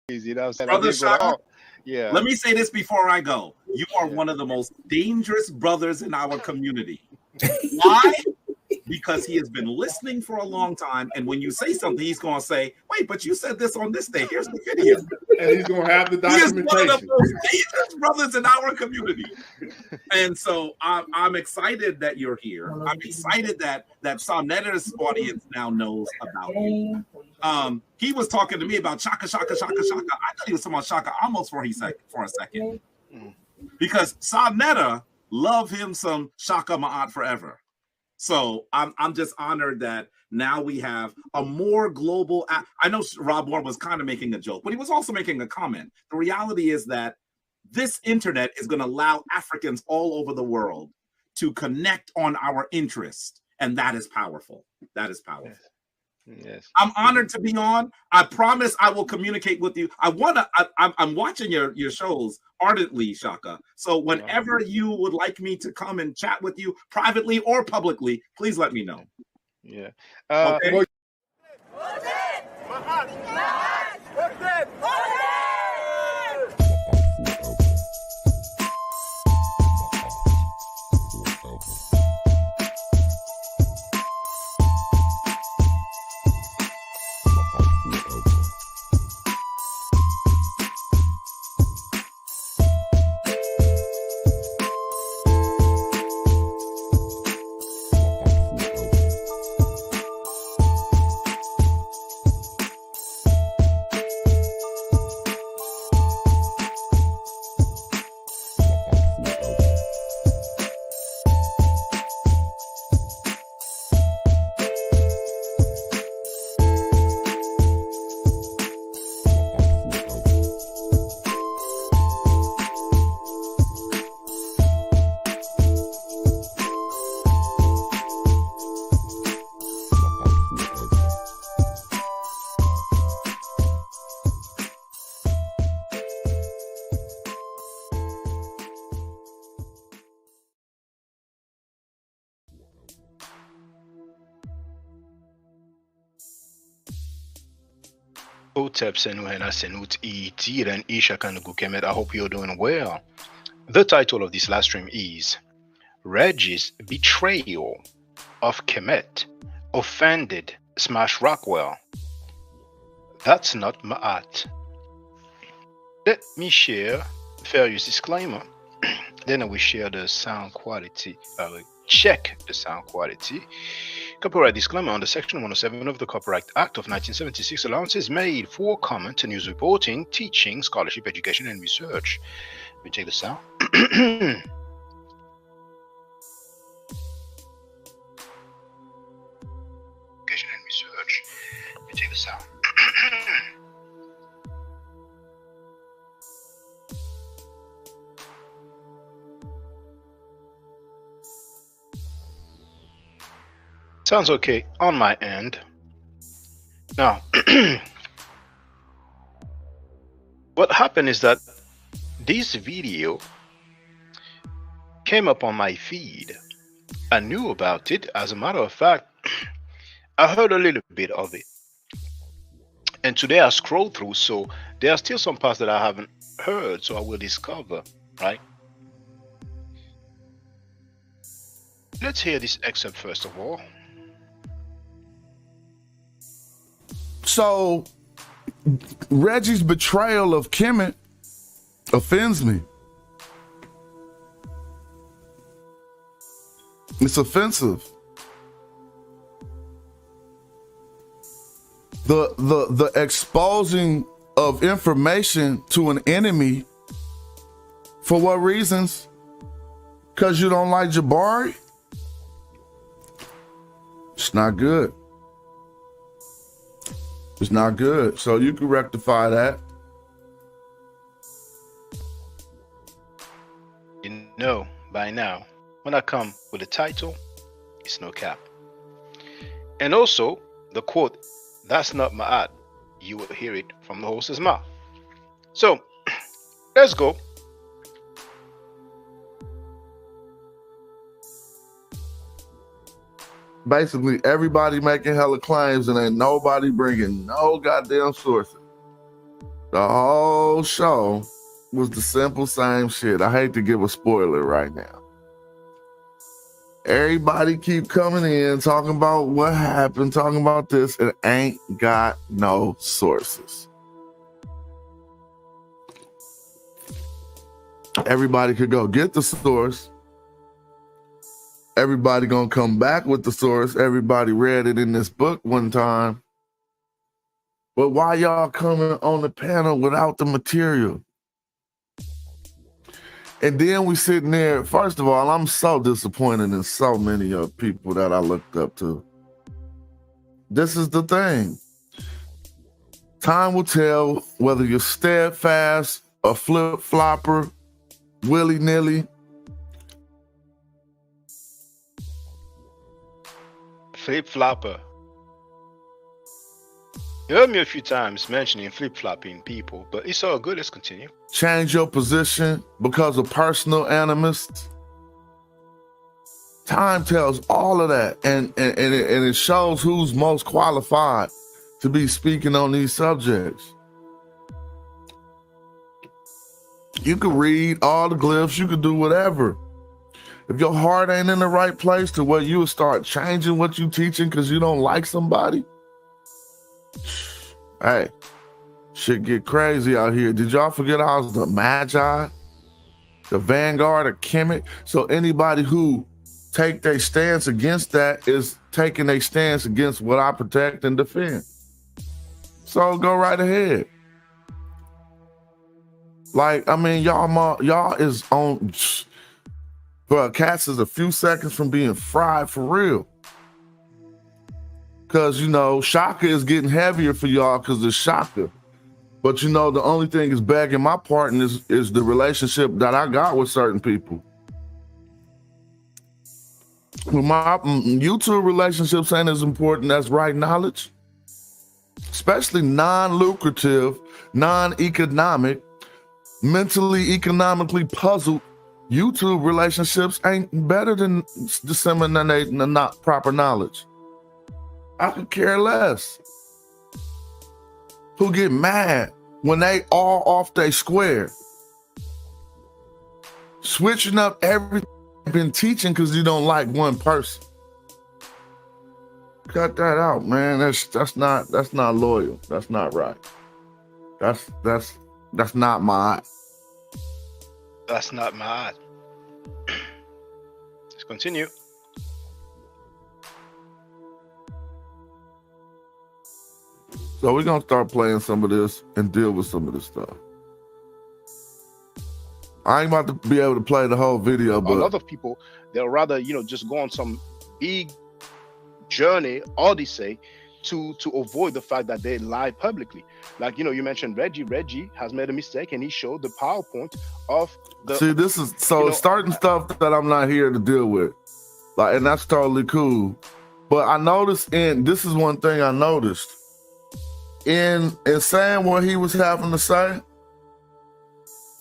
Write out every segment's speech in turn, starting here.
You know what I'm saying? Brother Shaka, yeah. Let me say this before I go. You are one of the most dangerous brothers in our community. Why? Because he has been listening for a long time, and when you say something, he's going to say, "Wait, but you said this on this day. Here's the video." And he's going to have the documentation. He is one of the most dangerous brothers in our community. And so I'm excited that you're here. I'm excited that Soneta's audience now knows about you. He was talking to me about Shaka. I thought he was talking about Shaka almost for a second. Because Soneta love him some Shaka Maat forever. So I'm just honored that now we have a more global. I know Rob Moore was kind of making a joke, but he was also making a comment. The reality is that this internet is going to allow Africans all over the world to connect on our interest, and that is powerful. That is powerful. Yes. I'm honored to be on. I promise I will communicate with you. I'm watching your shows ardently, Shaka. So whenever you would like me to come and chat with you privately or publicly, please let me know. Yeah. Okay? I hope you're doing well. The title of this live stream is Reggie's Betrayal of Kemet Offended Smash Rockwell. That's not Maat. Let me share fair use disclaimer. Then I will share the sound quality. I will check the sound quality. Copyright disclaimer under Section 107 of the Copyright Act of 1976. Allowances made for comment, news reporting, teaching, scholarship, education, and research. Let me check the sound. Education and research. Let me check the sound. Sounds okay on my end. Now, what happened is that this video came up on my feed. I knew about it. As a matter of fact, I heard a little bit of it. And today I scrolled through, so there are still some parts that I haven't heard, so I will discover, right? Let's hear this excerpt first of all. So, Reggie's betrayal of Kemet offends me. It's offensive. The exposing of information to an enemy, for what reasons? Because you don't like Jabari? It's not good. It's not good. So you can rectify that. You know by now, when I come with a title, it's no cap. And also, the quote, "That's not Maat," you will hear it from the host's mouth. So, let's go. Basically, everybody making hella claims and ain't nobody bringing no goddamn sources. The whole show was the simple same shit. I hate to give a spoiler right now. Everybody keep coming in, talking about what happened, talking about this, and ain't got no sources. Everybody could go get the source. Everybody gonna come back with the source. Everybody read it in this book one time. But why y'all coming on the panel without the material? And then we sitting there. First of all, I'm so disappointed in so many of people that I looked up to. This is the thing. Time will tell whether you're steadfast, a flip-flopper, willy-nilly. Flip-flopper. You heard me a few times mentioning flip-flopping people, but it's all good. Let's continue. Change your position because of personal animus. Time tells all of that, and it shows who's most qualified to be speaking on these subjects. You can read all the glyphs, you can do whatever. If your heart ain't in the right place to where you will start changing what you teaching because you don't like somebody, hey, shit get crazy out here. Did y'all forget I was the Magi, the vanguard of Kemet? So anybody who take their stance against that is taking a stance against what I protect and defend. So go right ahead. Like, I mean, y'all is on, bro, cats is a few seconds from being fried for real. Because, you know, Shaka is getting heavier for y'all because it's Shaka. But, you know, the only thing is begging my pardon is the relationship that I got with certain people. With my YouTube relationships ain't as important as right knowledge. Especially non-lucrative, non-economic, mentally, economically puzzled YouTube relationships ain't better than disseminating the not proper knowledge. I could care less. Who get mad when they all off their square? Switching up everything you've been teaching because you don't like one person. Cut that out, man. That's not loyal. That's not right. That's not my. That's not my. Let's continue. So we're gonna start playing some of this and deal with some of this stuff. I ain't about to be able to play the whole video, but a lot of people, they'll rather, just go on some big journey, odyssey, to avoid the fact that they lie publicly. Like, you mentioned Reggie. Reggie has made a mistake and he showed the PowerPoint of the. See, this is starting stuff that I'm not here to deal with. Like, and that's totally cool. But I noticed, and this is one thing I noticed. In saying what he was having to say,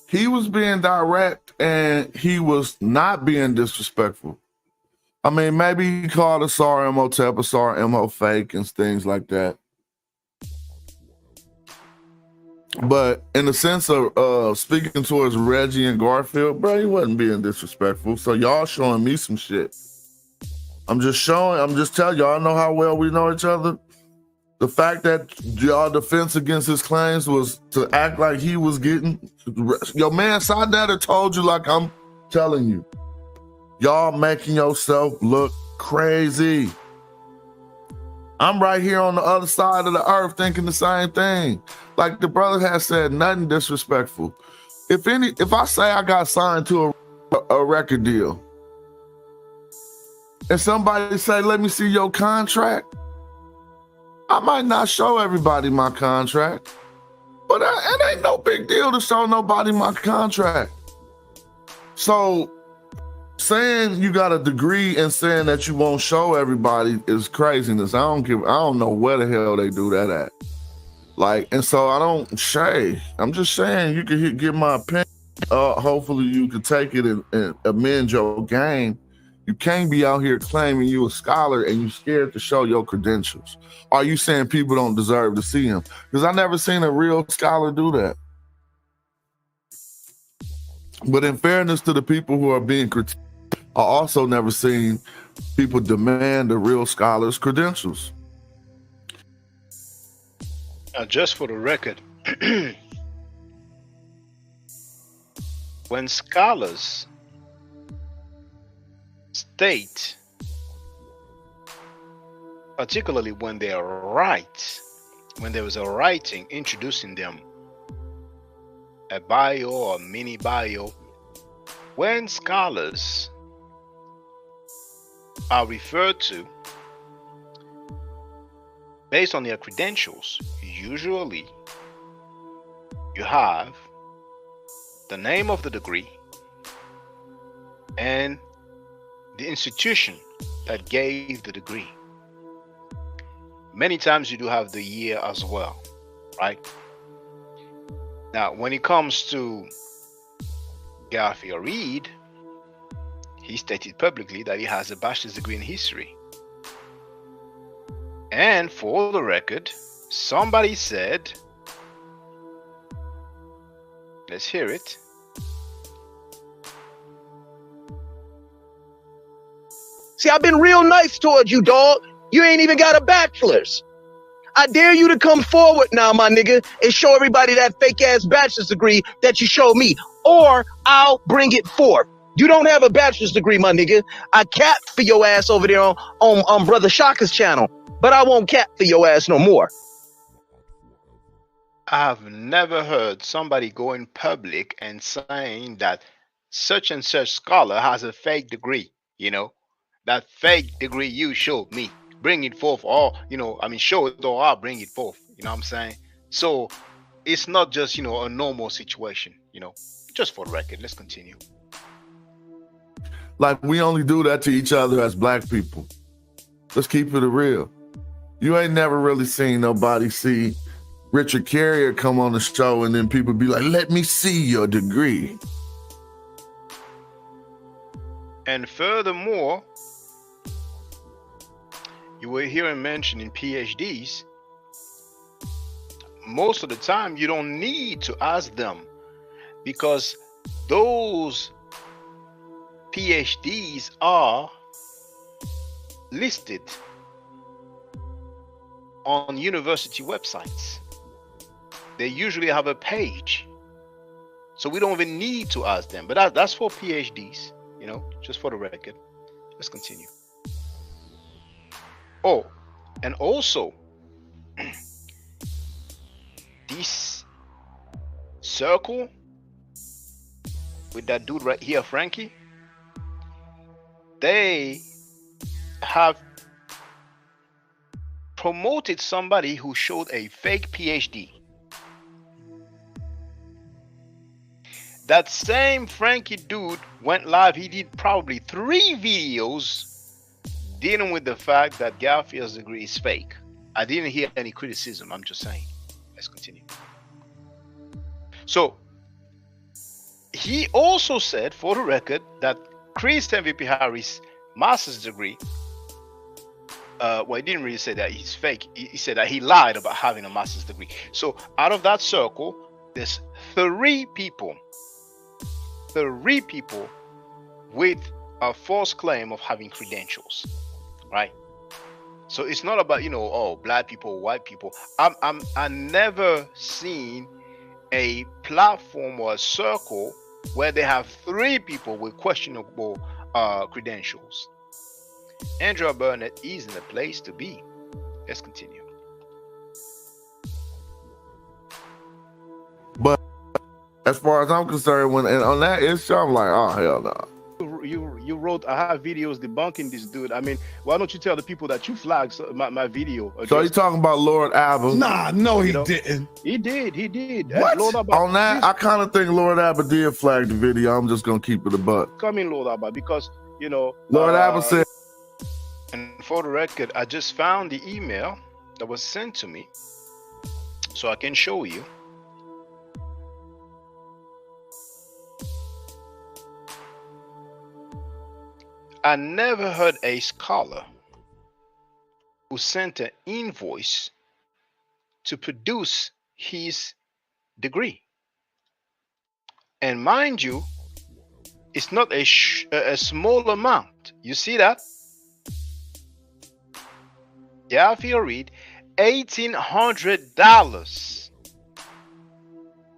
he was being direct and he was not being disrespectful. I mean, maybe he called a SAR MO tep, a SAR MO fake and things like that. But in the sense of speaking towards Reggie and Garfield, bro, he wasn't being disrespectful. So y'all showing me some shit. I'm just telling y'all know how well we know each other. The fact that y'all defense against his claims was to act like he was getting, yo man, Sadetta told you like I'm telling you. Y'all making yourself look crazy. I'm right here on the other side of the earth thinking the same thing. Like the brother has said nothing disrespectful. If I say I got signed to a record deal, and somebody say, let me see your contract, I might not show everybody my contract, but it ain't no big deal to show nobody my contract. So saying you got a degree and saying that you won't show everybody is craziness. I don't know where the hell they do that at. Like, and so I don't shade. I'm just saying you can get my opinion. Hopefully you can take it and amend your game You can't be out here claiming you a scholar and you scared to show your credentials. Are you saying people don't deserve to see them? Because I never seen a real scholar do that. But in fairness to the people who are being critiqued, I also never seen people demand a real scholar's credentials. Just for the record, when scholars state, particularly when they write, when there was a writing introducing them, a bio or mini bio, when scholars are referred to based on their credentials, usually you have the name of the degree and the institution that gave the degree. Many times you do have the year as well, right? Now, when it comes to Garfield Reed, he stated publicly that he has a bachelor's degree in history. And for the record, somebody said, let's hear it. See, I've been real nice towards you, dog. You ain't even got a bachelor's. I dare you to come forward now, my nigga, and show everybody that fake ass bachelor's degree that you showed me, or I'll bring it forth. You don't have a bachelor's degree, my nigga. I capped for your ass over there on Brother Shaka's channel, but I won't cap for your ass no more. I've never heard somebody go in public and saying that such and such scholar has a fake degree, you know, that fake degree you showed me. Bring it forth, or, you know, I mean, show it or I'll bring it forth. You know what I'm saying? So it's not just, you know, a normal situation, you know, just for the record. Let's continue. Like, we only do that to each other as black people. Let's keep it real. You ain't never really seen nobody see Richard Carrier come on the show and then people be like, let me see your degree. And furthermore, you will hear him mentioning PhDs. Most of the time, you don't need to ask them, because those PhDs are listed on university websites. They usually have a page, so we don't even need to ask them. But that's for PhDs, you know, just for the record. Let's continue. Oh, and also this circle with that dude right here, Frankie, they have promoted somebody who showed a fake PhD. That same Frankie dude went live. He did probably 3 videos dealing with the fact that Garfield's degree is fake. I didn't hear any criticism. I'm just saying. Let's continue. So he also said, for the record, that Chris MVP Harris' master's degree, well, he didn't really say that he's fake. He said that he lied about having a master's degree. So out of that circle, there's 3 people with a false claim of having credentials, right? So it's not about, you know, oh, black people, white people. I never seen a platform or a circle where they have 3 people with questionable credentials. Andrew Burnett is in the place to be. Let's continue. But as far as I'm concerned, when and on that issue, I'm like, oh hell no. You wrote, I have videos debunking this dude. I mean, why don't you tell the people that you flagged my video? So you talking about Lord Abba? Nah, no, he didn't. He did. What? Lord Abba, On that, I kind of think Lord Abba did flag the video. I'm just gonna keep it a buck. come in, Lord Abba, because, you know, Lord Abba said, And for the record, I just found the email that was sent to me, so I can show you. I never heard a scholar who sent an invoice to produce his degree. And mind you, it's not a small amount. You see that? Yeah, if you read, $1,800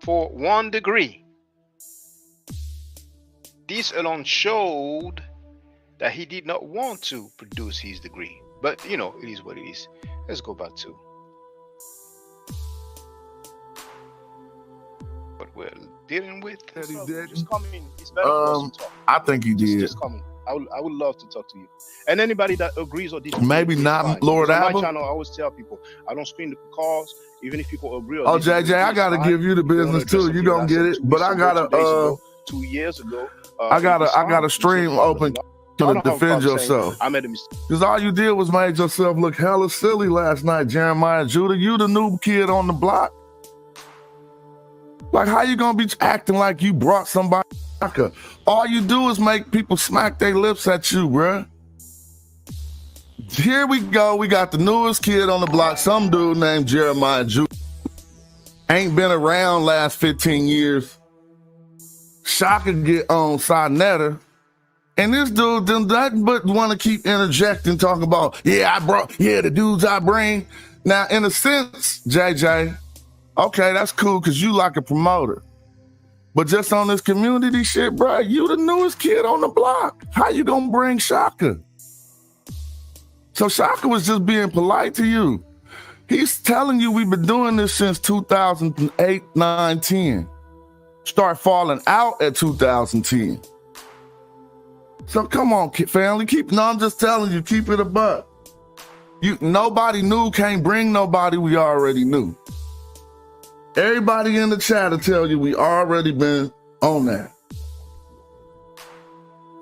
for 1 degree. This alone showed that he did not want to produce his degree. But you know, it is what it is. Let's go back to what we're dealing with. That he So, did. just come in. It's better for us to talk. I think he did. Just come in. I would love to talk to you. And anybody that agrees or disagrees, Maybe it's not fine. Lord Because on Apple. my channel, I always tell people I don't screen the calls, even if people agree or Oh, disagree. JJ, I it's gotta fine. give you the If you wanna business too. disagree, You don't like I get said, it, 2 but weeks I ago, gotta 2 days ago, 2 years ago. I gotta it's fine. stream It's open fine. to I don't have a defend problem saying yourself. I made a mistake. Because all you did was made yourself look hella silly last night, Jeremiah Judah. You the new kid on the block. Like, how you gonna be acting like you brought somebody? All you do is make people smack their lips at you, bruh. Here we go. We got the newest kid on the block, some dude named Jeremiah Judah. Ain't been around last 15 years. Shaka get on Sinetta. And this dude done nothing but want to keep interjecting, talking about, the dudes I bring. Now, in a sense, JJ, okay, that's cool because you like a promoter. But just on this community shit, bro, you the newest kid on the block. How you gonna bring Shaka? So Shaka was just being polite to you. He's telling you we've been doing this since 2008, 9, 10. Start falling out at 2010. So come on, family, I'm just telling you, keep it a buck. Nobody new can't bring nobody we already knew. Everybody in the chat will tell you we already been on that.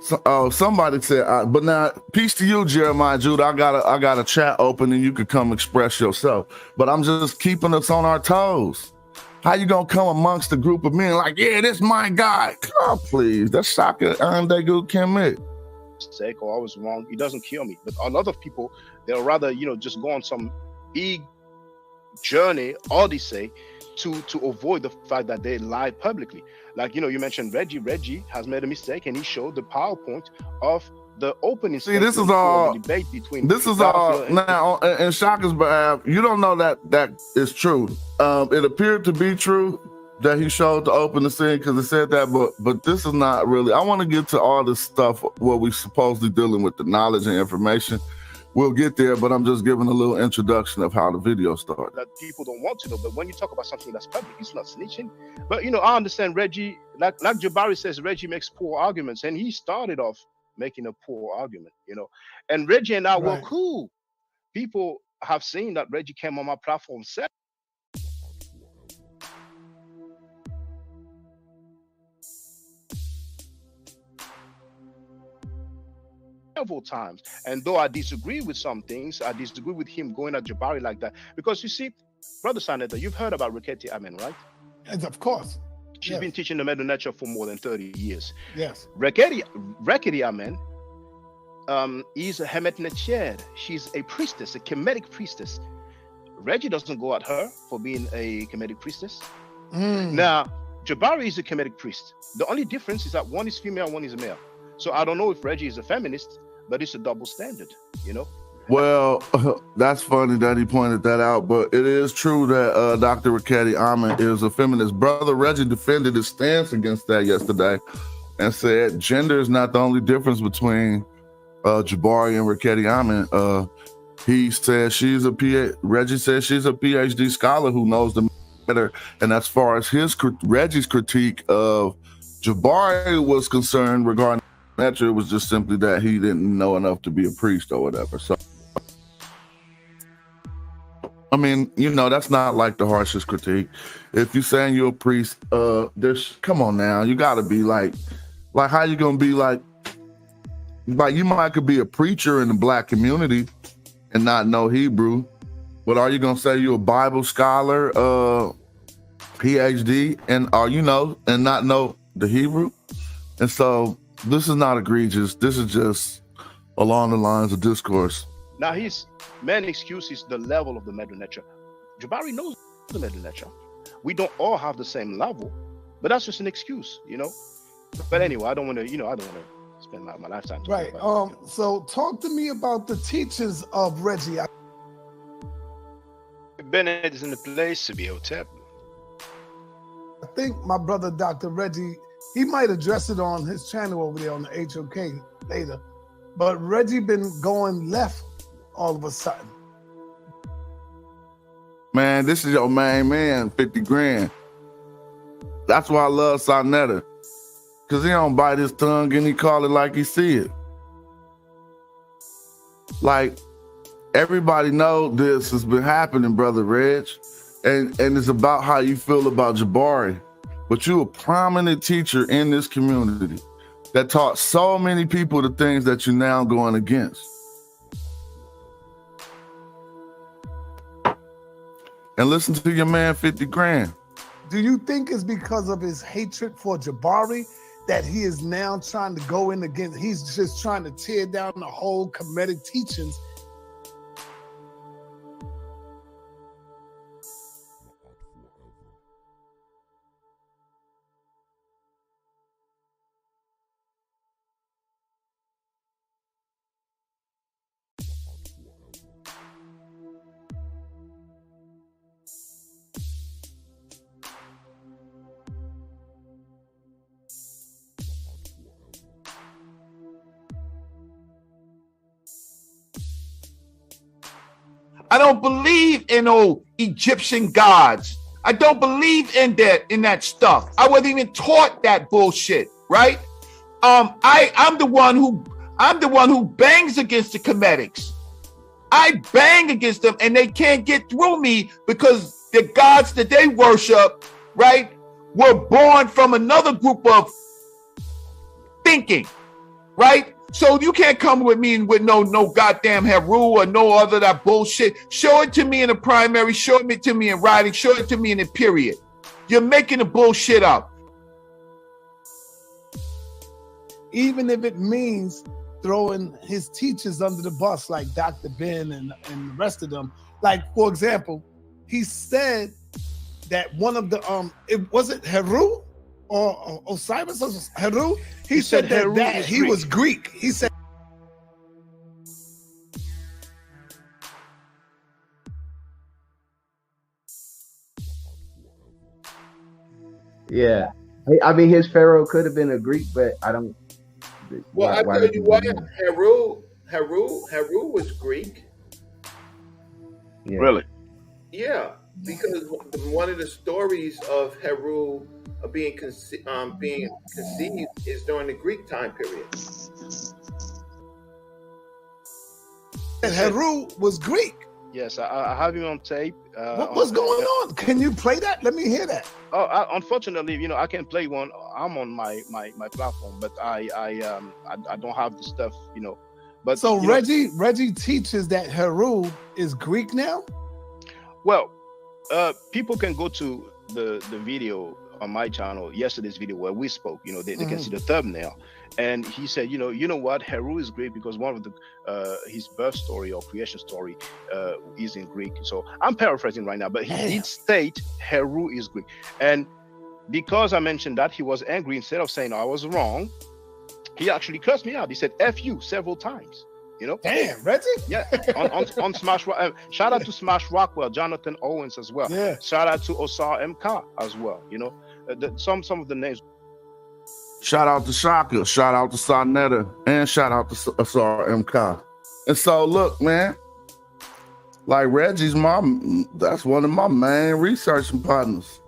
So, somebody said, but now, peace to you, Jeremiah Judah. I got a chat open and you could come express yourself. But I'm just keeping us on our toes. How you gonna come amongst a group of men like, yeah, this my guy? Come please, that's Shaka Andegu Kemet. Mistake or I was wrong. It doesn't kill me. But a lot of people, they'll rather, just go on some big journey, odyssey, to avoid the fact that they lie publicly. Like, you mentioned Reggie. Reggie has made a mistake and he showed the PowerPoint of the opening. See, this is all debate between. This is all now in Shaka's behalf. You don't know that is true. It appeared to be true that he showed the opening scene because it said that, but this is not really. I want to get to all this stuff where we supposedly dealing with the knowledge and information. We'll get there, but I'm just giving a little introduction of how the video started. That people don't want to know, but when you talk about something that's public, it's not snitching. But I understand Reggie, like Jabari says, Reggie makes poor arguments, and he started off making a poor argument, And Reggie and I were cool. People have seen that Reggie came on my platform several times. And though I disagree with some things, I disagree with him going at Jabari like that. Because you see, Brother Saneta, you've heard about Reketi Amen, right? Yes, of course. She's been teaching the Medu Nature for more than 30 years. Yes. Reketi Amen is a Hemet Netched. She's a priestess, a Kemetic priestess. Reggie doesn't go at her for being a Kemetic priestess. Now, Jabari is a Kemetic priest. The only difference is that one is female, one is male. So I don't know if Reggie is a feminist, but it's a double standard, Well, that's funny that he pointed that out, but it is true that Dr. Reketi Amen is a feminist. Brother Reggie defended his stance against that yesterday and said gender is not the only difference between Jabari and Reketi Amen. He said Reggie says she's a PhD scholar who knows the matter. And as far as Reggie's critique of Jabari was concerned regarding it was just simply that he didn't know enough to be a priest or whatever. So, I mean, that's not like the harshest critique. If you're saying you're a priest, come on now, you gotta be like how you gonna be like you could be a preacher in the black community and not know Hebrew, but are you gonna say you're a Bible scholar, PhD, and and not know the Hebrew? And so this is not egregious. This is just along the lines of discourse. Now his main excuse is the level of the middle nature. Jabari knows the middle nature. We don't all have the same level, but that's just an excuse, you know. But anyway, I don't want to, you know, I don't want to spend my lifetime. Right. So talk to me about the teachings of Reggie. Bennett is in the place to be Hotep. I think my brother Dr. Reggie, he might address it on his channel over there on the HOK later. But Reggie been going left all of a sudden. Man, this is your main man, 50 grand. That's why I love Sonetta. Cause he don't bite his tongue and he call it like he see it. Like, everybody know this has been happening, Brother Reg. And it's about how you feel about Jabari. But you a prominent teacher in this community that taught so many people the things that you're now going against. And listen to your man 50 grand. Do you think it's because of his hatred for Jabari that he is now trying to go in against, he's just trying to tear down the whole Kemetic teachings? I don't believe in old Egyptian gods. I don't believe in that stuff. I wasn't even taught that bullshit, right? I'm the one who bangs against the Kemetics. I bang against them and they can't get through me because the gods that they worship, right, were born from another group of thinking, right? So you can't come with me with no goddamn Heru or no other that bullshit. Show it to me in the primary, show it to me in writing, show it to me in the period. You're making the bullshit up. Even if it means throwing his teachers under the bus like Dr. Ben and the rest of them. Like, for example, he said that one of the, was it Heru? Or Osiris or Heru? He said that he was Greek. He said yeah. I mean, his pharaoh could have been a Greek, but I don't. Well, I tell you what, Heru was Greek. Yeah. Really? Yeah, because one of the stories of Heru being conceived is during the Greek time period. and Heru was Greek. Yes, I have him on tape. What's going on? Can you play that? Let me hear that. Oh, unfortunately, you know, I can't play one. I'm on my platform, but I don't have the stuff, you know. But so Reggie teaches that Heru is Greek now. Well, people can go to the video on my channel, yesterday's video where we spoke. You know, they can see the thumbnail, and he said, you know what, Heru is Greek because one of the his birth story or creation story is in Greek. So I'm paraphrasing right now, but he did state Heru is Greek, and because I mentioned that, he was angry. Instead of saying I was wrong, he actually cursed me out. He said "F you" several times. You know, damn, Reggie. Yeah, on Smash. Shout out to Smash Rockwell, Jonathan Owens as well. Yeah. Shout out to Osar MK as well. You know, some of the names. Shout out to Shaka, shout out to Sonetta, and shout out to Osar MK. And so, look, man, like Reggie's that's one of my main researching partners.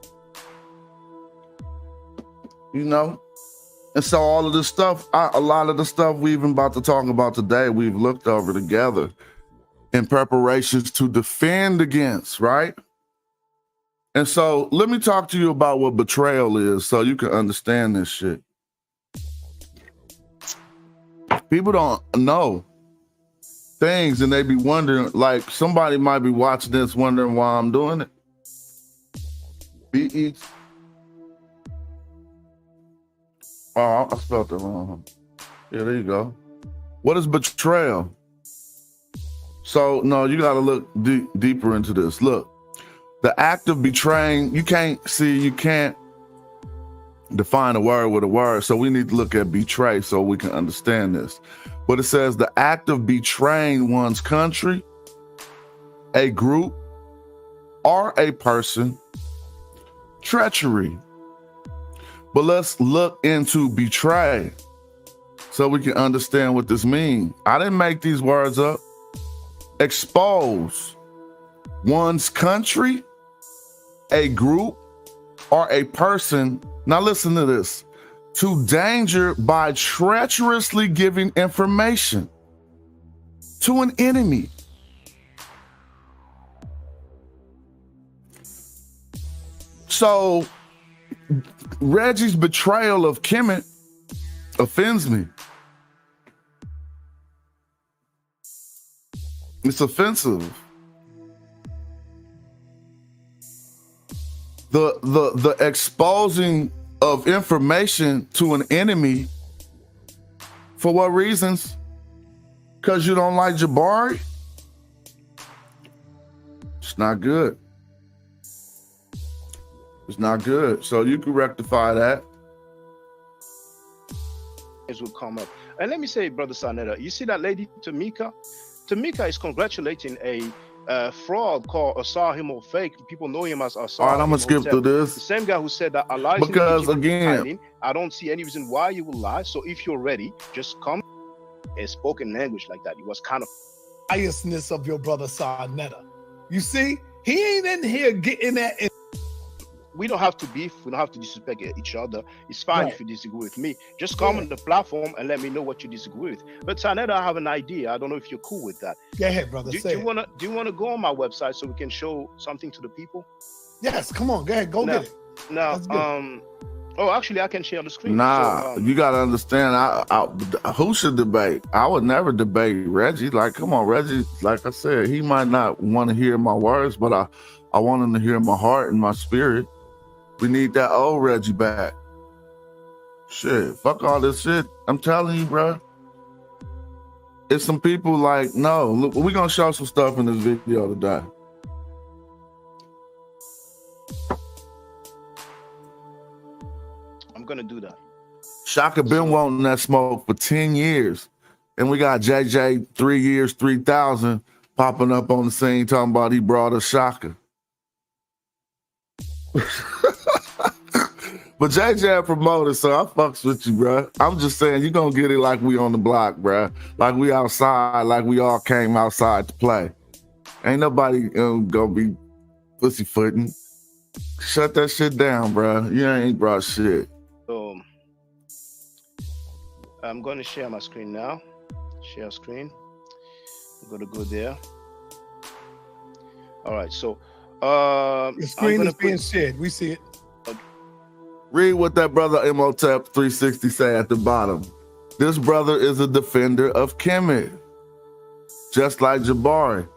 You know. And so all of this stuff, a lot of the stuff we've been about to talk about today, we've looked over together in preparations to defend against, right? And so let me talk to you about what betrayal is so you can understand this shit. People don't know things and they be wondering, like somebody might be watching this wondering why I'm doing it. B-E. Oh, I spelled it wrong. Yeah, there you go. What is betrayal? So no, you got to look deeper into this. Look, the act of betraying, you can't define a word with a word. So we need to look at betray so we can understand this. But it says the act of betraying one's country, a group, or a person, treachery. But let's look into betray so we can understand what this means. I didn't make these words up. Expose one's country, a group, or a person. Now listen to this. To danger by treacherously giving information to an enemy. So Reggie's betrayal of Kemet offends me. It's offensive. The exposing of information to an enemy, for what reasons? Because you don't like Jabari? It's not good. It's not good. So you can rectify that. It will come up. And let me say, Brother Sanetta, you see that lady Tamika? Tamika is congratulating a fraud called Asahimo Fake. People know him as Asahimo. All right, I'm gonna skip through this. The same guy who said that Allah is because again, hiding. I don't see any reason why you will lie. So if you're ready, just come and spoken language like that. It was kind of biasness of your brother Sanetta. You see, he ain't in here getting that. We don't have to beef. We don't have to disrespect each other. It's fine if you disagree with me. Just come on the platform and let me know what you disagree with. But Sanetta, I have an idea. I don't know if you're cool with that. Go ahead, brother. Do you wanna go on my website so we can show something to the people? Yes, come on, go ahead, get it. Now, oh, actually, I can share the screen. Nah, so, you gotta understand. Who should debate? I would never debate Reggie. Like, come on, Reggie. Like I said, he might not want to hear my words, but I want him to hear my heart and my spirit. We need that old Reggie back. Shit, fuck all this shit. I'm telling you, bro. It's some people like, no, look, we're gonna show some stuff in this video today. I'm gonna do that. Shaka been wanting that smoke for 10 years. And we got JJ 3 years, 3000 popping up on the scene talking about he brought us Shaka. But JJ a promoter, so I fucks with you, bro. I'm just saying you gonna get it like we on the block, bro. Like we outside, like we all came outside to play. Ain't nobody gonna be pussyfooting. Shut that shit down, bro. You ain't brought shit. So I'm gonna share my screen now. Share screen. I'm gonna go there. All right, so the screen is being shared. We see it. Read what that brother Imhotep 360 say at the bottom. This brother is a defender of Kemet, just like Jabari.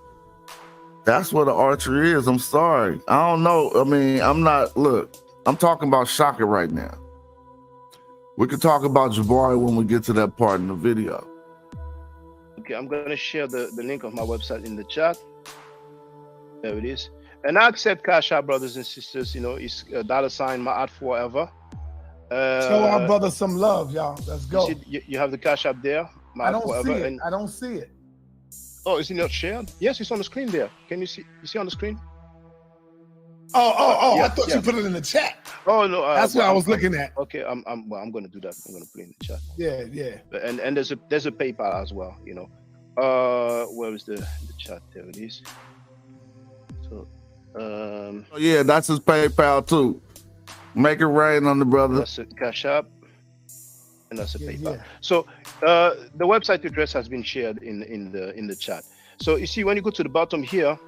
That's what an archer is. I'm sorry. I don't know. I mean, I'm not. Look, I'm talking about Shaka right now. We can talk about Jabari when we get to that part in the video. Okay, I'm gonna share the link of my website in the chat. There it is. And I accept Cash App, brothers and sisters. You know, it's $ Maat forever. Show our brother some love, y'all. Let's go. You have the Cash App there. I don't see it. I don't see it. Oh, is it not shared? Yes, it's on the screen there. Can you see? You see on the screen? Oh! Yeah, I thought you put it in the chat. Oh no, that's what I was looking at. Okay, I'm gonna do that. I'm gonna put it in the chat. Yeah. And there's a PayPal as well. You know, where is the chat? There it is. So. Yeah, that's his PayPal too. Make it rain on the brother. That's a Cash App, and that's a PayPal. Yeah. So the website address has been shared in the chat. So you see, when you go to the bottom here,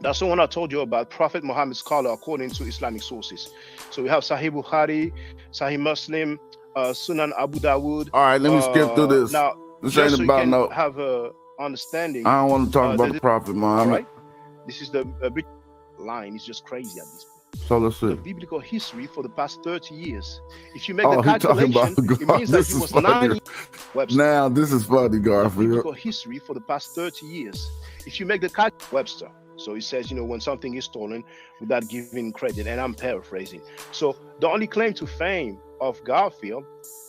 that's the one I told you about, Prophet Muhammad scholar according to Islamic sources. So we have Sahih Bukhari, Sahih Muslim, Sunan Abu Dawud. All right, let me skip through this. Now, this ain't so about no. Have a understanding. I don't want to talk about the Prophet Muhammad. Right? This is the line. It's just crazy at this point. So let's see. the biblical history for the past 30 years. If you make Oh, the he talking calculation, about it means that this he is was funny. 9 Webster. Now this is funny, Garfield. Biblical history for the past 30 years. If you make the Webster, so he says, when something is stolen without giving credit, and I'm paraphrasing. So the only claim to fame of Garfield,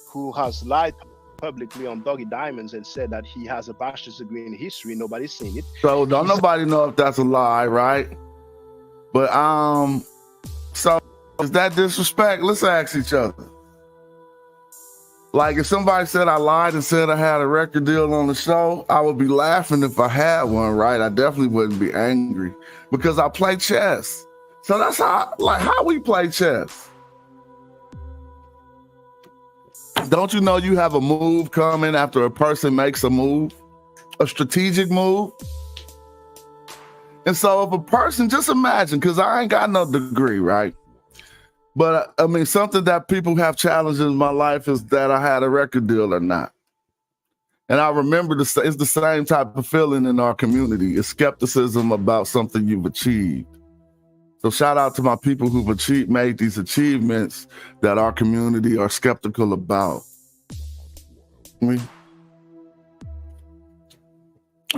who has lied publicly on Doggy Diamonds and said that he has a bachelor's degree in history, nobody's seen it. So don't nobody know if that's a lie, right? But so is that disrespect? Let's ask each other. Like if somebody said I lied and said I had a record deal on the show, I would be laughing if I had one, right? I definitely wouldn't be angry because I play chess. So that's how we play chess. Don't you know you have a move coming after a person makes a move, a strategic move? And so if a person, just imagine, because I ain't got no degree, right? But I mean, something that people have challenged in my life is that I had a record deal or not. And I remember it's the same type of feeling in our community. It's skepticism about something you've achieved. So shout out to my people who've made these achievements that our community are skeptical about.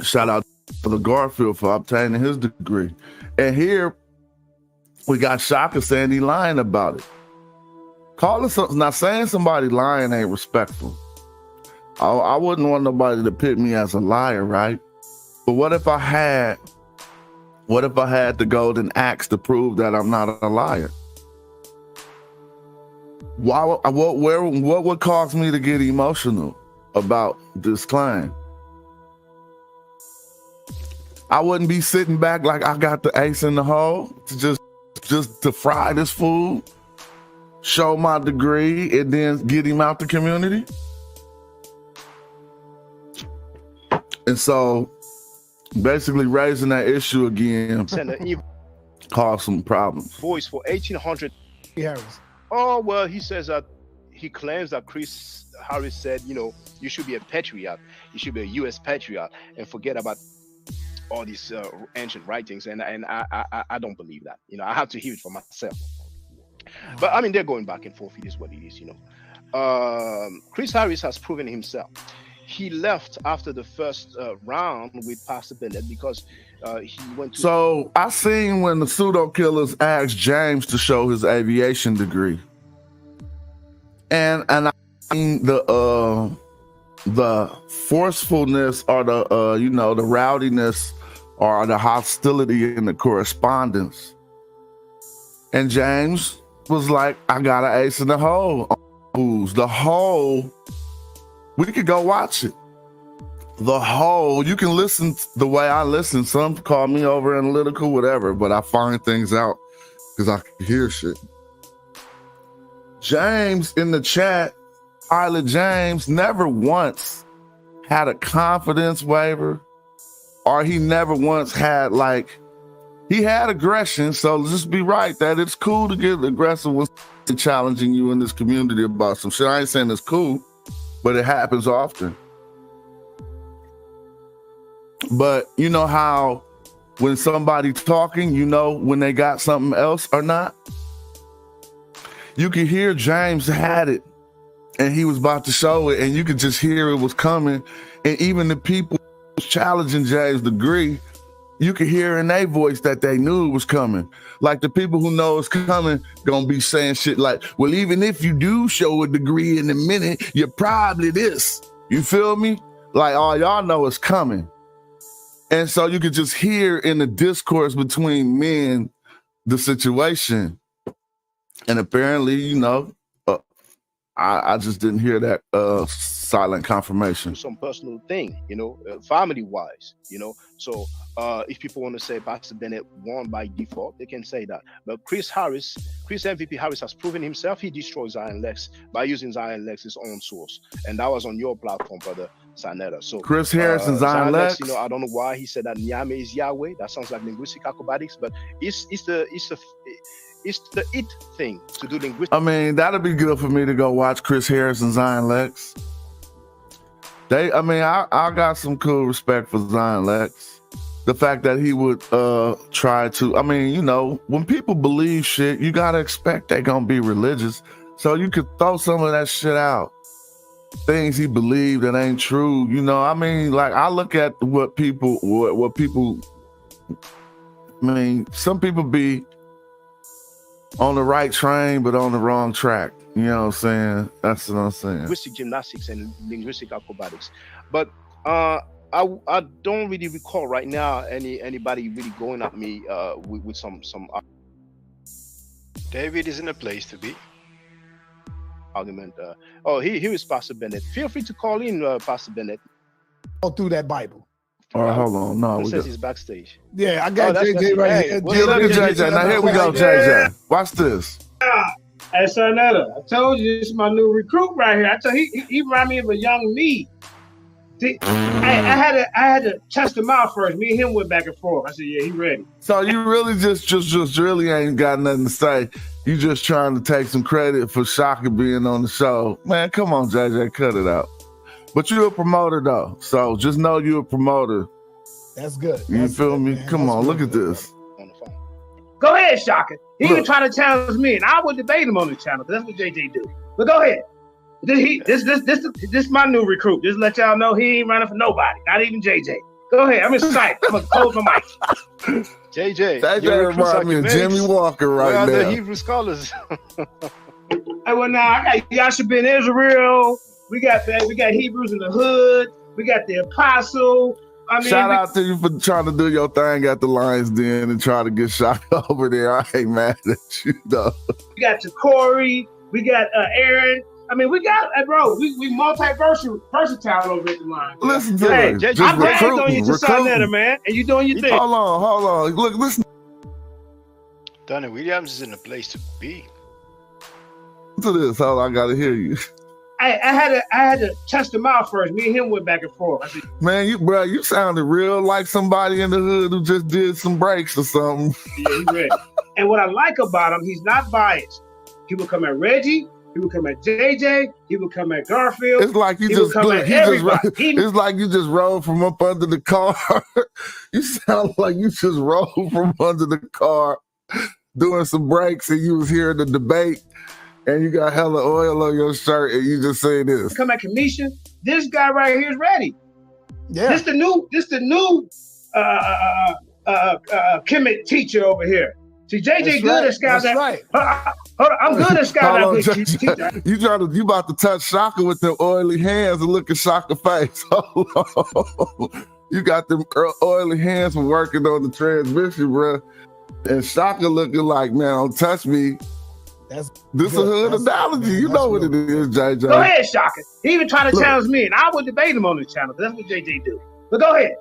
Shout out to the Garfield for obtaining his degree. And here we got Shaka saying he lying about it. Calling something, not saying somebody lying ain't respectful. I wouldn't want nobody to pick me as a liar, right? But what if I had the golden axe to prove that I'm not a liar? What would cause me to get emotional about this claim? I wouldn't be sitting back like I got the ace in the hole to just to fry this food, show my degree, and then get him out the community. And so basically raising that issue again caused some problems. Voice for 1800 Harris. Oh, well, he says that he claims that Chris Harris said, you should be a patriot. You should be a U.S. patriot and forget about all these ancient writings. And I don't believe that. I have to hear it for myself. But I mean, they're going back and forth. It is what it is, Chris Harris has proven himself. He left after the first round with Pastor Bennett because he went to... So I seen when the pseudo killers asked James to show his aviation degree, and I mean the forcefulness or the rowdiness or the hostility in the correspondence, and James was like, "I got an ace in the hole." Who's the hole? We could go watch it. The whole, you can listen the way I listen. Some call me over analytical, whatever, but I find things out because I can hear shit. James in the chat, Pilot James, never once had a confidence waiver, or he never once had he had aggression. So just be right that it's cool to get aggressive with challenging you in this community about some shit. I ain't saying it's cool, but it happens often. But you know how when somebody talking, when they got something else or not? You could hear James had it and he was about to show it, and you could just hear it was coming. And even the people challenging James' degree, you could hear in their voice that they knew it was coming. Like the people who know it's coming gonna be saying shit like, well, even if you do show a degree in a minute, you're probably this. You feel me? Like, oh, y'all know it's coming. And so you could just hear in the discourse between men the situation. And apparently, I just didn't hear that silent confirmation. Some personal thing, family-wise, So if people want to say Pastor Bennett won by default, they can say that. But Chris MVP Harris has proven himself. He destroys Zion Lex by using Zion Lex's own source. And that was on your platform, brother Sanetta. So Chris Harris and Zion Lex, I don't know why he said that Nyame is Yahweh. That sounds like linguistic acrobatics, but it's the it thing to do linguistic. I mean, that'd be good for me to go watch Chris Harris and Zion Lex. I got some cool respect for Zion Lex. the fact that he would try to, I mean, you know, when people believe shit, you gotta expect they're gonna be religious. So you could throw some of that shit out. Things he believed that ain't true, you know. I mean, like I look at what people, I mean, some people be on the right train but on the wrong track. You know what I'm saying? That's what I'm saying. Linguistic gymnastics and linguistic acrobatics. But I don't really recall right now anybody really going at me with some David is in a place to be. argument. Here is Pastor Bennett. Feel free to call in, Pastor Bennett. Go through that Bible. All right, hold on. No, It says he's backstage. Yeah, I got that's JJ right hey, here. well, look at JJ. Now here we go, JJ. Watch this. Hey, Sonetta, I told you this is my new recruit right here. I told he remind me of a young me. See, I had to test him out first. Me and him went back and forth. I said, yeah, he ready. So you really just really ain't got nothing to say. You just trying to take some credit for Shaka being on the show. Man, come on, JJ, cut it out. But you're a promoter though, so just know you're a promoter. That's good. You That's feel good, me? man. Come That's on, good. look at this. On the phone. Go ahead, Shaka. He Look. even try to challenge me, and I would debate him on the channel. That's what JJ do. But go ahead. This my new recruit. Just let y'all know he ain't running for nobody, not even JJ. Go ahead. I'm excited. I'm gonna close my mic. JJ, JJ remind me of Jimmy Walker Where right are the now. Hebrew scholars? Hey, well, now I got Yasha ben Israel. We got Hebrews in the hood. We got the apostle. I mean, Shout out to you for trying to do your thing at the Lions Den and try to get Shaka over there. I ain't mad at you though. we got Corey. We got Aaron. I mean, we got, bro, we versatile over at the line. Listen to Hey, him. JJ, Just I bragged on you to recruiting. Sonetta, man, and you doing your thing. Hold on. Look, listen Donnie Williams is in a place to be. to this. Hold on, I gotta hear you. I had to test him out first. Me and him went back and forth. I said, Man, you sounded real like somebody in the hood who just did some breaks or something. yeah, he ready. And what I like about him, he's not biased. He would come at Reggie. He would come at JJ. He would come at Garfield. It's like you He just would come look, at he just everybody. it's like you just rolled from up under the car. You sound like you just rolled from under the car doing some breaks and you was hearing the debate and you got hella oil on your shirt and you just say this. Come at Kemetian. This guy right here is ready. Yeah. This the new Kemet teacher over here. See, JJ That's good right. at scouts. That's right. Hold on, I'm good at scouts. Hold on, you about to touch Shaka with them oily hands and look at Shaka face. Hold on. You got them oily hands from working on the transmission, bro. And Shaka looking like, man, don't touch me. That's This good. a hood That's analogy. good, man. You That's know what it good. is, JJ. Go ahead, Shaka. He even trying to Look. challenge me, and I would debate him on the channel. That's what JJ do. But go ahead.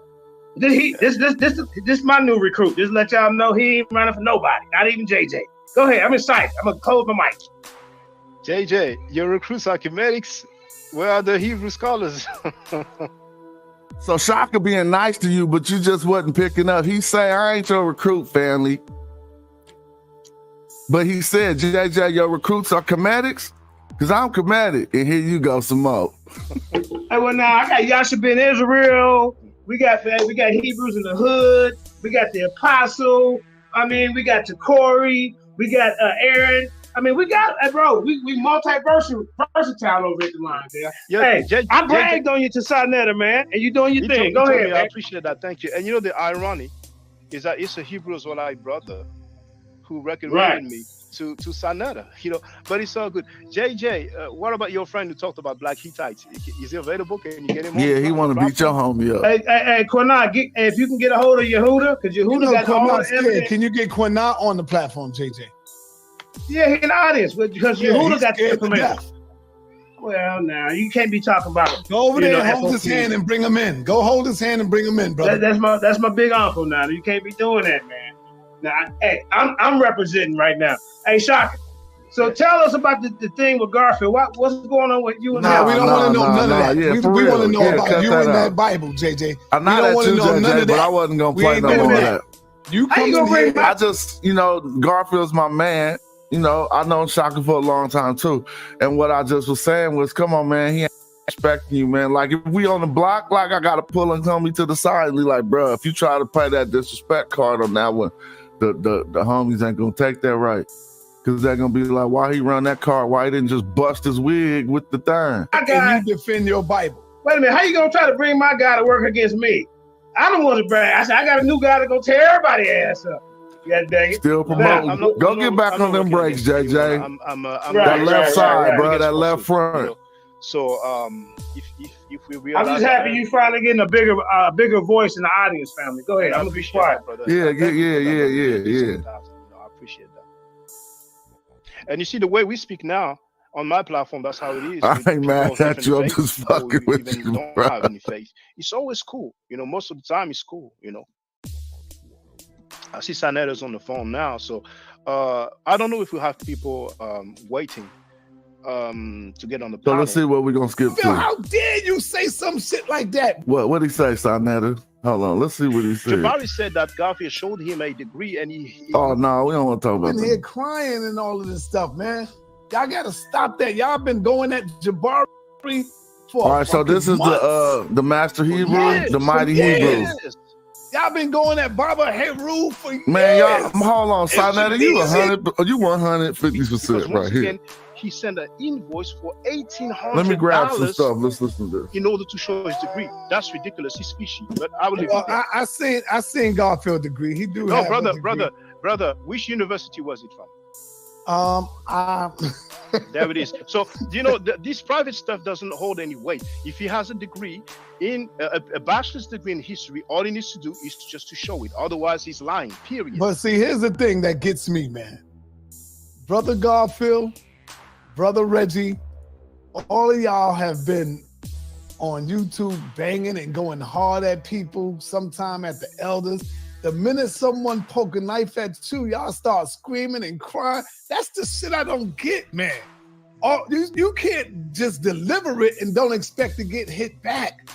This my new recruit. Just let y'all know he ain't running for nobody, not even JJ. Go ahead. I'm excited. I'm gonna close my mic. JJ, your recruits are Kemetics. Where are the Hebrew scholars? So Shaka being nice to you, but you just wasn't picking up. He say, I ain't your recruit, family. But he said, JJ, your recruits are Kemetics? Because I'm Kemetic. And here you go, some more. Hey, well, now I got Yasha ben Israel. We got Hebrews in the hood. We got the apostle. I mean, we got Corey. We got Aaron. I mean, we got, bro, we versatile over at the line, there. Yeah, Hey, JJ, I bragged on you to Sonetta, man, and you doing your thing. Go ahead, I man. appreciate that. Thank you. And you know the irony is that it's a Hebrew Israelite brother who recommended me to Sonetta, you know, but it's all good. JJ, what about your friend who talked about Black Hittites? Is he available? Can you get him on? Yeah, he want to beat your homie up. Hey, Quinai, if you can get a hold of Yehuda, because Yehuda You know, got all the Quinai, evidence. can you get Quinai on the platform, JJ? Yeah, he's in the audience, because Yeah, Yehuda he's got the scared to information. death. Well, now you can't be talking about. Go over you there know, and hold his FOP. hand and bring him in. Go hold his hand and bring him in, brother. That's my big uncle now. You can't be doing that, man. Now, hey, I'm representing right now. Hey, Shaka. So tell us about the thing with Garfield. What's going on with you and Nah, him? we don't want to know none of that. Yeah, we for we want to real. know Yeah, about cut you that and out. that Bible, JJ. I'm We not don't at want you, to know none JJ, of but I that. wasn't going to We play ain't no doing more of that. that. You How come you in gonna bring here. back- I just, Garfield's my man. I known Shaka for a long time too. And what I just was saying was, come on, man, he respecting you, man. Like if we on the block, like I gotta pull and come me to the side and be like, bro, if you try to play that disrespect card on that one, the homies ain't gonna take that right. Cause they're gonna be like, why he run that card? Why he didn't just bust his wig with the thing? And you defend your Bible. Wait a minute, how you gonna try to bring my guy to work against me? I don't want to brag. I said I got a new guy to go tear everybody's ass up. Yeah, dang it. Still promoting. Go get back on them brakes, JJ. That left side, bro. That left front. So if we realize, I'm just happy you finally getting a bigger voice in the audience, family. Go ahead. I'm gonna be quiet, brother. Yeah. I appreciate that. And you see the way we speak now on my platform, that's how it is. I ain't mad at you. I'm just fucking with you, don't bro. Have any faith. It's always cool. Most of the time it's cool. I see Sanetta's on the phone now, so I don't know if we have people waiting to get on the panel. So let's see what we're gonna skip Phil, to. how dare you say some shit like that? What did he say, Sanetta? Hold on, let's see what he said. Jabari said that Garfield showed him a degree, and he oh no, we don't want to talk about been that. Here crying and all of this stuff, man. Y'all gotta stop that. Y'all been going at Jabari for all right. So this is the master Hebrew, the mighty Hebrew. Y'all been going at Baba Heru for years. Man, y'all, hold on, Sanetta, you 150% right here. He sent an invoice for $1,800. Let me grab some stuff. Let's listen to this. In order to show his degree. That's ridiculous. He's fishy. But I will leave it. I seen Garfield degree. He do. No, brother. Which university was it from? There it is. So this private stuff doesn't hold any weight. If he has a degree in a bachelor's degree in history, all he needs to do is just to show it. Otherwise, he's lying. Period. But see, here's the thing that gets me, man. Brother Garfield, Brother Reggie, all of y'all have been on YouTube banging and going hard at people, sometime at the elders. The minute someone poke a knife at you, y'all start screaming and crying. That's the shit I don't get, man. You can't just deliver it and don't expect to get hit back.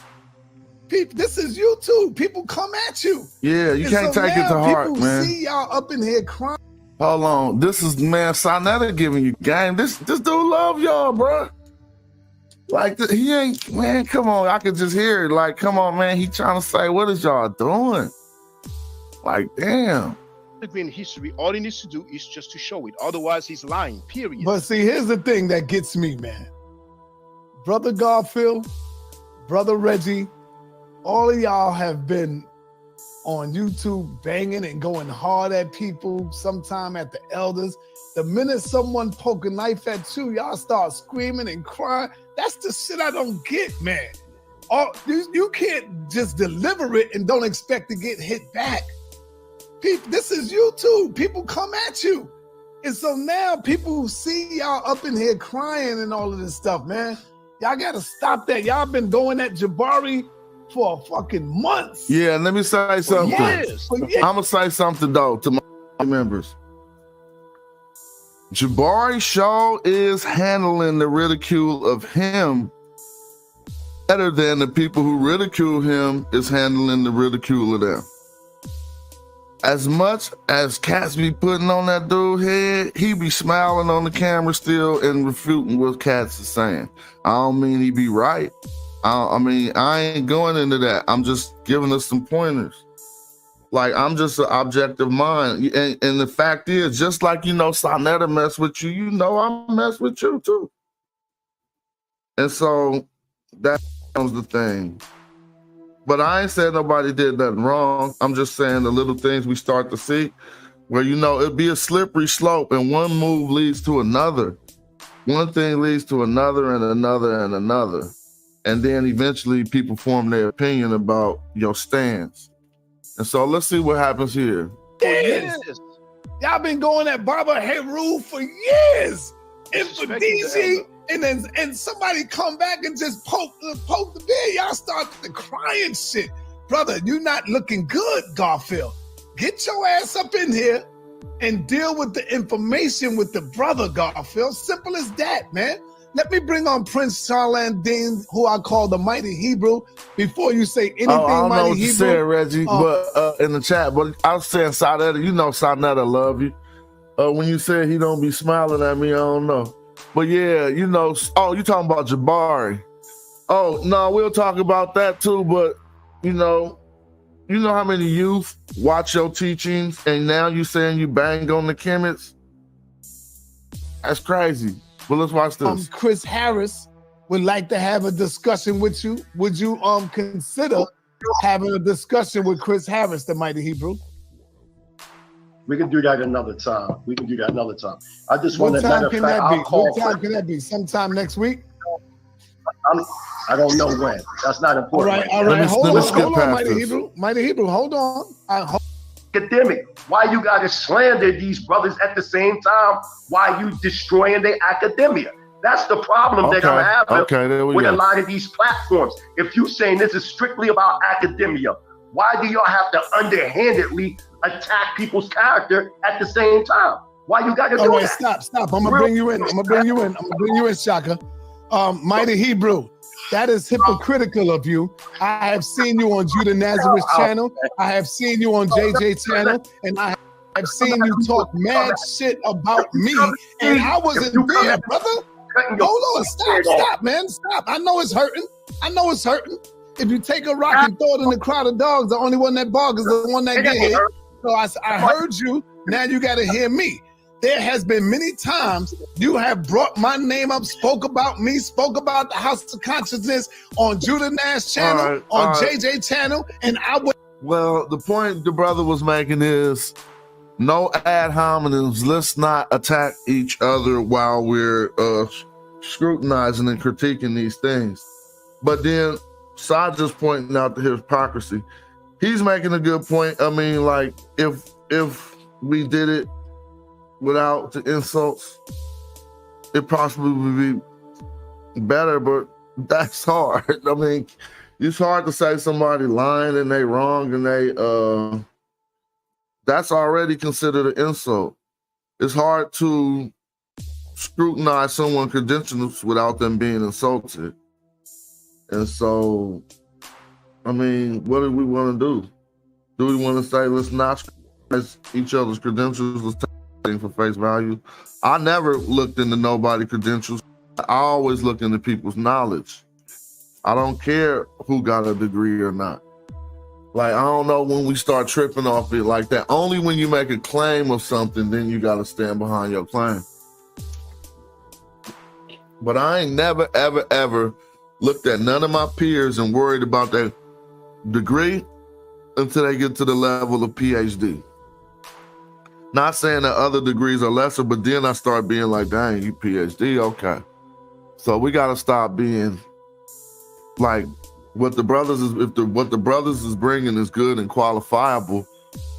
People, this is YouTube. People come at you. Yeah, you can't take it to heart, people man. See y'all up in here crying. Hold on. This is, man, Sanetta giving you game. This dude love y'all, bro. Like, he ain't, man, come on. I could just hear it. Like, come on, man. He trying to say, what is y'all doing? Like, damn. In history, all he needs to do is just to show it. Otherwise, he's lying, period. But see, here's the thing that gets me, man. Brother Garfield, Brother Reggie, all of y'all have been on YouTube banging and going hard at people, sometime at the elders. The minute someone poke a knife at you, y'all start screaming and crying. That's the shit I don't get, man. You can't just deliver it and don't expect to get hit back. People, this is YouTube. People come at you. And so now people see y'all up in here crying and all of this stuff, man. Y'all got to stop that. Y'all been going at Jabari for fucking months. Yeah, let me say something. Yes. I'm going to say something, though, to my members. Jabari Shaw is handling the ridicule of him better than the people who ridicule him is handling the ridicule of them. As much as cats be putting on that dude's head, he be smiling on the camera still and refuting what cats are saying. I don't mean he be right. I ain't going into that. I'm just giving us some pointers. Like, I'm just an objective mind. And the fact is, just like, Sanetta mess with you, I mess with you too. And so that was the thing. But I ain't saying nobody did nothing wrong. I'm just saying the little things we start to see where, it'd be a slippery slope and one move leads to another. One thing leads to another and another and another. And then eventually people form their opinion about your stance. And so let's see what happens here. Yes. Y'all been going at Baba Heru for years. And for DG, and somebody come back and just poke the bear. Y'all start the crying shit. Brother, you not looking good, Garfield. Get your ass up in here and deal with the information with the brother, Garfield. Simple as that, man. Let me bring on Prince Charlandine, who I call the mighty Hebrew, before you say anything. I don't know what Hebrew. you said, Reggie, but in the chat. But I was saying, Sanetta, Sanetta love you. When you said he don't be smiling at me, I don't know. But yeah, you talking about Jabari. Oh no, we'll talk about that too. But you know how many youth watch your teachings, and now you saying you bang on the Kemets? That's crazy. Well, let's watch this. Chris Harris would like to have a discussion with you. Would you consider having a discussion with Chris Harris, the Mighty Hebrew? We can do that another time. I just want What to time matter can of fact, that I'll be? call. What time can that be? Sometime next week? I don't know when. That's not All important. right, all right. Hold on, Mighty Hebrew. Mighty Hebrew, hold on. Academic. Why you gotta slander these brothers at the same time? Why you destroying their academia? That's the problem that I'm having with a lot of these platforms. If you saying this is strictly about academia, why do y'all have to underhandedly attack people's character at the same time? Why you gotta do that? All right, stop. I'm gonna bring you in, Shaka. Mighty Hebrew, that is hypocritical of you. I have seen you on Judah Nazareth's channel. I have seen you on JJ channel, and I have seen you talk mad shit about me, and I wasn't there, brother. Hold on, stop, man, stop. I know it's hurting. If you take a rock and throw it in the crowd of dogs, the only one that barks is the one that get hit. So I heard you. Now you got to hear me. There has been many times you have brought my name up, spoke about me, spoke about the House of Consciousness on Judah Nash channel, on JJ channel, and I would. Well, the point the brother was making is no ad hominems. Let's not attack each other while we're scrutinizing and critiquing these things. But then Sod just pointing out the hypocrisy. He's making a good point. I mean, like, if we did it without the insults, it possibly would be better, but that's hard. I mean, it's hard to say somebody lying and they wrong and they that's already considered an insult. It's hard to scrutinize someone's credentials without them being insulted. And so, I mean, what do we want to do? Do we want to say, let's not scrutinize each other's credentials, let's take things for face value? I never looked into nobody's credentials. I always look into people's knowledge. I don't care who got a degree or not. Like, I don't know when we start tripping off it like that. Only when you make a claim of something, then you got to stand behind your claim. But I ain't never, ever, ever looked at none of my peers and worried about their degree until they get to the level of PhD. Not saying that other degrees are lesser, but then I start being like, dang, you PhD, okay. So we got to stop being like, what the brothers is, what the brothers is bringing is good and qualifiable,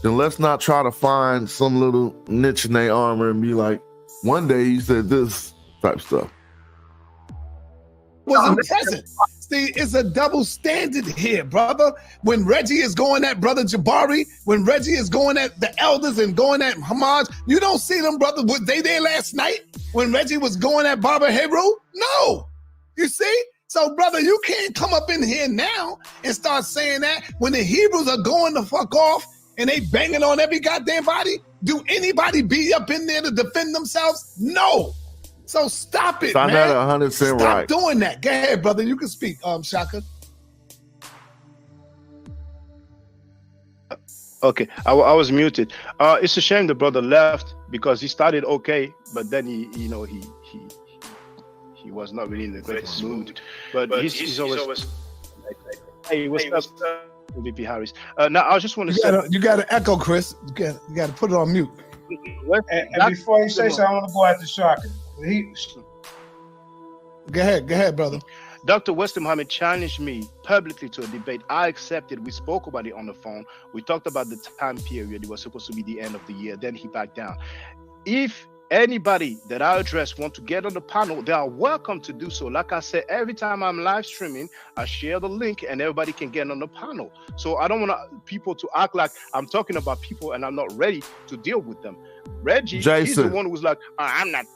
then let's not try to find some little niche in their armor and be like, one day you said this type stuff. Wasn't present. See, it's a double standard here, brother. When Reggie is going at Brother Jabari, when Reggie is going at the elders and going at Hamad, you don't see them, brother. Were they there last night when Reggie was going at Baba Heru? No. You see? So, brother, you can't come up in here now and start saying that when the Hebrews are going the fuck off and they banging on every goddamn body. Do anybody be up in there to defend themselves? No. So stop it, man. 100% Stop right. doing that. Go ahead, brother. You can speak, Shaka. Okay, I was muted. It's a shame the brother left because he started okay, but then he was not really in the greatest mood. But he's always hey, what's up, VP Harris? Now I just want to say you got to echo, Chris. You got to put it on mute. And before you say so, I want to go after Shaka. Go ahead, brother. Dr. West Muhammad challenged me publicly to a debate. I accepted. We spoke about it on the phone. We talked about the time period. It was supposed to be the end of the year. Then he backed down. If anybody that I address want to get on the panel, they are welcome to do so. Like I said, every time I'm live streaming, I share the link and everybody can get on the panel. So I don't want people to act like I'm talking about people and I'm not ready to deal with them. Reggie, he's the one who was like, I'm not.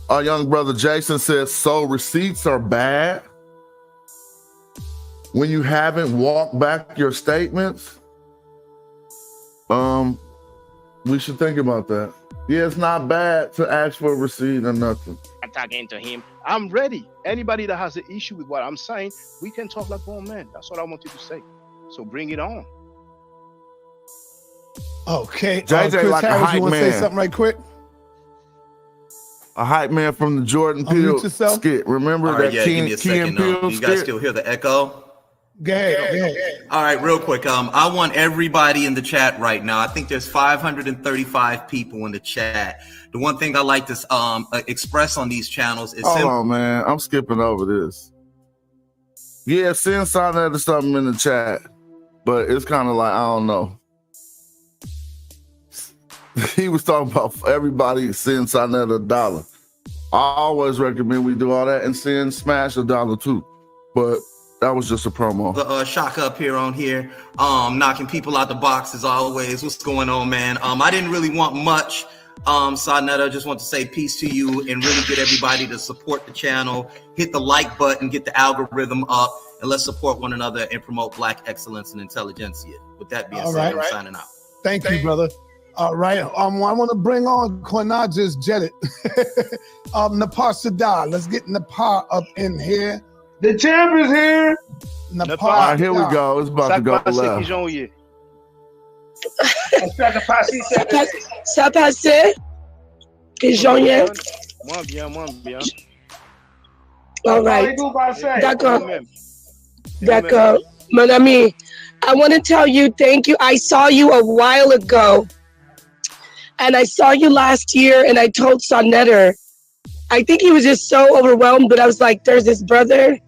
Our young brother Jason says, so receipts are bad when you haven't walked back your statements? We should think about that. Yeah, it's not bad to ask for a receipt or nothing. talking to him. I'm ready. Anybody that has an issue with what I'm saying, we can talk like grown men. That's what I want you to say. So bring it on. Okay. JJ Chris like a Harris, hype you want to say man. something right quick? A hype man from the Jordan Peele skit. Remember All right, that yeah, give me a second. Peele You guys skit? still hear the echo? Go ahead. All right, real quick. I want everybody in the chat right now. I think there's 535 people in the chat. The one thing I like to express on these channels is Hold on, man. I'm skipping over this. Yeah, send Sonnet or something in the chat, but it's kind of like, I don't know. He was talking about everybody send Sonnet $1. I always recommend we do all that and send Smash $1 too, but that was just a promo. the shock up here on here, knocking people out the box as always. What's going on, man? I didn't really want much. Sonetta, just want to say peace to you and really get everybody to support the channel. Hit the like button, get the algorithm up, and let's support one another and promote Black excellence and intelligentsia. With that being said, I'm signing out. Thank you, brother. All right. I want to bring on Quanah just jetted. Napar Sadar. Let's get Napar up in here. The champ is here. Napar. All right, here we go. It's about to go left. Ça passe? Que Jean-Yann? Moins bien. All right. D'accord. Mon ami, I want to tell you thank you. I saw you a while ago. And I saw you last year, and I told Sonnetter, I think he was just so overwhelmed, but I was like, there's this brother.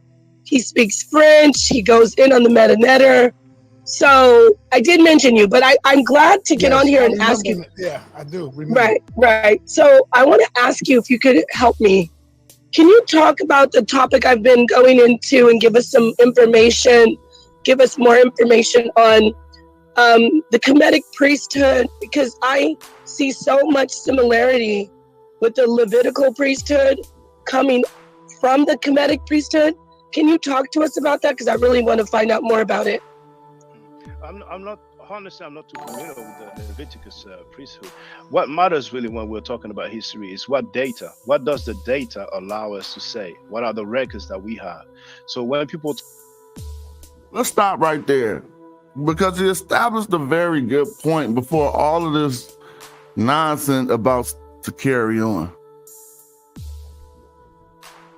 He speaks French. He goes in on the metanetter. So I did mention you, but I'm glad to get on here and ask you. Yeah, I do. Remember. Right. So I want to ask you if you could help me. Can you talk about the topic I've been going into and give us some information, give us more information on the Kemetic priesthood? Because I see so much similarity with the Levitical priesthood coming from the Kemetic priesthood. Can you talk to us about that? Because I really want to find out more about it. I'm not too familiar with the Leviticus priesthood. What matters really when we're talking about history is what does the data allow us to say? What are the records that we have? So when people... Let's stop right there, because he established a very good point before all of this nonsense about to carry on.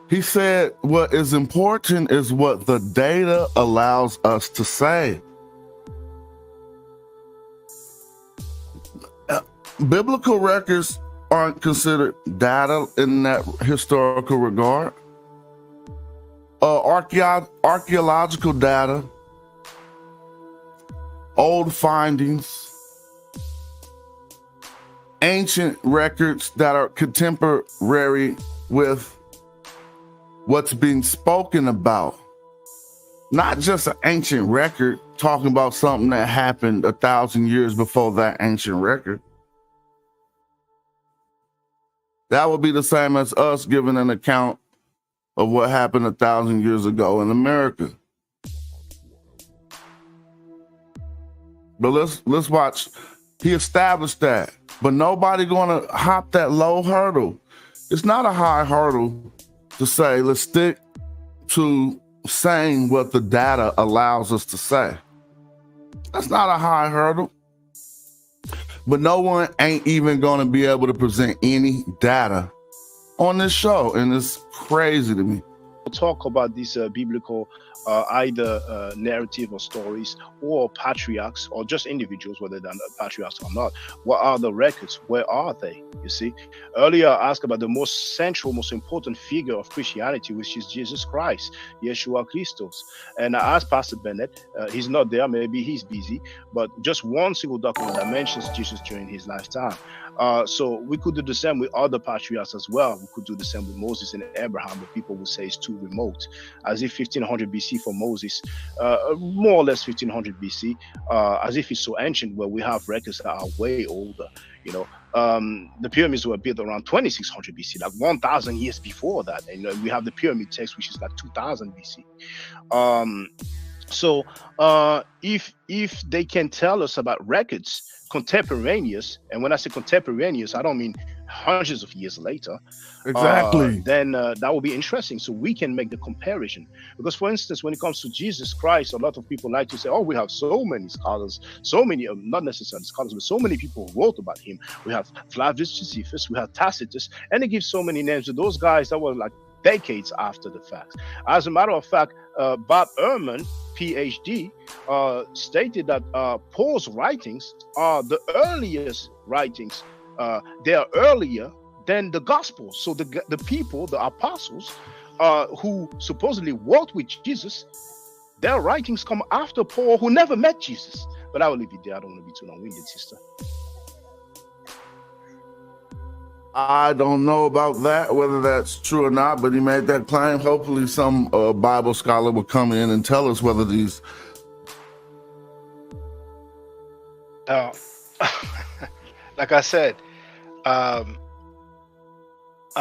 He said what is important is what the data allows us to say. Biblical records aren't considered data in that historical regard. Archaeological data, old findings, ancient records that are contemporary with what's being spoken about. Not just an ancient record talking about something that happened 1,000 years before that ancient record. That would be the same as us giving an account of what happened 1,000 years ago in America. But let's watch. He established that, but nobody gonna hop that low hurdle. It's not a high hurdle to say, let's stick to saying what the data allows us to say. That's not a high hurdle. But no one ain't even gonna be able to present any data on this show, and it's crazy to me. We'll talk about these biblical either narrative or stories or patriarchs or just individuals, whether they're patriarchs or not. What are the records? Where are they? You see, earlier I asked about the most central, most important figure of Christianity, which is Jesus Christ, Yeshua Christos. And I asked Pastor Bennett, he's not there, maybe he's busy, but just one single document that mentions Jesus during his lifetime. So we could do the same with other patriarchs as well. We could do the same with Moses and Abraham, but people would say it's too remote, as if 1500 BC for Moses, more or less 1500 BC, as if it's so ancient, where we have records that are way older. You know, the pyramids were built around 2600 BC, like 1000 years before that. And we have the pyramid text, which is like 2000 BC. So if they can tell us about records contemporaneous, and when I say contemporaneous, I don't mean hundreds of years later, Exactly. then that will be interesting. So we can make the comparison. Because, for instance, when it comes to Jesus Christ, a lot of people like to say, oh, we have so many scholars, so many, not necessarily scholars, but so many people who wrote about him. We have Flavius Josephus, we have Tacitus, and they give so many names to those guys that were like decades after the fact. As a matter of fact, Bob Ehrman, PhD, stated that Paul's writings are the earliest writings. They are earlier than the Gospels. So the people, the apostles, who supposedly walked with Jesus, their writings come after Paul, who never met Jesus. But I will leave it there. I don't want to be too long-winded, sister. I don't know about that, whether that's true or not, but he made that claim. Hopefully some Bible scholar will come in and tell us whether these... Like I said, I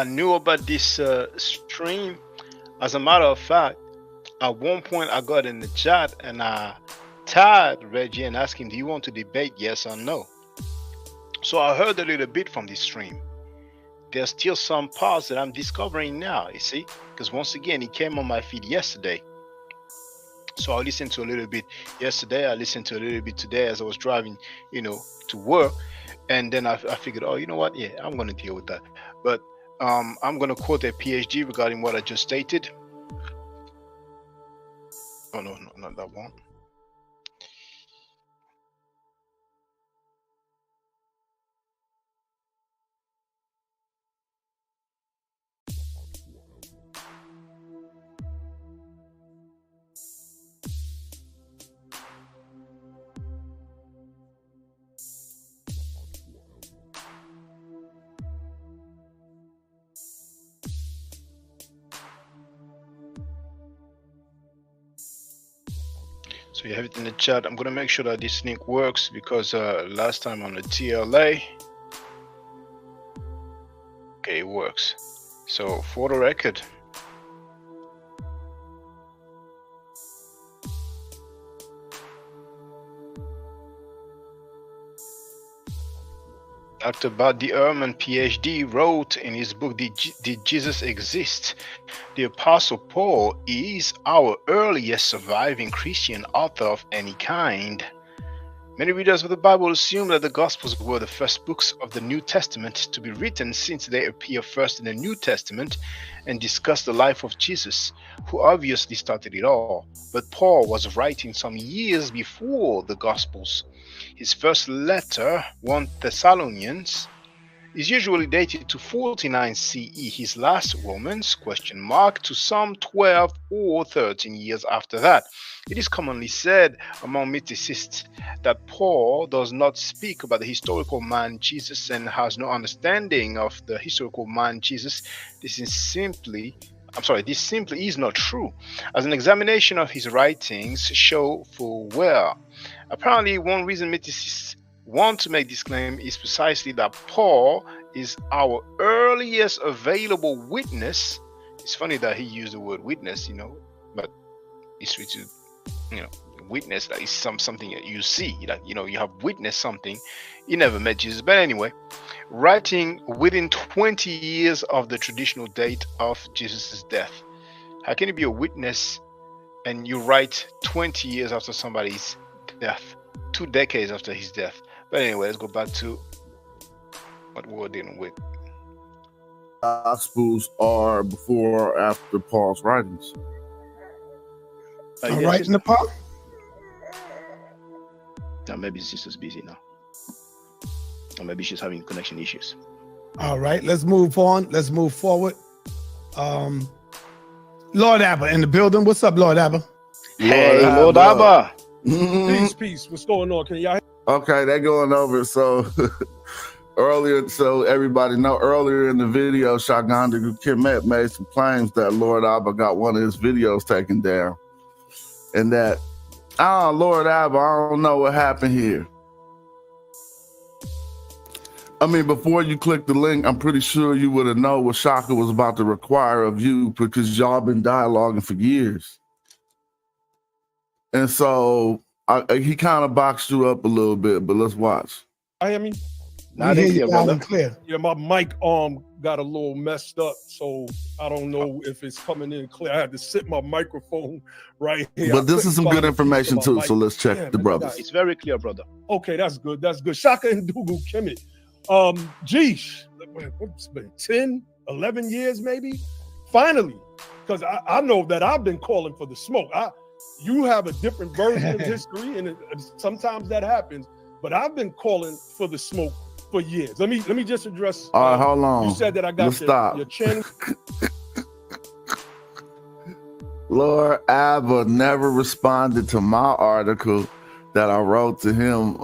knew about this stream. As a matter of fact, at one point I got in the chat and I tagged Reggie and asked him, do you want to debate, yes or no? So I heard a little bit from this stream. There's still some parts that I'm discovering now, you see, because once again, he came on my feed yesterday. So I listened to a little bit yesterday. I listened to a little bit today as I was driving, to work. And then I figured, oh, you know what? Yeah, I'm going to deal with that. But I'm going to quote a PhD regarding what I just stated. Oh, no, not that one. So you have it in the chat. I'm gonna make sure that this link works because last time on the TLA, okay, it works. So for the record, Dr. Buddy Ehrman, PhD, wrote in his book, Did Jesus Exist? The Apostle Paul is our earliest surviving Christian author of any kind. Many readers of the Bible assume that the Gospels were the first books of the New Testament to be written, since they appear first in the New Testament and discuss the life of Jesus, who obviously started it all. But Paul was writing some years before the Gospels. His first letter, 1 Thessalonians, is usually dated to 49 CE. His last, Romans, to some 12 or 13 years after that. It is commonly said among mythicists that Paul does not speak about the historical man Jesus and has no understanding of the historical man Jesus. This simply is not true, as an examination of his writings show full well. Apparently, one reason mythicists want to make this claim is precisely that Paul is our earliest available witness. It's funny that he used the word witness, but it's to, witness, that is something that you see, that, you have witnessed something. You never met Jesus, but anyway, writing within 20 years of the traditional date of Jesus' death. How can you be a witness and you write 20 years after somebody's death, 2 decades after his death? But anyway, let's go back to what we were dealing with. Gospels are before or after Paul's writings. All right, in the part. Now maybe sister's busy now, or maybe she's having connection issues. All right, let's move on. Let's move forward. Lord Abba in the building. What's up, Lord Abba? Hey, Lord Abba. Peace. What's going on? Can y'all hear? Okay, they're going over. So earlier, so everybody know, earlier in the video, Shotgun Kemet made some claims that Lord Abba got one of his videos taken down. And that, Lord Abba, I don't know what happened here. I mean, before you click the link, I'm pretty sure you would have known what Shaka was about to require of you, because y'all been dialoguing for years. And so he kind of boxed you up a little bit, but let's watch. I hear me? We hear you loud and clear. Yeah, my mic arm got a little messed up, so I don't know if it's coming in clear. I had to sit my microphone right here. But this is some good information too, so let's check the brothers. It's very clear, brother. Okay, that's good. That's good. Shaka and Dugu Kemet. Geesh, what's been 10, 11 years maybe? Finally, because I know that I've been calling for the smoke. You have a different version of history, and sometimes that happens. But I've been calling for the smoke for years. Let me just address. All right, hold on. You said that I got your channel. Lord Abba never responded to my article that I wrote to him.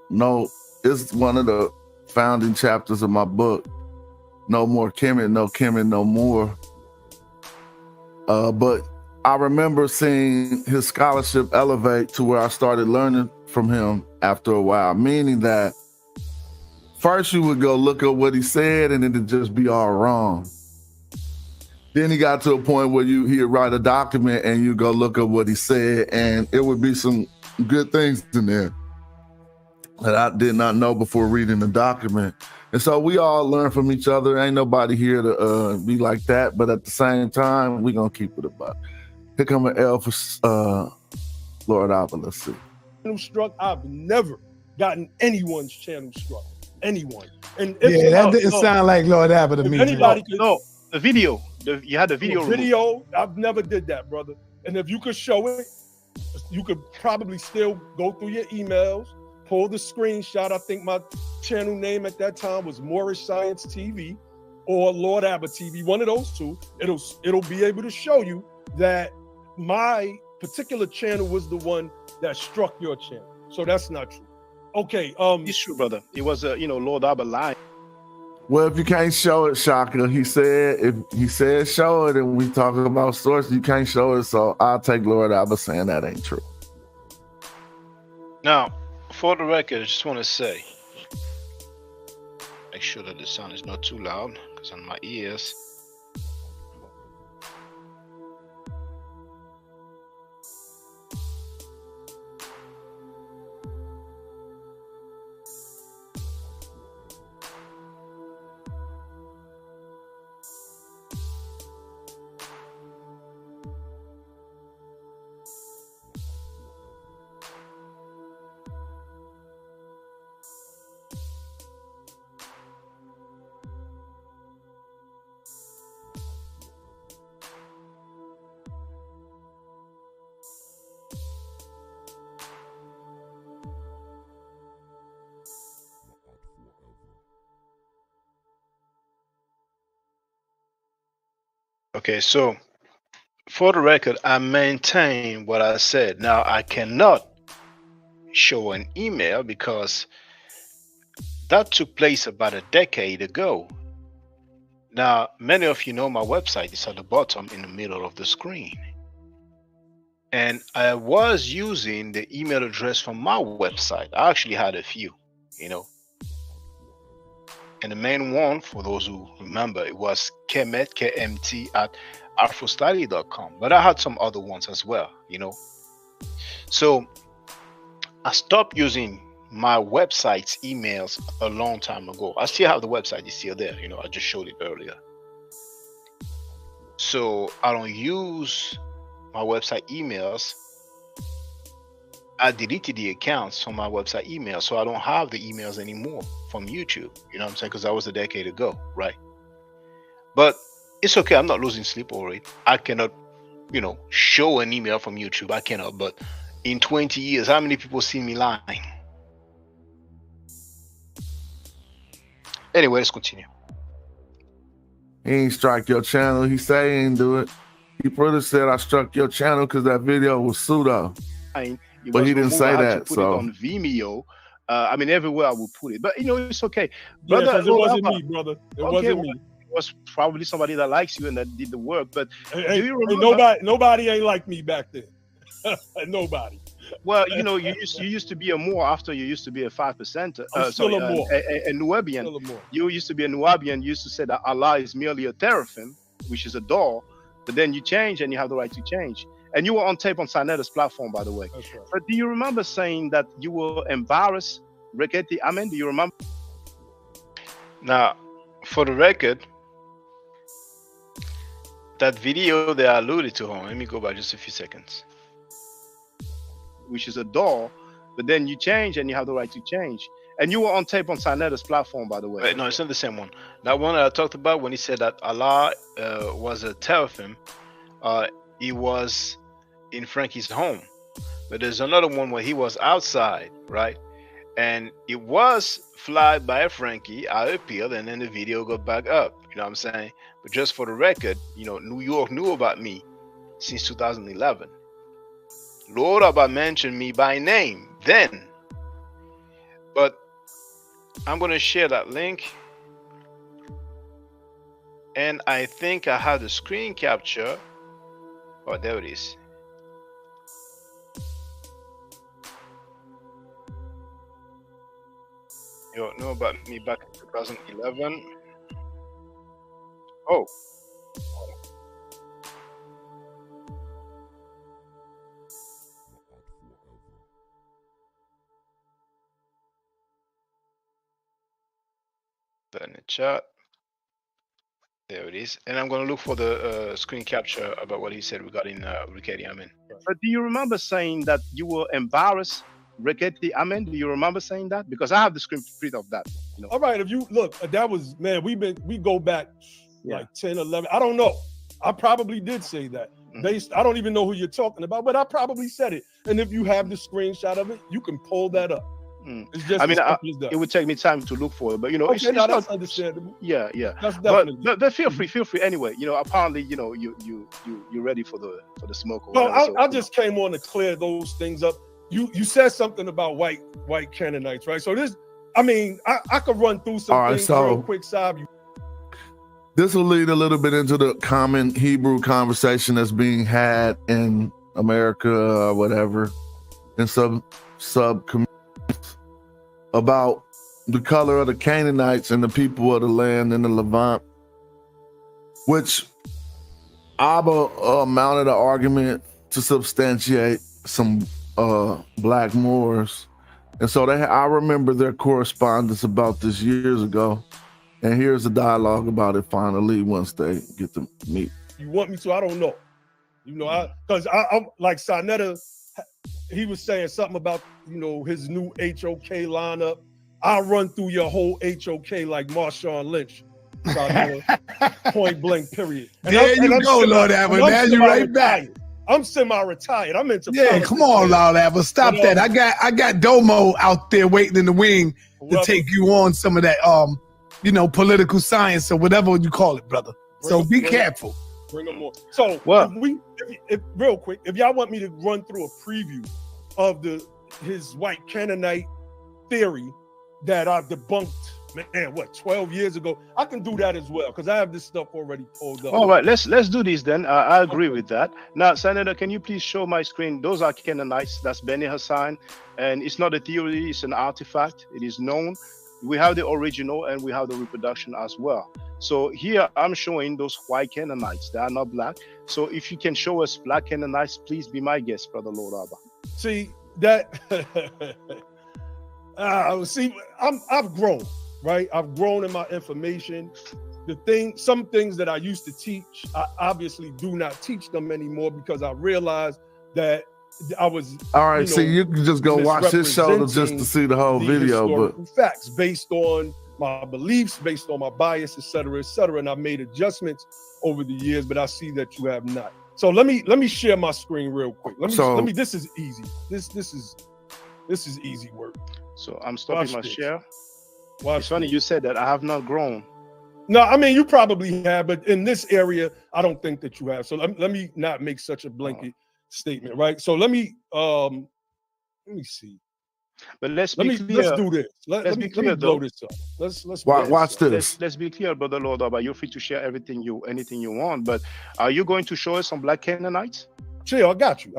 No, it's one of the founding chapters of my book. No more Kemet, no Kemet, no more. But I remember seeing his scholarship elevate to where I started learning from him after a while, meaning that first you would go look up what he said and it'd just be all wrong. Then he got to a point where he'd write a document and you go look up what he said and it would be some good things in there that I did not know before reading the document. And so we all learn from each other. Ain't nobody here to be like that, but at the same time, we're gonna keep it about. Here come an L for Lord Abba. Let's see. Channel struck. I've never gotten anyone's channel struck. Anyone. And yeah, that didn't sound like Lord Abba to me. Anybody could, no, the video. You had the video. Video. I've never did that, brother. And if you could show it, you could probably still go through your emails, pull the screenshot. I think my channel name at that time was Moorish Science TV or Lord Abba TV. One of those two. It'll be able to show you that my particular channel was the one that struck your channel. So that's not true. Okay. It's true, brother. It was Lord Abba line. Well, if you can't show it, Shaka, he said show it, and we talking about sources, you can't show it, so I'll take Lord Abba saying that ain't true. Now, for the record, I just want to say, make sure that the sound is not too loud, because on my ears. Okay, so for the record, I maintain what I said. Now, I cannot show an email because that took place about a decade ago. Now, many of you know my website is at the bottom in the middle of the screen. And I was using the email address from my website. I actually had a few, And the main one, for those who remember, it was Kemet, KMT at afrostudy.com. But I had some other ones as well, So I stopped using my website's emails a long time ago. I still have the website, it's still there, I just showed it earlier. So I don't use my website emails. I deleted the accounts on my website email, so I don't have the emails anymore from YouTube. You know what I'm saying? Because that was a decade ago, right? But it's okay. I'm not losing sleep over it. I cannot, show an email from YouTube. I cannot. But in 20 years, how many people see me lying? Anyway, let's continue. He ain't strike your channel. He say he ain't do it. He probably said I struck your channel because that video was pseudo. But he didn't say that. Put so it on Vimeo. Everywhere I will put it. But it's okay. Brother, yeah, it wasn't me, brother. It wasn't me. It was probably somebody that likes you and that did the work. But do you remember? Nobody ain't like me back then. Nobody. Well, you used to be a Moor after you used to be a 5%. Still a Moor. A Nubian. You used to be a Nubian. You used to say that Allah is merely a teraphim, which is a door. But then you change and you have the right to change. And you were on tape on Sanetta's platform, by the way. That's right. But do you remember saying that you were embarrassed, Reggie? Amen. Do you remember? Now, for the record, that video that I alluded to, let me go back just a few seconds. Which is a door, but then you change and you have the right to change. And you were on tape on Sinet's platform, by the way. Wait, no, it's not the same one. That one that I talked about when he said that Allah was a teraphim, he was in Frankie's home. But there's another one where he was outside, right? And it was flagged by Frankie. I appealed, and then the video got back up. You know what I'm saying? But just for the record, you know, New York knew about me since 2011. Lord Abba mentioned me by name then. But I'm going to share that link. And I think I have the screen capture. Oh, there it is. You know about me back in 2011. Oh. In the chat. There it is. And I'm going to look for the screen capture about what he said regarding Rickety Amen. But do you remember saying that you were embarrassed, Rickety Amen? Do you remember saying that? Because I have the screen print of that. You know? All right, if you look, that was, man, we go back like 10, 11. I don't know. I probably did say that. I don't even know who you're talking about, but I probably said it. And if you have the screenshot of it, you can pull that up. It's just, I mean, it would take me time to look for it, but you know, okay, that's understandable. Yeah. That's definitely. But feel free anyway. You know, apparently, you know, you're ready for the smoke. Well, I just came on to clear those things up. You said something about white Canaanites, right? So this, I mean, I could run through some things real quick, Saab. This will lead a little bit into the common Hebrew conversation that's being had in America or whatever, in sub communities about the color of the Canaanites and the people of the land in the Levant, which Abba mounted an argument to substantiate some black Moors. And so I remember their correspondence about this years ago. And here's a dialogue about it finally once they get to meet. You want me to? I don't know. You know, because I'm like Sinetta, he was saying something about, you know, his new HOK lineup. I'll run through your whole HOK like Marshawn Lynch. Point blank, period. And there you go, Lord Abba. Now you're right back. I'm semi-retired. I'm into come on, Lord Abba. Stop that. I got Domo out there waiting in the wing to take you on some of that you know, political science or whatever you call it, brother. So be careful. Bring them more. So if real quick, if y'all want me to run through a preview of his white Canaanite theory that I've debunked, man, 12 years ago, I can do that as well because I have this stuff already pulled up. All right, let's do this then. I agree with that. Now, Senator, can you please show my screen? Those are Canaanites. That's Beni Hassan, and it's not a theory; it's an artifact. It is known. We have the original and we have the reproduction as well. So here I'm showing those white Canaanites. They are not black. So if you can show us black Canaanites, please be my guest, Brother Lord Abba. See that? I've grown, right? I've grown in my information. Some things that I used to teach, I obviously do not teach them anymore because I realized that I was all right. So you can just go watch this show just to see the whole video, but facts based on my beliefs, based on my bias, etc., etc. And I made adjustments over the years, but I see that you have not. So let me share my screen real quick. Let me. This is easy. This is easy work. So I'm stopping my share. It's funny you said that. I have not grown. No, I mean you probably have, but in this area, I don't think that you have. So let me not make such a blanket statement, right? So let me see. But let's do this. Let me blow this up. Let's watch this. Let's be clear, Brother Lord Abba. You're free to share anything you want. But are you going to show us some black Canaanites? Sure, I got you.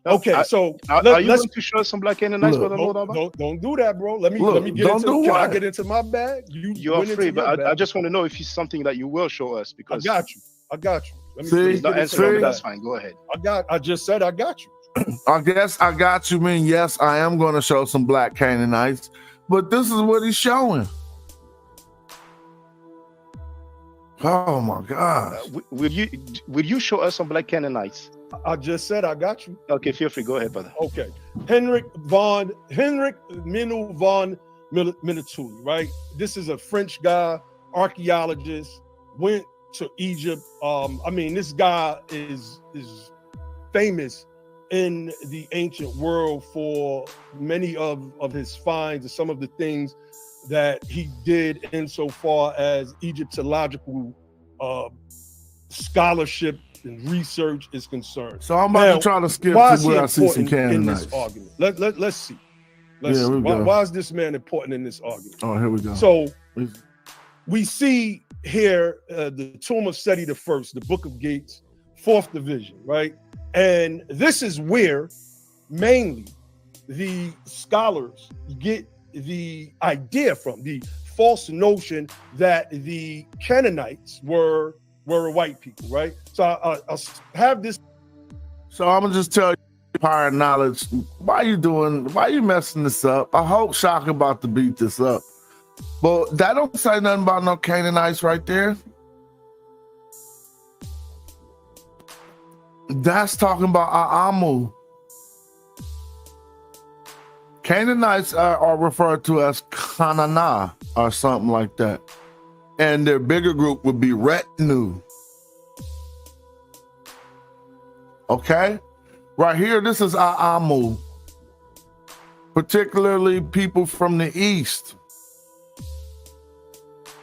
Okay, so are you going to show us some black Canaanites, Brother Lord Abba? Don't do that, bro. Let me get into. Can I get into my bag? You're free, but I just want to know if it's something that you will show us because I got you. That's fine. Go ahead. I just said I got you. I guess I got you. Mean yes, I am going to show some black Canaanites, but this is what he's showing. Oh my God. Will you show us some black Canaanites? I just said I got you. Okay, feel free. Go ahead, brother. Okay. Henrik Minu von Minatuli, right? This is a French guy, archaeologist, went to Egypt. I mean, this guy is famous in the ancient world for many of his finds and some of the things that he did insofar as Egyptological scholarship and research is concerned. So I'm about to try to skip to where I see some Canaanites. In this argument? Let's see. Why is this man important in this argument? Oh, here we go. So we see here the tomb of Seti I, the Book of Gates, 4th division, right? And this is where mainly the scholars get the idea from, the false notion that the Canaanites were white people, right? So I'll have this. So I'm gonna just tell you prior knowledge. Why you messing this up? I hope Shock about to beat this up. But that don't say nothing about no Canaanites right there. That's talking about Aamu. Canaanites are referred to as Kanana or something like that. And their bigger group would be Retnu. Okay? Right here, this is Aamu. Particularly people from the east.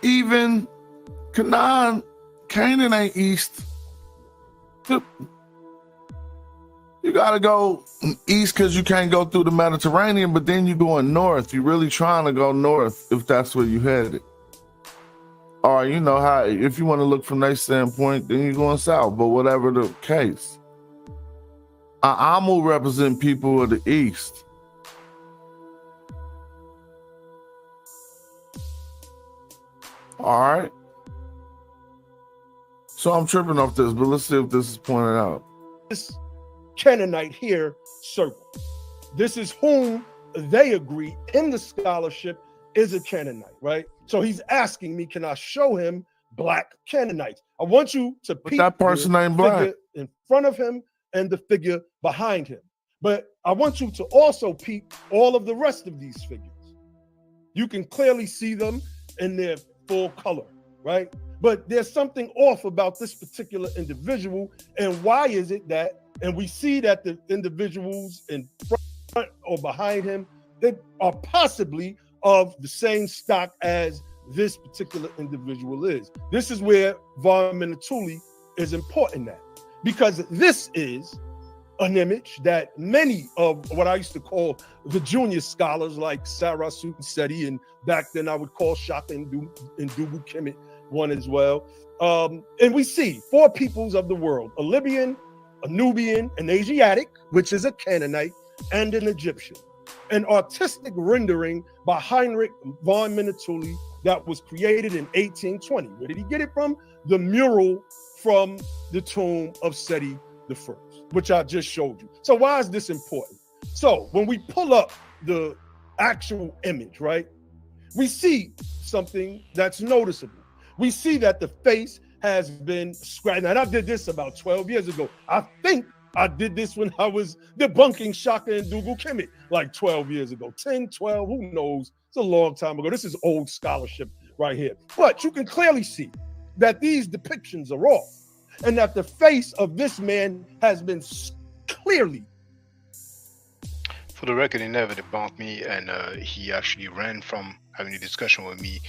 Even Canaan ain't east. You gotta go east because you can't go through the Mediterranean, but then you're going north. You're really trying to go north if that's where you headed. Or you know how, if you want to look from their standpoint, then you're going south. But whatever the case, Amu represent people of the east. All right. So I'm tripping off this, but let's see if this is pointed out. This Canaanite here circle. This is whom they agree in the scholarship is a Canaanite, right? So he's asking me, can I show him black Canaanites? I want you to peek that person ain't black in front of him and the figure behind him. But I want you to also peek all of the rest of these figures. You can clearly see them in their full color, right? But there's something off about this particular individual. And why is it that, and we see that the individuals in front or behind him, they are possibly of the same stock as this particular individual is. This is where von Minatuli is important at, because this is an image that many of what I used to call the junior scholars like Sarah Seti, and back then I would call Shaka and Dubu Kemet one as well. And we see 4 peoples of the world: a Libyan, a Nubian, an Asiatic, which is a Canaanite, and an Egyptian. An artistic rendering by Heinrich von Minatuli that was created in 1820. Where did he get it from? The mural from the tomb of Seti I, which I just showed you. So why is this important? So when we pull up the actual image, right, we see something that's noticeable. We see that the face has been scratched. And I did this about 12 years ago. I think I did this when I was debunking Shaka and Dugu Kemet like 12 years ago, 10, 12, who knows? It's a long time ago. This is old scholarship right here. But you can clearly see that these depictions are off and that the face of this man has been clearly. For the record, he never debunked me, and he actually ran from having a discussion with me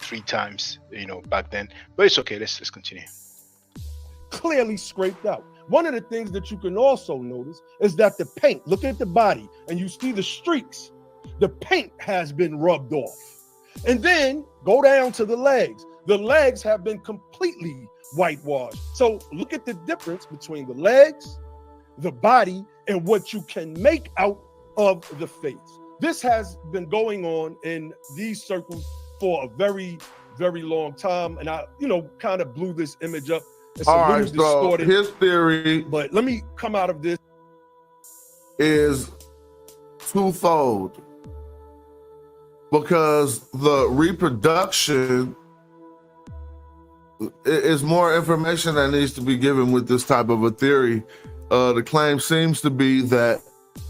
3 times, back then. But it's okay. Let's continue. Clearly scraped out. One of the things that you can also notice is that the paint, look at the body, and you see the streaks. The paint has been rubbed off. And then go down to the legs. The legs have been completely whitewashed. So look at the difference between the legs, the body, and what you can make out of the face. This has been going on in these circles for a very, very long time. And I, kind of blew this image up. It's all a right, little distorted. So his theory, but let me come out of this, is twofold, because the reproduction it's more information that needs to be given with this type of a theory. The claim seems to be that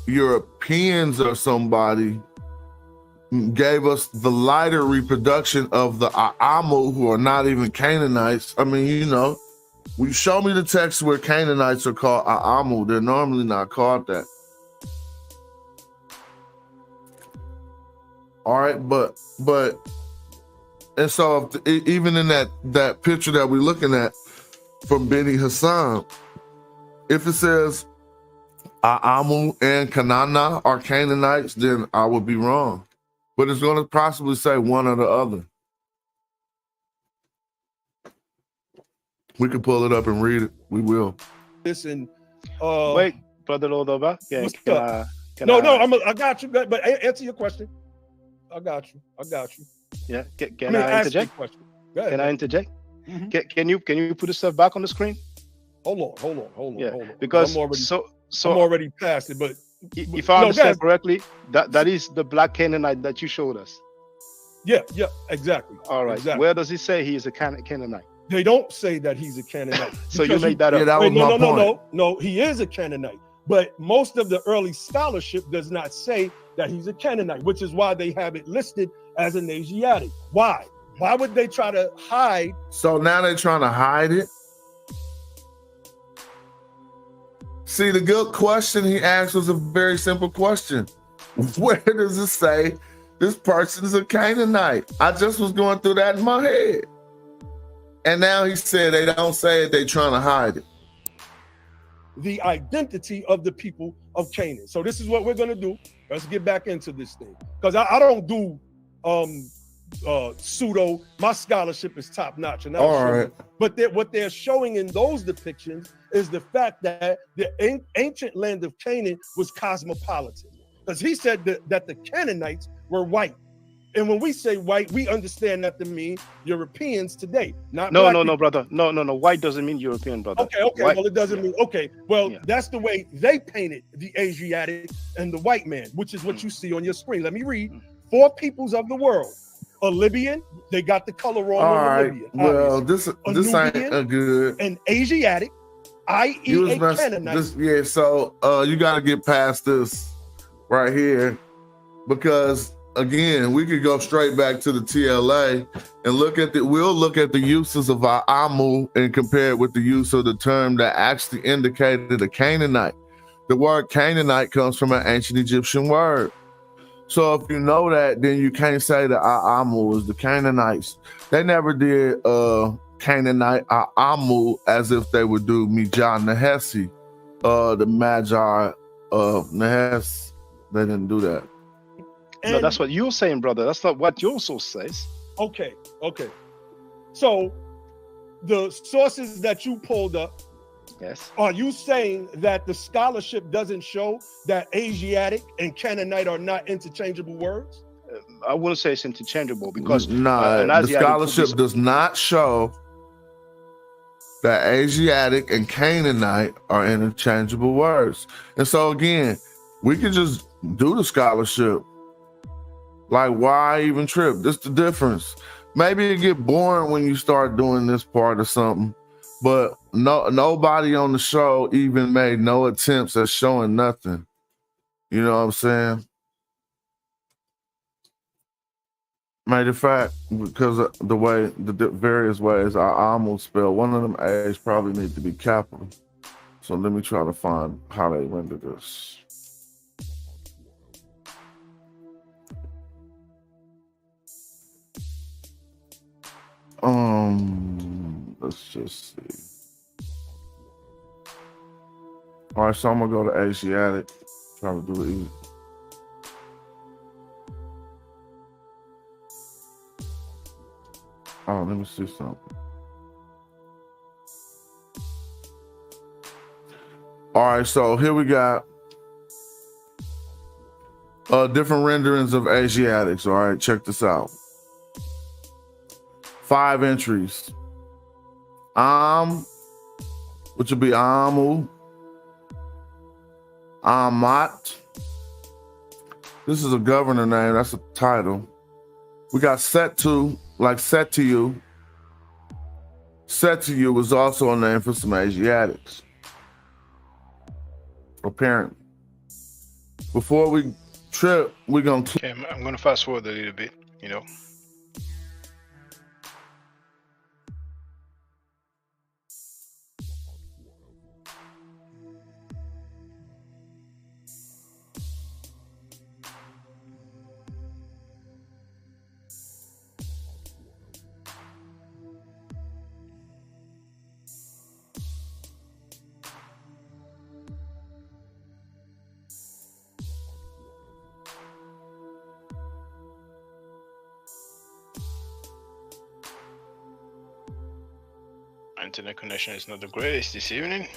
Europeans or somebody gave us the lighter reproduction of the Aamu, who are not even Canaanites. I mean, you know, we show me the text where Canaanites are called Aamu. They're normally not called that. All right, but and so even in that picture that we're looking at from Benny Hassan, if it says Aamu and Kanana are Canaanites, then I would be wrong. But it's going to possibly say one or the other. We can pull it up and read it. We will. Listen, wait, Brother Lodova. Yeah, I got you. But answer your question. I got you. Yeah, can I interject? Can I interject? Mm-hmm. Can you put the stuff back on the screen? Hold on. Because I'm already past it, but if I understand correctly, that is the black Canaanite that you showed us. Yeah, exactly. All right. Exactly. Where does it say he is a Canaanite? They don't say that he's a Canaanite. So you made that up. Yeah, that was my point. No, he is a Canaanite. But most of the early scholarship does not say that he's a Canaanite, which is why they have it listed as an Asiatic. Why? Why would they try to hide? So now they're trying to hide it? See, the good question he asked was a very simple question. Where does it say this person is a Canaanite? I just was going through that in my head. And now he said they don't say it, they're trying to hide it. The identity of the people of Canaan. So this is what we're going to do. Let's get back into this thing. Because I don't do pseudo. My scholarship is top notch. And all right. But what they're showing in those depictions is the fact that the ancient land of Canaan was cosmopolitan. Because he said that the Canaanites were white. And when we say white, we understand that to mean Europeans today. Not no, brother. No. White doesn't mean European, brother. Okay. White, well, it doesn't mean, okay. Well, that's the way they painted the Asiatic and the white man, which is what you see on your screen. Let me read. 4 peoples of the world. A Libyan, they got the color on. All right. Libyan, well, this ain't a good. An Asiatic, i.e. a Canaanite. So you got to get past this right here, because again, we could go straight back to the TLA and we'll look at the uses of our Amu and compare it with the use of the term that actually indicated a Canaanite. The word Canaanite comes from an ancient Egyptian word. So if you know that, then you can't say that our Amu is the Canaanites. They never did Canaanite Amu as if they would do Mijah Nehesi, the Magi of Nehes. They didn't do that. No, that's what you're saying, brother. That's not what your source says. Okay. So the sources that you pulled up, yes, are you saying that the scholarship doesn't show that Asiatic and Canaanite are not interchangeable words? I wouldn't say it's interchangeable because the scholarship does not show that Asiatic and Canaanite are interchangeable words. And so again, we can just do the scholarship. Like, why even trip? That's the difference. Maybe it get boring when you start doing this part or something, but nobody on the show even made no attempts at showing nothing. You know what I'm saying? Matter of fact, because of the way, the various ways I almost spell, one of them A's probably need to be capital. So let me try to find how they render this. Let's just see. All right, so I'm gonna go to Asiatic. Try to do it easy. Oh, let me see something. All right, so here we got different renderings of Asiatics. All right, check this out. 5 entries. Which would be Amu, Maat. This is a governor name. That's a title. We got Setu, like Setiu. Setu was also a name for some Asiatics. Apparently. Before we trip, we're going to... Okay, I'm going to fast forward a little bit, you know. Internet connection is not the greatest this evening.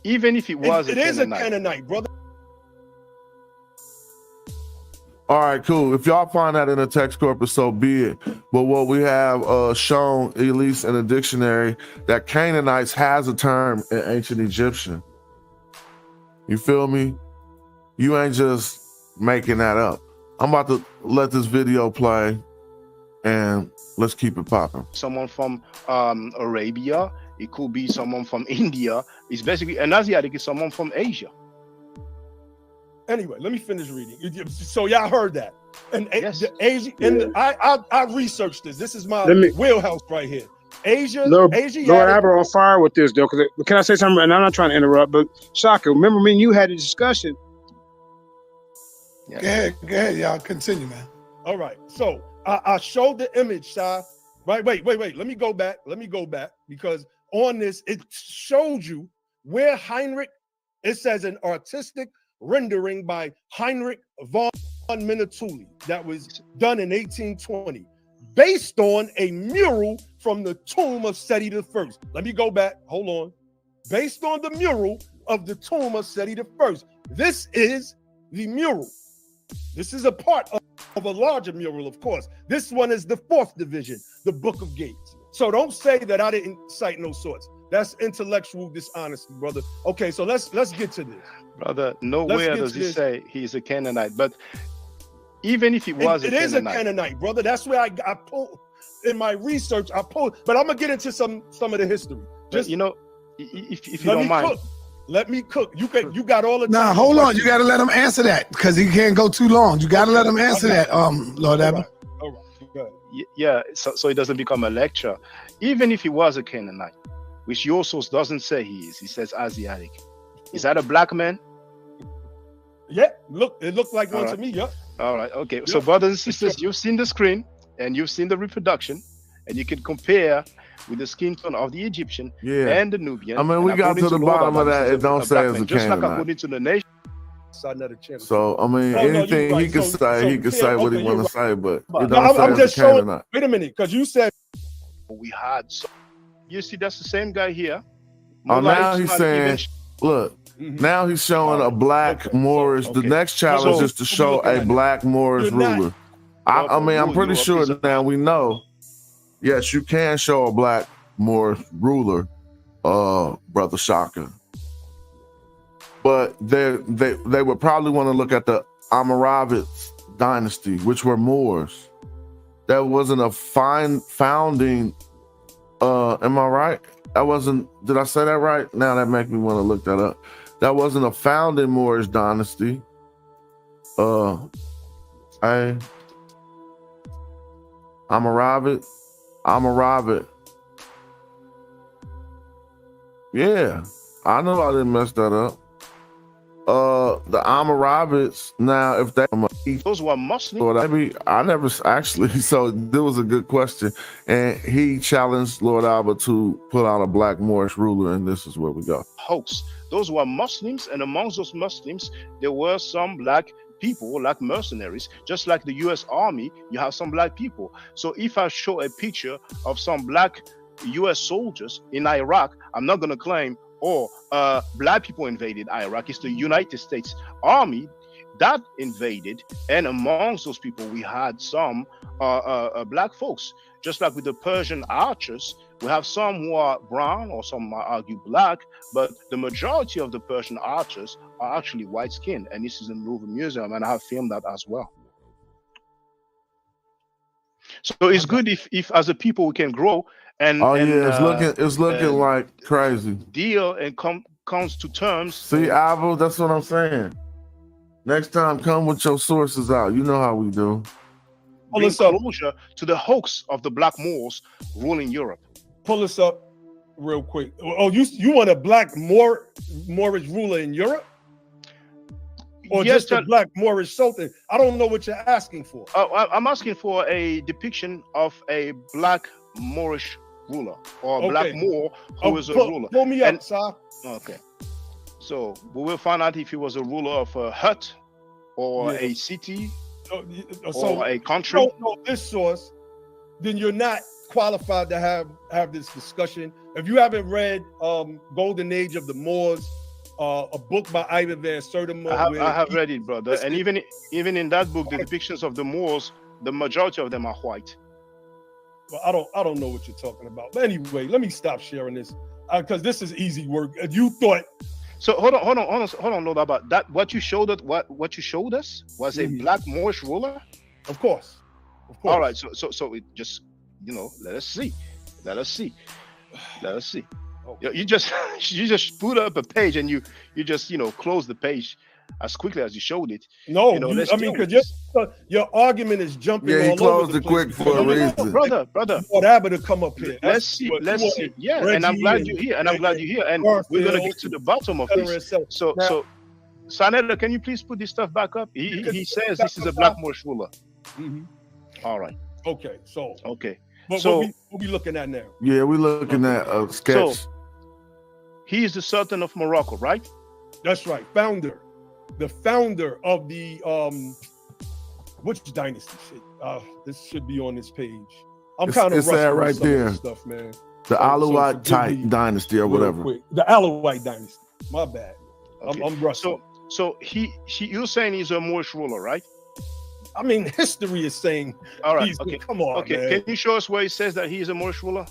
Even if it was it is a Canaanite, brother. All right, cool. If y'all find that in the text corpus, so be it. But what we have shown, at least in the dictionary, that Canaanites has a term in ancient Egyptian. You feel me? You ain't just making that up. I'm about to let this video play, and let's keep it popping. Someone from Arabia. It could be someone from India. It's basically an Asiatic is someone from Asia. Anyway, let me finish reading. So y'all heard that, and yes. the Asia, and I researched this. This is my wheelhouse right here. Asia, Lord Asiatic. I have her on fire with this though. Can I say something? And I'm not trying to interrupt, but Shaka, remember me and you had a discussion. Yeah. Go ahead, y'all. Continue, man. All right. So I showed the image, Shy. Right. Wait. Let me go back. Because on this, it showed you where Heinrich. It says an artistic rendering by Heinrich von Minutuli that was done in 1820, based on a mural from the tomb of Seti I. Let me go back. Hold on. Based on the mural of the tomb of Seti I. This is the mural. This is a part of a larger mural, of course. This one is the 4th division, the Book of Gates. So don't say that I didn't cite no source. That's intellectual dishonesty, brother. Okay, so let's get to this. Brother, nowhere does he say he's a Canaanite. But even if he was it is a Canaanite, brother. That's where I pulled in my research. I pulled, but I'm gonna get into some of the history. Just if you don't mind. Let me cook. You got all the time. Nah, hold on. You gotta let him answer that because he can't go too long. You gotta let him answer that, Lord Abba. All right. Go ahead. Yeah, so it doesn't become a lecture. Even if he was a Canaanite, which your source doesn't say he is, he says Asiatic. Is that a black man? Yeah, it looked like one to me. Yep. All right, okay. So brothers and sisters, you've seen the screen and you've seen the reproduction, and you can compare with the skin tone of the Egyptian and the Nubian. I mean, we got to the bottom of that. It don't say it's a Canaanite. Just like according to the nation. So I mean, anything he could say, he could say what he want to say, but it don't say I'm it's just a showing. Canaanite. Wait a minute, because you said we had. You see, that's the same guy here. Oh, now he's saying, look, now he's showing a black Moorish. The next challenge is to show a black Moorish ruler. I mean, I'm pretty sure now we know. Yes, you can show a black Moorish ruler, Brother Shaka. But they would probably want to look at the Almoravids dynasty, which were Moors. That wasn't a founding. Am I right? That wasn't. Did I say that right? Now that makes me want to look that up. That wasn't a founding Moorish dynasty. Almoravid. Yeah, I know I didn't mess that up. The Almoravids. Now, if they those were Muslims, maybe I never actually. So there was a good question, and he challenged Lord Alba to put out a black Moorish ruler, and this is where we go. Hosts. Those were Muslims, and amongst those Muslims, there were some black people, like mercenaries. Just like the U.S. Army, you have some black people. So if I show a picture of some black U.S. soldiers in Iraq, I'm not going to claim, black people invaded Iraq. It's the United States Army that invaded, and amongst those people we had some black folks. Just like with the Persian archers, we have some who are brown or some might argue black, but the majority of the Persian archers are actually white skinned, and this is in the Louvre Museum, and I have filmed that as well. So it's good if as a people we can grow and it's looking like crazy. Deal and comes to terms. See, Alvo, that's what I'm saying. Next time, come with your sources out. You know how we do. Bring closure to the hoax of the black Moors ruling Europe. Pull this up real quick. Oh, you want a black Moorish ruler in Europe? Or Yes, just a black Moorish sultan? I don't know what you're asking for. I'm asking for a depiction of a black Moorish ruler or a black Moor who is a ruler. Pull me up, sir. Okay. So we will find out if he was a ruler of a hut or a city or a country. If you don't know this source, then you're not qualified to have this discussion. If you haven't read Golden Age of the Moors, a book by Ivan Van Sertima. I have read it, brother. And even in that book, the depictions of the Moors, the majority of them are white. Well, I don't know what you're talking about. But anyway, let me stop sharing this because this is easy work. You thought. So hold on, Lord, about that. What you showed us was a black Moorish ruler. Of course. All right. So it just let us see. Okay. You just put up a page and you just close the page as quickly as you showed it. No, because your argument is jumping. Yeah, he all closed over it the quick place. for a reason, brother. Want Abba to come up here? Let's see. Yeah, Reggie, and I'm glad you're here. And we're gonna get to the bottom of this. So, Sanetta, can you please put this stuff back up? He says this is a black Moorish ruler. All right. Okay. So. Okay. But so what we looking at now? Yeah, we're looking at a sketch. So, he is the Sultan of Morocco, right? That's right. The founder of the which dynasty shit? This should be on this page. I'm kind of rusty right there. Stuff, man. The Alawite dynasty or whatever. Quick. The Alawite dynasty. My bad. Okay. I'm rusty. So you're saying he's a Moorish ruler, right? I mean, history is saying. All right. Okay. Come on. Okay. Man. Can you show us where it says that he is a Moorish ruler?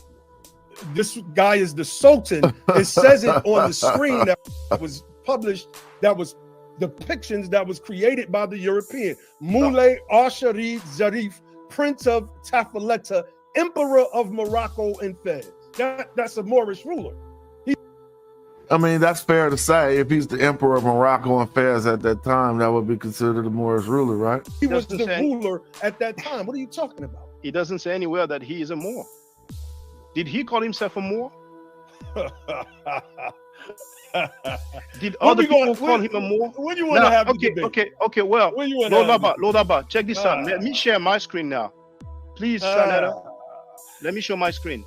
This guy is the Sultan. It says it on the screen that was published. That was depictions that was created by the European. Moulay Al-Sharif Zarif, Prince of Tafaleta, Emperor of Morocco and Fez. That's a Moorish ruler. I mean, that's fair to say. If he's the Emperor of Morocco and Fez at that time, that would be considered a Moorish ruler, right? He was the ruler at that time. What are you talking about? He doesn't say anywhere that he is a Moor. Did he call himself a Moor? Did other people call him a Moor? When you want to have Okay. Well, Lord Abba, check this out. Let me share my screen now. Please, Sanetta. Let me show my screen.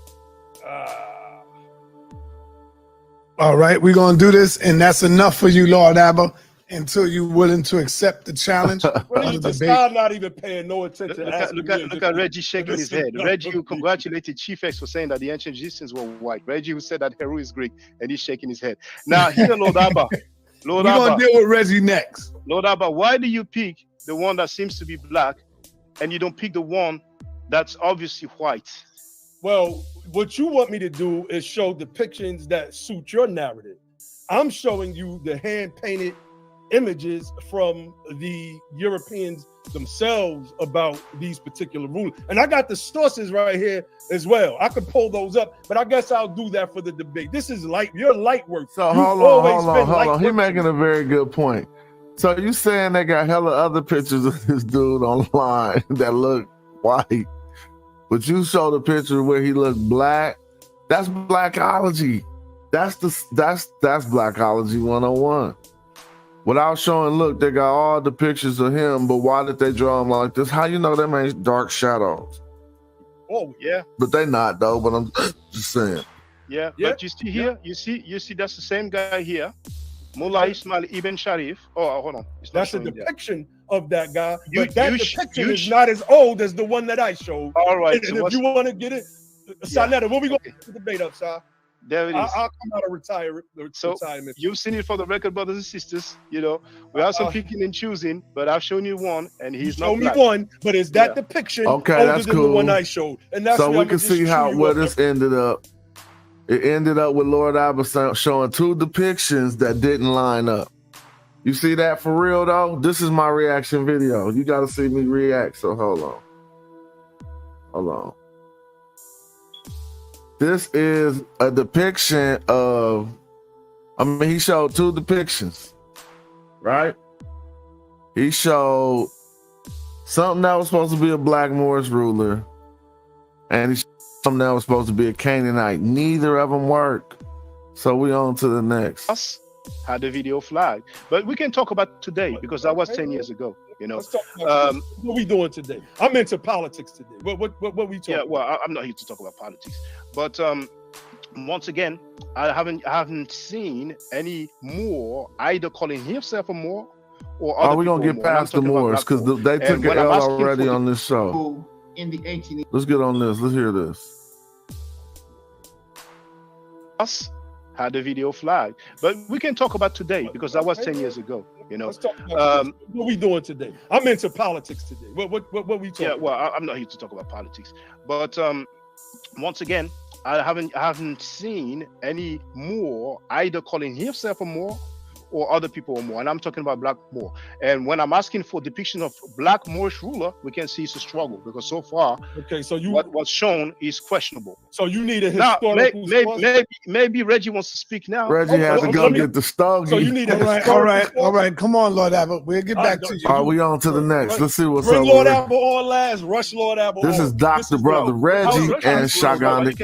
All right, we're going to do this, and that's enough for you, Lord Abba, until you're willing to accept the challenge. I'm not even paying no attention. Look at Reggie shaking his head. Reggie, who congratulated Chief X for saying that the ancient Egyptians were white. Reggie, who said that Heru is Greek, and he's shaking his head. Now, here, Lord Abba. We're going to deal with Reggie next. Lord Abba, why do you pick the one that seems to be black, and you don't pick the one that's obviously white? Well, what you want me to do is show depictions that suit your narrative. I'm showing you the hand-painted images from the Europeans themselves about these particular rulers. And I got the sources right here as well. I could pull those up, but I guess I'll do that for the debate. This is your light work. So hold on. He's making a very good point. So you saying they got hella other pictures of this dude online that look white, but you show the picture where he looked black? That's blackology. That's blackology 101. Without showing, look, they got all the pictures of him, but why did they draw him like this? How you know them ain't dark shadows? Oh, yeah. But they not, though, but I'm just saying. Yeah, but you see here, you see that's the same guy here. Mullah Ismail Ibn Sharif. Oh, hold on. That's a depiction of that guy, but that depiction is not as old as the one that I showed. All right. And if you want to get it, Sanetta, what we going to debate up, sir? There it is. I'll come out of retirement. You've seen it for the record, brothers and sisters. You know, we have some picking and choosing, but I've shown you one, and he's not black. Show me one, but is that depiction Okay, older that's than cool. the one I showed? And that's so where we I'm can just see how chew you where up. this ended up. It ended up with Lord Abba showing two depictions that didn't line up. You see that for real though? This is my reaction video. You got to see me react. So hold on. This is a depiction of. I mean, he showed two depictions, right? He showed something that was supposed to be a black Moorish ruler, and he showed something that was supposed to be a Canaanite. Neither of them work. So we on to the next. Us had the video flag, but we can talk about today because that was 10 years ago. You know, what we doing today? I'm into politics today. What we talking? Yeah, well, I'm not here to talk about politics, but once again, I haven't seen any Moor either calling himself a Moor or other we gonna get past the Moors because they took an L already on this show. In the ancient, let's get on this. Let's hear this. Us had the video flag, but we can talk about today because that was 10 years ago. You know, what we doing today? I'm into politics today. What we talking? Yeah, well, I'm not here to talk about politics, but once again, I haven't seen any Moor either calling himself a Moor or other people a Moor, and I'm talking about black Moor. And when I'm asking for depiction of black Moorish ruler, we can see it's a struggle because so far, what was shown is questionable. So you need a historical. Maybe Reggie wants to speak now. Reggie has to go get the stogie. So you need all right. Come on, Lord Abbott. We'll get back to you. All right, we on to the next. Let's see what's Bring up. Lord Abbott on last. Rush Lord Abbott. This is Dr. Brother Reggie and Shotgun.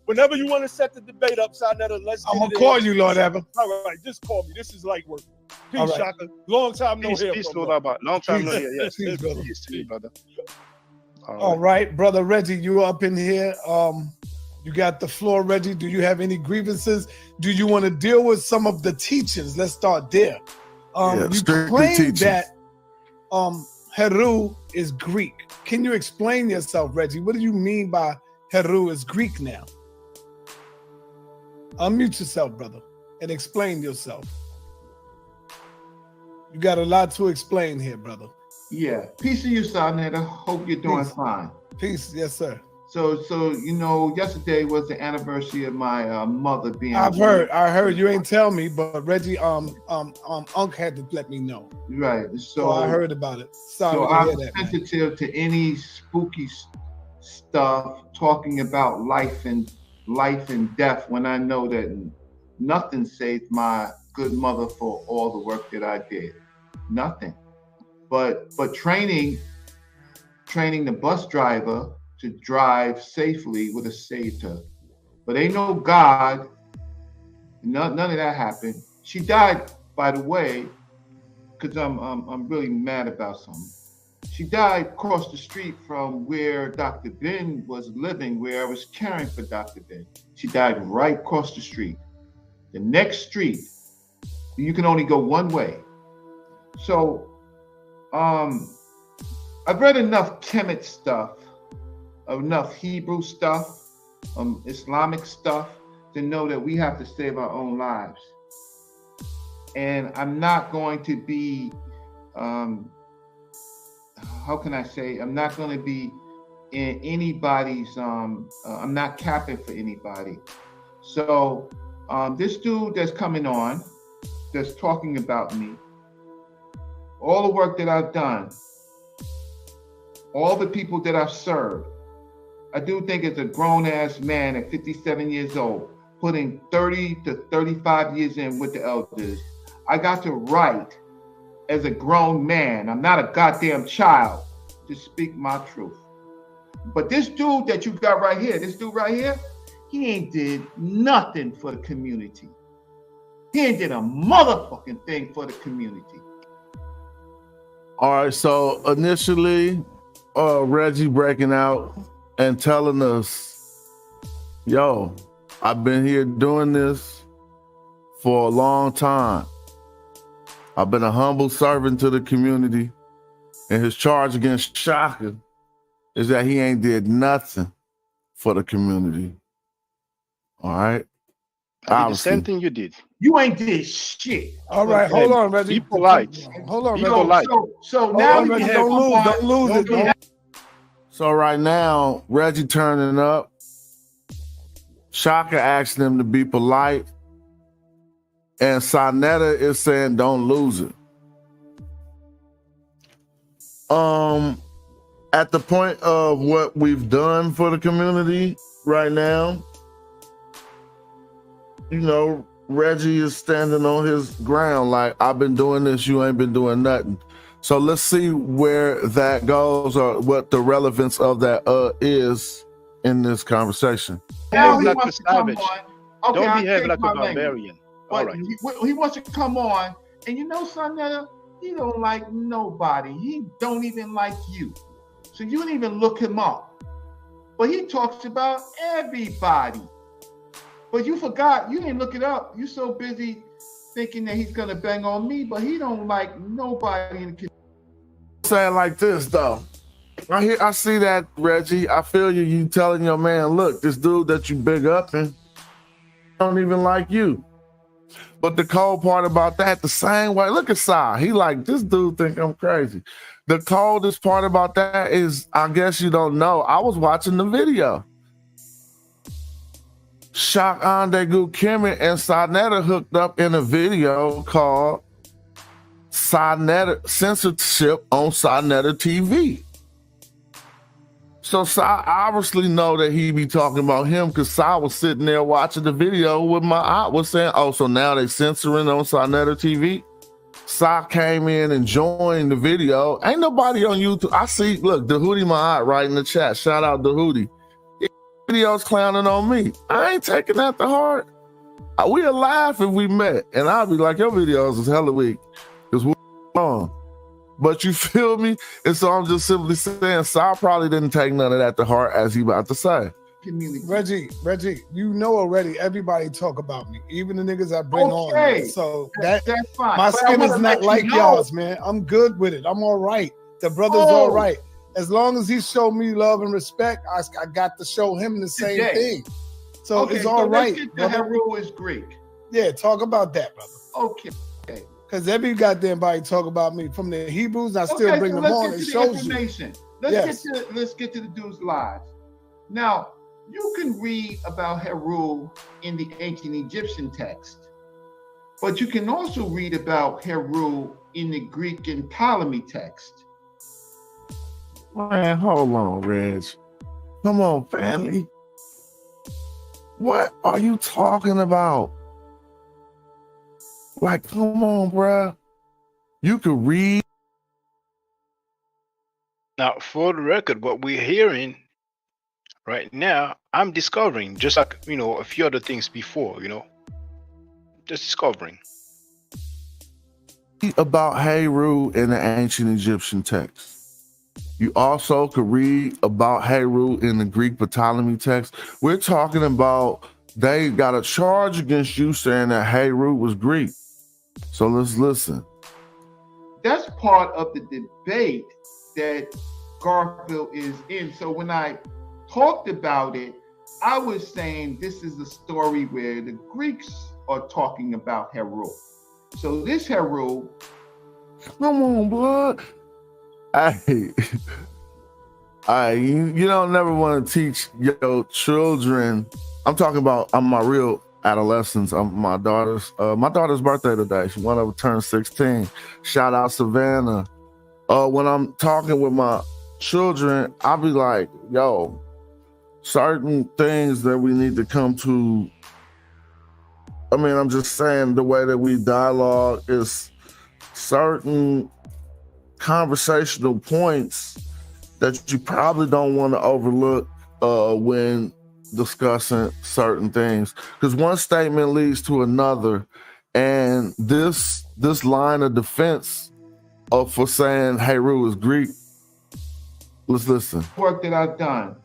Whenever you want to set the debate upside down, let's. I'm gonna call you, Lord Abbott. All right, just call me. This is light work. Peace, All right. Shaka. Long time no hear. Peace, Lord Abbott. Long time no hear. Yes, Peace, brother. Peace to you, brother. All right, brother Reggie, you up in here. You got the floor, Reggie. Do you have any grievances? Do you want to deal with some of the teachings? Let's start there. You claim that Heru is Greek. Can you explain yourself, Reggie? What do you mean by Heru is Greek now? Unmute yourself, brother, and explain yourself. You got a lot to explain here, brother. Yeah. Peace to you, Sarnetta. Hope you're doing fine. Peace, yes, sir. So you know, yesterday was the anniversary of my mother being. I heard. You ain't tell me, but Reggie, Unc had to let me know. Right. So I heard about it. Sorry so to I'm hear that, sensitive to any spooky stuff talking about life and death when I know that nothing saved my good mother for all the work that I did. Nothing. But training the bus driver to drive safely would have saved her. But ain't no God. None of that happened. She died, by the way, because I'm really mad about something. She died across the street from where Dr. Ben was living, where I was caring for Dr. Ben. She died right across the street. The next street, you can only go one way. So, I've read enough Kemet stuff, enough Hebrew stuff, Islamic stuff to know that we have to save our own lives. And I'm not going to be, how can I say, I'm not going to be in anybody's, I'm not capping for anybody. So this dude that's coming on, that's talking about me, all the work that I've done, all the people that I've served, I do think as a grown-ass man at 57 years old, putting 30 to 35 years in with the elders, I got to write as a grown man. I'm not a goddamn child to speak my truth. But this dude that you got right here, this dude right here, he ain't did nothing for the community. He ain't did a motherfucking thing for the community. All right, so initially, Reggie breaking out and telling us, yo, I've been here doing this for a long time. I've been a humble servant to the community, and his charge against Shaka is that he ain't did nothing for the community. All right. I did the same thing you did. You ain't did shit. All right, hold on, Reggie. Be polite. Hold on, Be Reggie. polite. So now on, Reggie, don't lose it. Don't. So right now, Reggie turning up. Shaka asking him to be polite. And Sonetta is saying don't lose it. At the point of what we've done for the community right now, you know, Reggie is standing on his ground like, I've been doing this, you ain't been doing nothing. So let's see where that goes or what the relevance of that is in this conversation. Now he Like wants a to come savage. on. Okay, Don't I'll behave take like my a language. barbarian. But All right. he wants to come on, and you know, Sonetta, he don't like nobody. He don't even like you. So you didn't even look him up. But he talks about everybody. But you forgot, you didn't look it up. You so busy thinking that he's gonna bang on me, but he don't like nobody in the community. Saying like this though. I see that, Reggie. I feel you. You telling your man, look, this dude that you big up and don't even like you. But the cold part about that, the same way, look at Sai. He like, this dude think I'm crazy. The coldest part about that is, I guess you don't know, I was watching the video. Shock Andegu Kemet and Sonetta hooked up in a video called Sonetta Censorship on Sonetta TV. So Sai obviously know that he be talking about him because Sai was sitting there watching the video with my aunt was saying, oh, so now they censoring on Sonetta TV. Sai came in and joined the video. Ain't nobody on YouTube. I see, look, Dahudi my aunt right in the chat. Shout out Dahudi. Videos clowning on me. I ain't taking that to heart. We'll laugh if we met. And I'll be like, your videos is hella weak. Because we're on. But you feel me? And so I'm just simply saying, Sai probably didn't take none of that to heart as he about to say. Reggie, you know already everybody talk about me, even the niggas I bring on. Man. So that's fine. My skin is not like y'all's, man. I'm good with it. I'm all right. The brother's all right. As long as he showed me love and respect, I got to show him the same thing. So it's all right. Let's get to Heru is Greek. Yeah, talk about that, brother. Okay. Because every goddamn body talk about me. From the Hebrews, I still bring them on. It shows you. Let's get to the dude's lives. Now, you can read about Heru in the ancient Egyptian text, but you can also read about Heru in the Greek and Ptolemy text. Man, hold on, Reg. Come on, family. What are you talking about? Like, come on, bruh. You could read. Now, for the record, what we're hearing right now, I'm discovering, just like, you know, a few other things before, you know, just discovering. About Heru in the ancient Egyptian text. You also could read about Heru in the Greek Ptolemy text. We're talking about they got a charge against you saying that Heru was Greek. So let's listen. That's part of the debate that Garfield is in. So when I talked about it, I was saying this is a story where the Greeks are talking about Heru. So this Heru, come on, blood. You don't never want to teach your children. I'm talking about my real adolescents. My daughter's birthday today. She one of them turned 16. Shout out Savannah. When I'm talking with my children, I'll be like, yo, certain things that we need to come to. I mean, I'm just saying the way that we dialogue is certain conversational points that you probably don't want to overlook when discussing certain things, because one statement leads to another, and this line of defense for saying Heru is Greek. Let's listen. Work that I've done,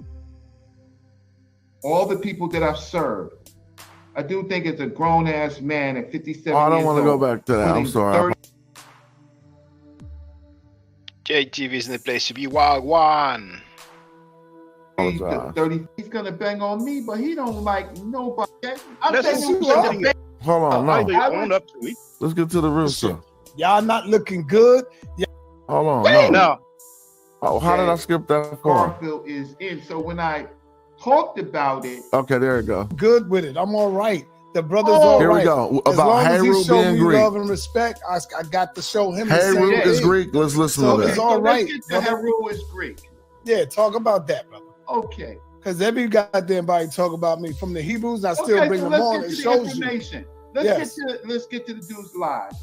all the people that I've served, I do think as a grown-ass man at 57 I don't want to go back to that. I'm sorry. JTV is in the place to be. Wagwan. apologize. 30. He's gonna bang on me, but he don't like nobody. I'm Let's saying see Hold on, Either no. you own up to it. Let's get to the real stuff. Y'all not looking good. Hold on, Wait. no. Now, Oh, how did I skip that far? Garfield is in. So when I talked about it, Okay, there you go. Good with it. I'm all right. The brother's Oh, all Here we right. go. As About long as he Heru showed being me Greek. love and respect, I got to show him the Heru same is thing. Greek. Let's listen So to it's that. all right, let's get to brother. Heru is Greek. Yeah, talk about that, brother. Okay. Because every goddamn body talk about me from the Hebrews. I still bring them on. It shows you. Yes. Let's get to the dude's lives.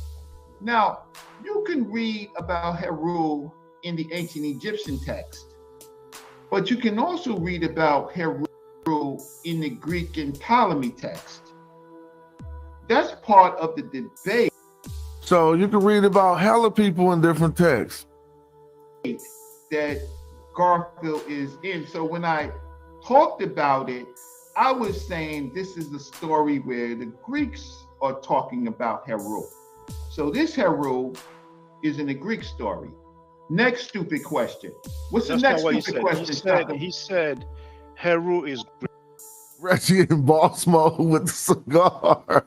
Now, you can read about Heru in the ancient Egyptian text, but you can also read about Heru in the Greek and Ptolemy text. That's part of the debate So you can read about hella people in different texts. that Garfield is in. So when I talked about it, I was saying this is the story where the Greeks are talking about Heru. So this Heru is in the Greek story. Next stupid question. What's that's the not next what he stupid said. question? He said Heru is Greek. Reggie in boss mode with the cigar.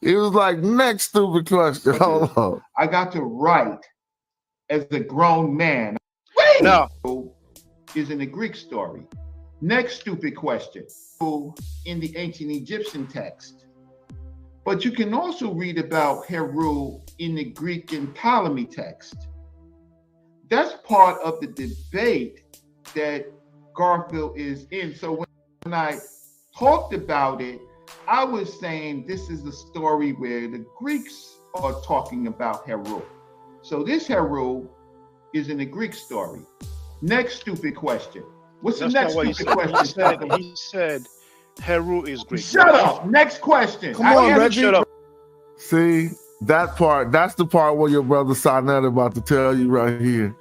He was like, next stupid question. Hold on. I got to write as a grown man. Wait! No. Is in the Greek story. Next stupid question. In the ancient Egyptian text. But you can also read about Heru in the Greek and Ptolemy text. That's part of the debate that Garfield is in. So when I talked about it, I was saying this is the story where the Greeks are talking about Heru. So this Heru is in the Greek story. Next stupid question. What's That's the next not what stupid question? He said Heru is Greek. Shut up. Next question. Come on, Reggie. Shut up. See, that part, that's the part where your brother Sinetta about to tell you right here.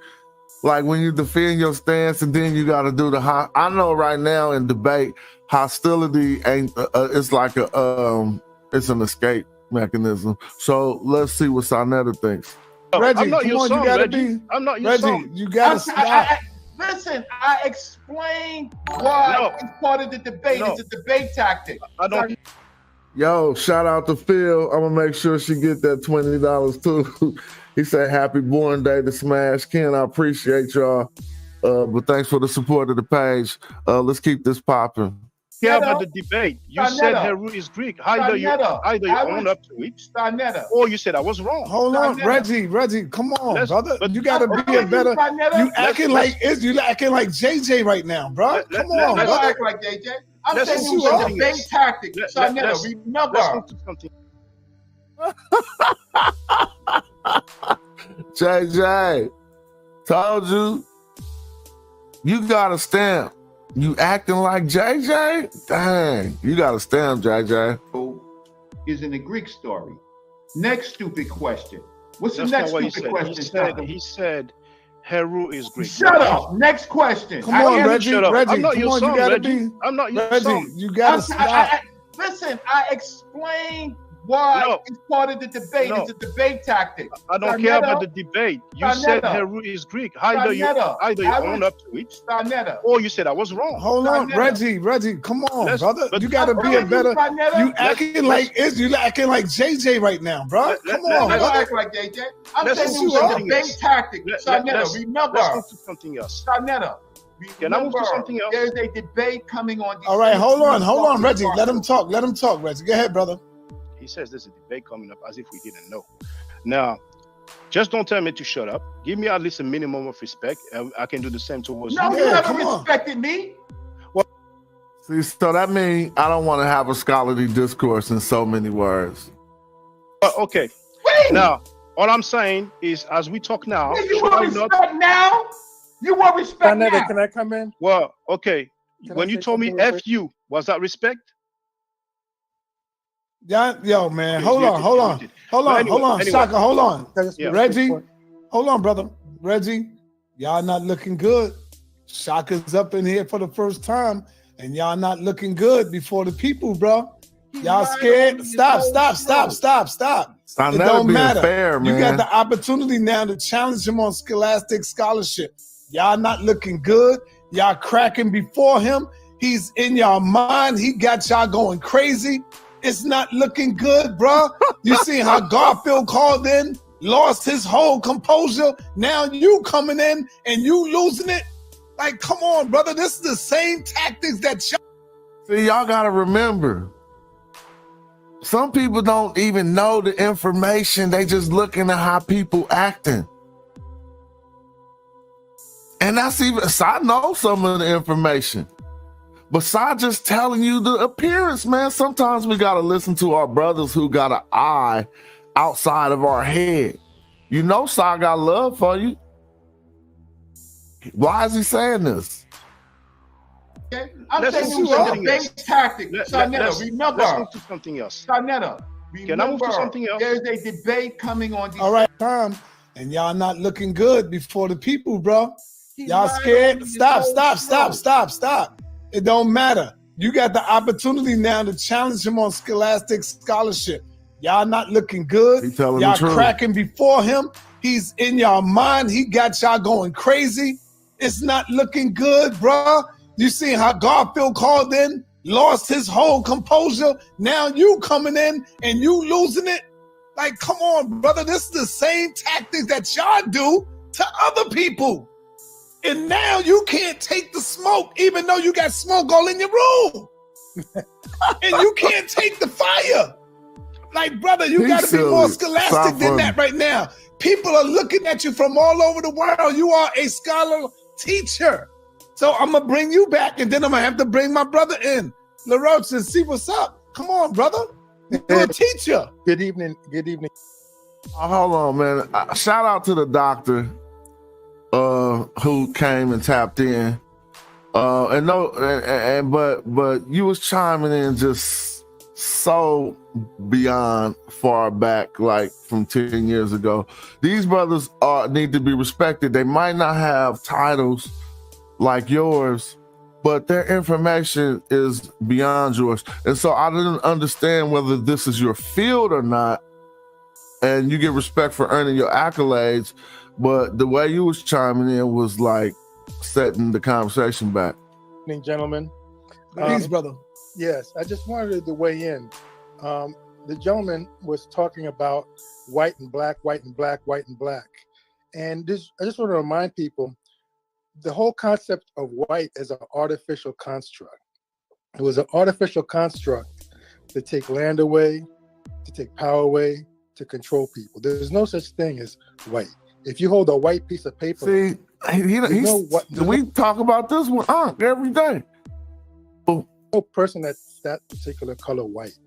Like when you defend your stance and then you got to do the I know right now in debate, hostility ain't, it's like it's an escape mechanism. So let's see what Sinetta thinks. Reggie, I'm not come your on, son, you gotta Reggie. be. I'm not your Reggie, son. you gotta stop. Listen, I explained why it's part of the debate. It's a debate tactic. I don't. Yo, shout out to Phil. I'm gonna make sure she get that $20 too. He said, "Happy Born Day to Smash Ken." I appreciate y'all, but thanks for the support of the page. Let's keep this popping. Yeah, about the debate. You said Heru is Greek. Either you own up to it, or you said I was wrong. Hold on, Reggie, come on, brother. You gotta be a better. You acting like JJ right now, bro. Come on, I brother. don't act like JJ. I'm saying it was a debate tactic. Remember. JJ, told you, you got a stamp. You acting like JJ? Dang, you got a stamp, JJ. Is in the Greek story. Next stupid question. What's the That's next stupid question? He said Heru is Greek. Shut up. Next question. Come on, Reggie. I'm not Come your on, son, you gotta Reggie. be. I'm not your Reggie, son. you gotta stop. Listen, I explained why it's part of the debate. No. It's a debate tactic. I don't care about the debate. You said Heru is Greek. Either you own up to it, or you said I was wrong. Hold on, Reggie, come on, brother. You gotta be a better. You acting like JJ right now, bro. Come on, I don't brother. act like JJ. I'm saying it was a debate tactic. Remember. Let's move to something else. Can I move to something else? There's a debate coming on. All right, hold on, Reggie. Let him talk, Reggie. Go ahead, brother. He says there's a debate coming up as if we didn't know. Now, just don't tell me to shut up. Give me at least a minimum of respect. I can do the same towards you. No, you never respected me. Well, see, so that means I don't want to have a scholarly discourse in so many words. Okay. Wait. Now, all I'm saying is, as we talk now, you want respect now? You want respect now? Can I come in? Well, okay. Can when I you say told me something real F you, was that respect? Yeah, yo, man. Okay, hold on. Anyway. Shaka, hold on. Yeah. Reggie, hold on, brother. Reggie, y'all not looking good. Shaka's up in here for the first time, and y'all not looking good before the people, bro. Y'all scared? Stop. It don't matter. Fair, you man. got the opportunity now to challenge him on scholastic scholarship. Y'all not looking good. Y'all cracking before him. He's in your mind. He got y'all going crazy. It's not looking good, bro. You see how Garfield called in, lost his whole composure. Now you coming in and you losing it. Like, come on, brother. This is the same tactics that y'all. See, y'all got to remember, some people don't even know the information. They just looking at how people acting. And that's even, so I know some of the information. Besides just telling you the appearance, man, sometimes we got to listen to our brothers who got an eye outside of our head. You know, Sai got love for you. Why is he saying this? Okay? I'm saying you a base tactic. Sarnetta, remember. Let's move to something else. Sarnetta, Can I move to something else? There's a debate coming on these. All right, time. And y'all not looking good before the people, bro. Y'all scared? Stop. It don't matter. You got the opportunity now to challenge him on scholastic scholarship. Y'all not looking good. Y'all cracking before him. He's in your mind. He got y'all going crazy. It's not looking good, bro. You see how Garfield called in, lost his whole composure. Now you coming in and you losing it. Like, come on, brother. This is the same tactics that y'all do to other people. And now you can't take the smoke, even though you got smoke all in your room. And you can't take the fire. Like, brother, you got to be more scholastic than that right now. People are looking at you from all over the world. You are a scholar teacher. So I'm going to bring you back, and then I'm going to have to bring my brother in, LaRoche, and see what's up. Come on, brother. You're a teacher. Good evening. Hold on, man. Shout out to the doctor who came and tapped in. But you was chiming in just so beyond far back, like from 10 years ago. These brothers need to be respected. They might not have titles like yours, but their information is beyond yours. And so I didn't understand whether this is your field or not, and you get respect for earning your accolades, but the way you was chiming in was like setting the conversation back. Good evening, gentlemen. Peace, brother. Yes, I just wanted to weigh in. The gentleman was talking about white and black, white and black, white and black. And I just want to remind people, the whole concept of white is an artificial construct. It was an artificial construct to take land away, to take power away, to control people. There's no such thing as white. If you hold a white piece of paper, we talk about this one every day. No person that's that particular color white.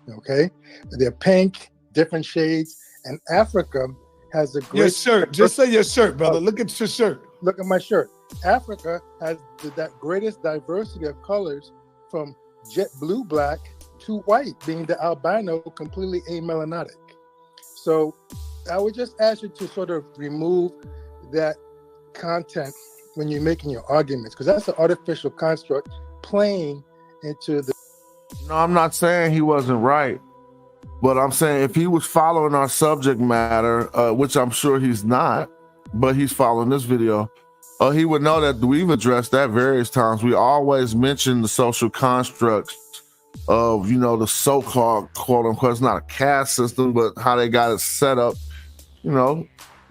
Okay, they're pink, different shades, and Africa has a great. Your shirt. Just say your shirt, brother. Look at your shirt. Look at my shirt. Africa has that greatest diversity of colors, from jet blue black to white, being the albino, completely amelanotic. So I would just ask you to sort of remove that content when you're making your arguments, because that's an artificial construct playing into the. No, I'm not saying he wasn't right, but I'm saying if he was following our subject matter, which I'm sure he's not, but he's following this video, he would know that we've addressed that various times. We always mention the social constructs of, the so-called, quote unquote, it's not a caste system, but how they got it set up,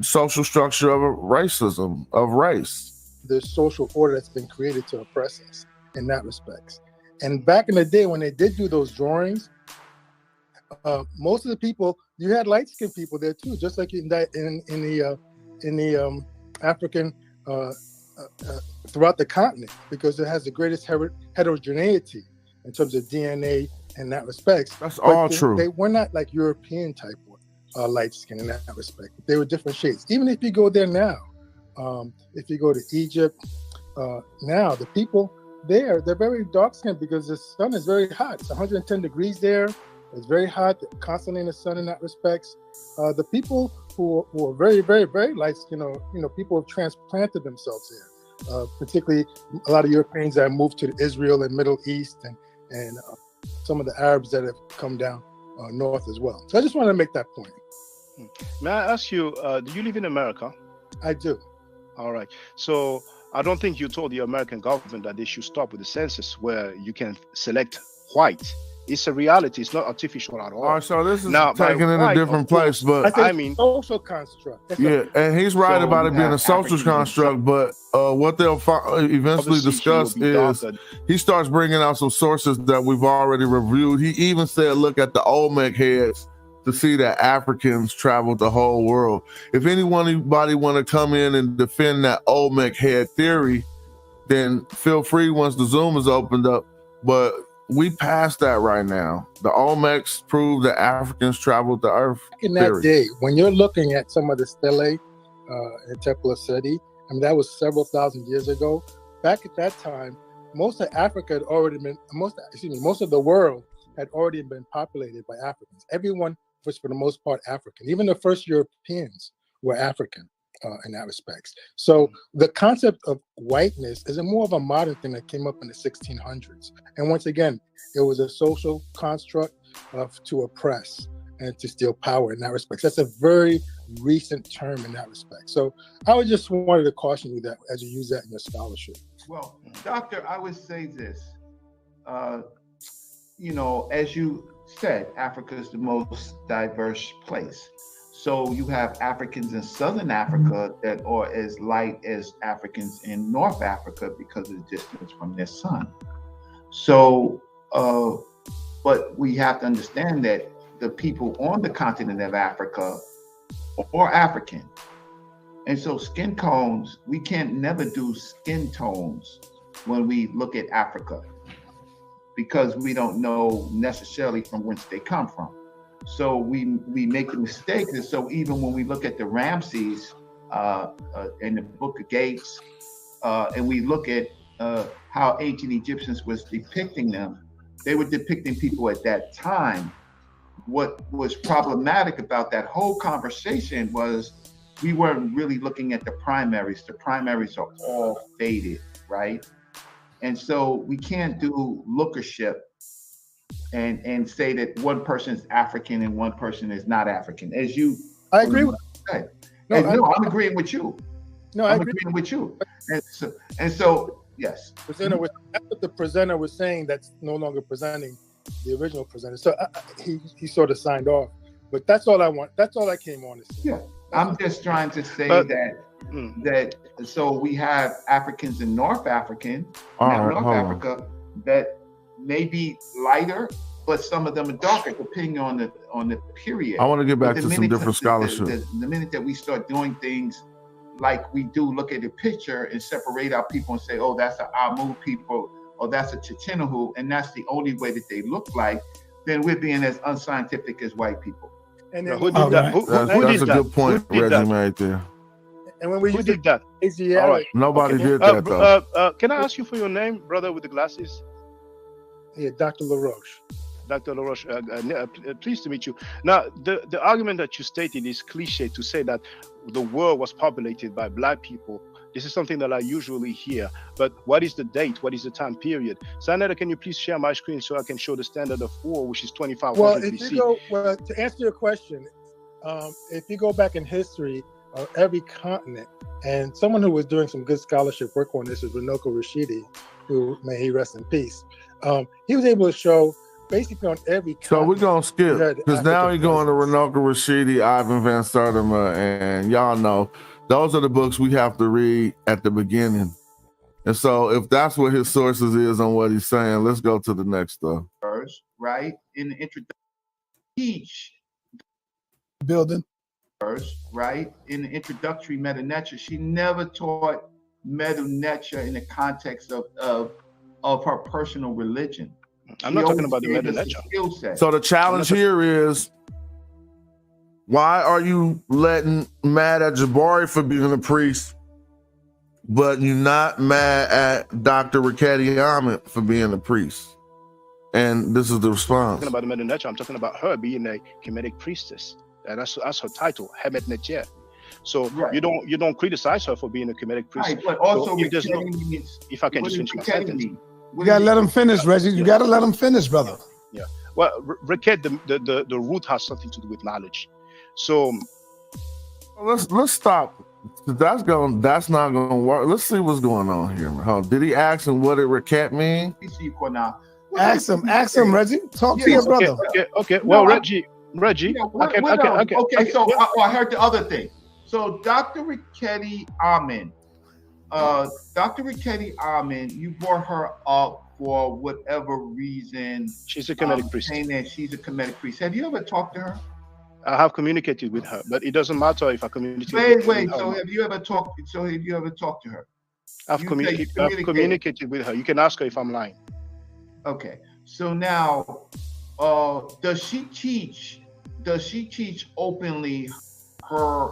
social structure of racism, of race. The social order that's been created to oppress us in that respect. And back in the day when they did do those drawings, most of the people, you had light-skinned people there too, just like in the African throughout the continent, because it has the greatest heterogeneity in terms of DNA in that respect. That's all true. They were not like European type light skin in that respect. They were different shades. Even if you go there now, if you go to Egypt now, the people there, they're very dark skinned because the sun is very hot. It's 110 degrees there. It's very hot, constantly in the sun in that respect. The people who are very, very, very light skinned, people have transplanted themselves there. Particularly a lot of Europeans that have moved to Israel and Middle East, and some of the Arabs that have come down north as well. So I just wanted to make that point. May I ask you, do you live in America? I do. All right. So I don't think you told the American government that they should stop with the census where you can select white. It's a reality. It's not artificial at all. All right, so this is Now, by taken in a white, different of course, place, but I mean social construct. That's yeah, and he's right So about you it being have a social Africans construct. But what they'll eventually Obviously, he will discuss be is darker. he starts bringing out some sources that we've already reviewed. He even said, look at the Olmec heads to see that Africans traveled the whole world. If anybody want to come in and defend that Olmec head theory, then feel free once the Zoom is opened up. But we passed that right now. The Olmecs prove that Africans traveled the earth. in that day, when you're looking at some of the stelae in Tepla City, I mean, that was several thousand years ago. Back at that time, most of Africa had already been, most of the world had already been populated by Africans. Everyone was, for the most part, African. Even the first Europeans were African in that respect. So the concept of whiteness is more of a modern thing that came up in the 1600s. And once again, it was a social construct to oppress and to steal power in that respect. That's a very recent term in that respect. So I would just wanted to caution you that as you use that in your scholarship. Well, Doctor, I would say this. You know, as you said, Africa is the most diverse place. So you have Africans in Southern Africa that are as light as Africans in North Africa because of the distance from their sun. So, but we have to understand that the people on the continent of Africa are African. And so skin tones, we can't never do skin tones when we look at Africa because we don't know necessarily from whence they come from. So we make the mistake. And so even when we look at the Ramses in the Book of Gates, and we look at how ancient Egyptians was depicting them, they were depicting people at that time. What was problematic about that whole conversation was we weren't really looking at the primaries. The primaries are all faded, right? And so we can't do lookership and say that one person is African and one person is not African. As you, I agree with you. I'm agreeing with you. No, I'm agreeing with you. And so yes. That's what the presenter was saying. That's no longer presenting the original presenter. So he sort of signed off. But that's all I want. That's all I came on to say. Yeah, I'm just trying to say that so we have Africans in North Africa that may be lighter, but some of them are darker, depending on the period. I want to get back to some different scholarship. The minute that we start doing things like we do, look at the picture and separate out people and say, oh, that's an Amu people, or that's a Chichinahu, and that's the only way that they look like, then we're being as unscientific as white people. And then who did that? That's a good point Reggie made there. And when we Who did that? Asiatic, Right. Nobody did that though. Can I ask you for your name, brother with the glasses? Yeah, Dr. LaRoche. Dr. LaRoche, pleased to meet you. Now, the argument that you stated is cliche to say that the world was populated by black people. This is something that I usually hear. But what is the date? What is the time period? Sanetta, can you please share my screen so I can show the standard of 4, which is 2500 Well, BC? To answer your question, if you go back in history, every continent, and someone who was doing some good scholarship work on this is Runoko Rashidi, who may he rest in peace. He was able to show basically on every continent. So we're going to skip, because now he's going to Runoko Rashidi, Ivan Van Sertima, and y'all know, those are the books we have to read at the beginning. And so if that's what his sources is on what he's saying, let's go to the next stuff. First, right? In the introduction, each building. First, right? In the introductory meta-nature, she never taught meta-nature in the context of her personal religion. I'm not talking about the meta-nature. So the challenge here is, why are you letting mad at Jabari for being a priest, but you're not mad at Dr. Raketi Ahmed for being a priest? And this is the response. I'm talking about the meta-nature. I'm talking about her being a Kemetic priestess. And that's her title, Hemet Netjer. So you don't criticize her for being a Kemetic priest. Right, but also so if I can just finish my sentence. You gotta let him finish, Reggie. You gotta let him finish, brother. Yeah. Well, Reket, the root has something to do with knowledge. So let's stop That's not gonna work. Let's see what's going on here. Did he ask him what did Raquette mean? Ask him, Reggie. Talk to your brother. Okay. Well, Reggie. Okay. So I heard the other thing. So Dr. Riketti Amen, you brought her up for whatever reason. She's a Kemetic priest. Saying that she's a Kemetic priest. Have you ever talked to her? I have communicated with her, but it doesn't matter if I communicate. Wait. So have you ever talked to her? I've communicated with her. You can ask her if I'm lying. Okay. So now, does she teach openly her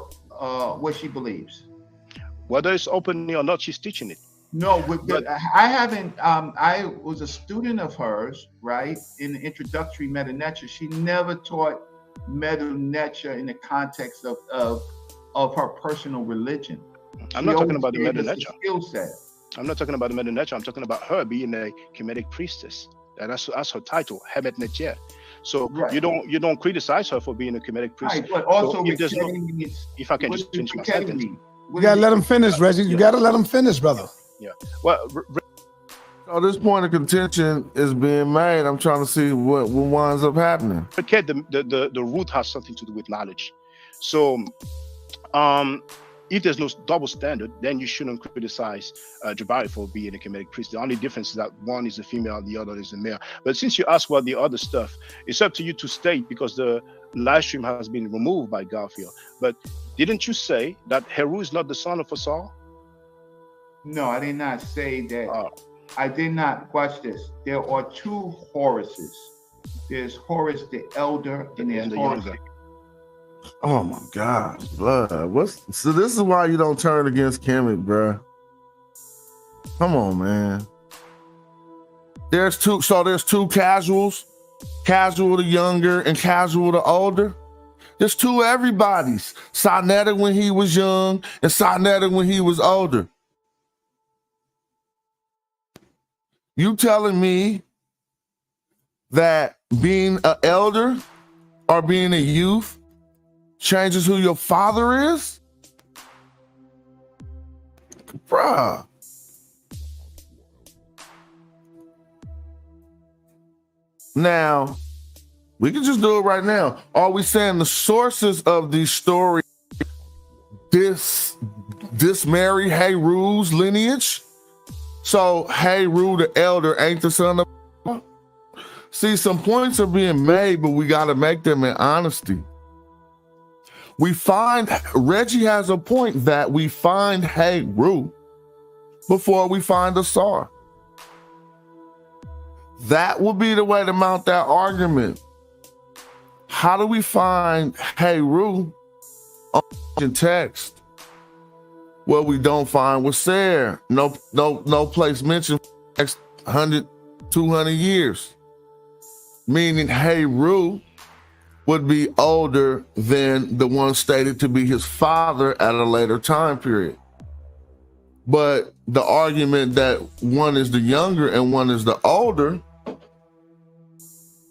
what she believes? Whether it's openly or not, she's teaching it. No, but I haven't. I was a student of hers, right? In the introductory Meta Nature, she never taught Meta Nature in the context of her personal religion. I'm not talking about the Meta Nature skill set. I'm not talking about the Meta Nature. I'm talking about her being a Kemetic priestess. That's her title, Hemet Netjer. So right. you don't criticize her for being a Kemetic priest. Right, but also so if I can just finish my sentence. You gotta let him finish, Reggie. You gotta let him finish, brother. Yeah. Well, so this point of contention is being made. I'm trying to see what winds up happening. Okay, the root has something to do with knowledge. So, if there's no double standard, then you shouldn't criticize Jabari for being a Kemetic priest. The only difference is that one is a female and the other is a male. But since you asked about the other stuff, it's up to you to state, because the live stream has been removed by Garfield. But didn't you say that Heru is not the son of Saul? No, I did not say that. I did not. Watch this. There are two Horuses. There's Horus the Elder and there's Horus the... Oh my God, blood. So this is why you don't turn against Kemet, bruh. Come on, man. There's two casuals, casual the younger and casual the older. There's two everybody's. Sarnetta when he was young and Sarnetta when he was older. You telling me that being an elder or being a youth changes who your father is? Bruh. Now, we can just do it right now. Are we saying the sources of these stories dismarry Heru's lineage? So Heru the elder ain't the son of... See, some points are being made, but we got to make them in honesty. We find, Reggie has a point that we find Heru before we find Asar. That would be the way to mount that argument. How do we find Heru in text? Well, we don't find what's there. No place mentioned next 100, 200 years. Meaning Heru would be older than the one stated to be his father at a later time period. But the argument that one is the younger and one is the older,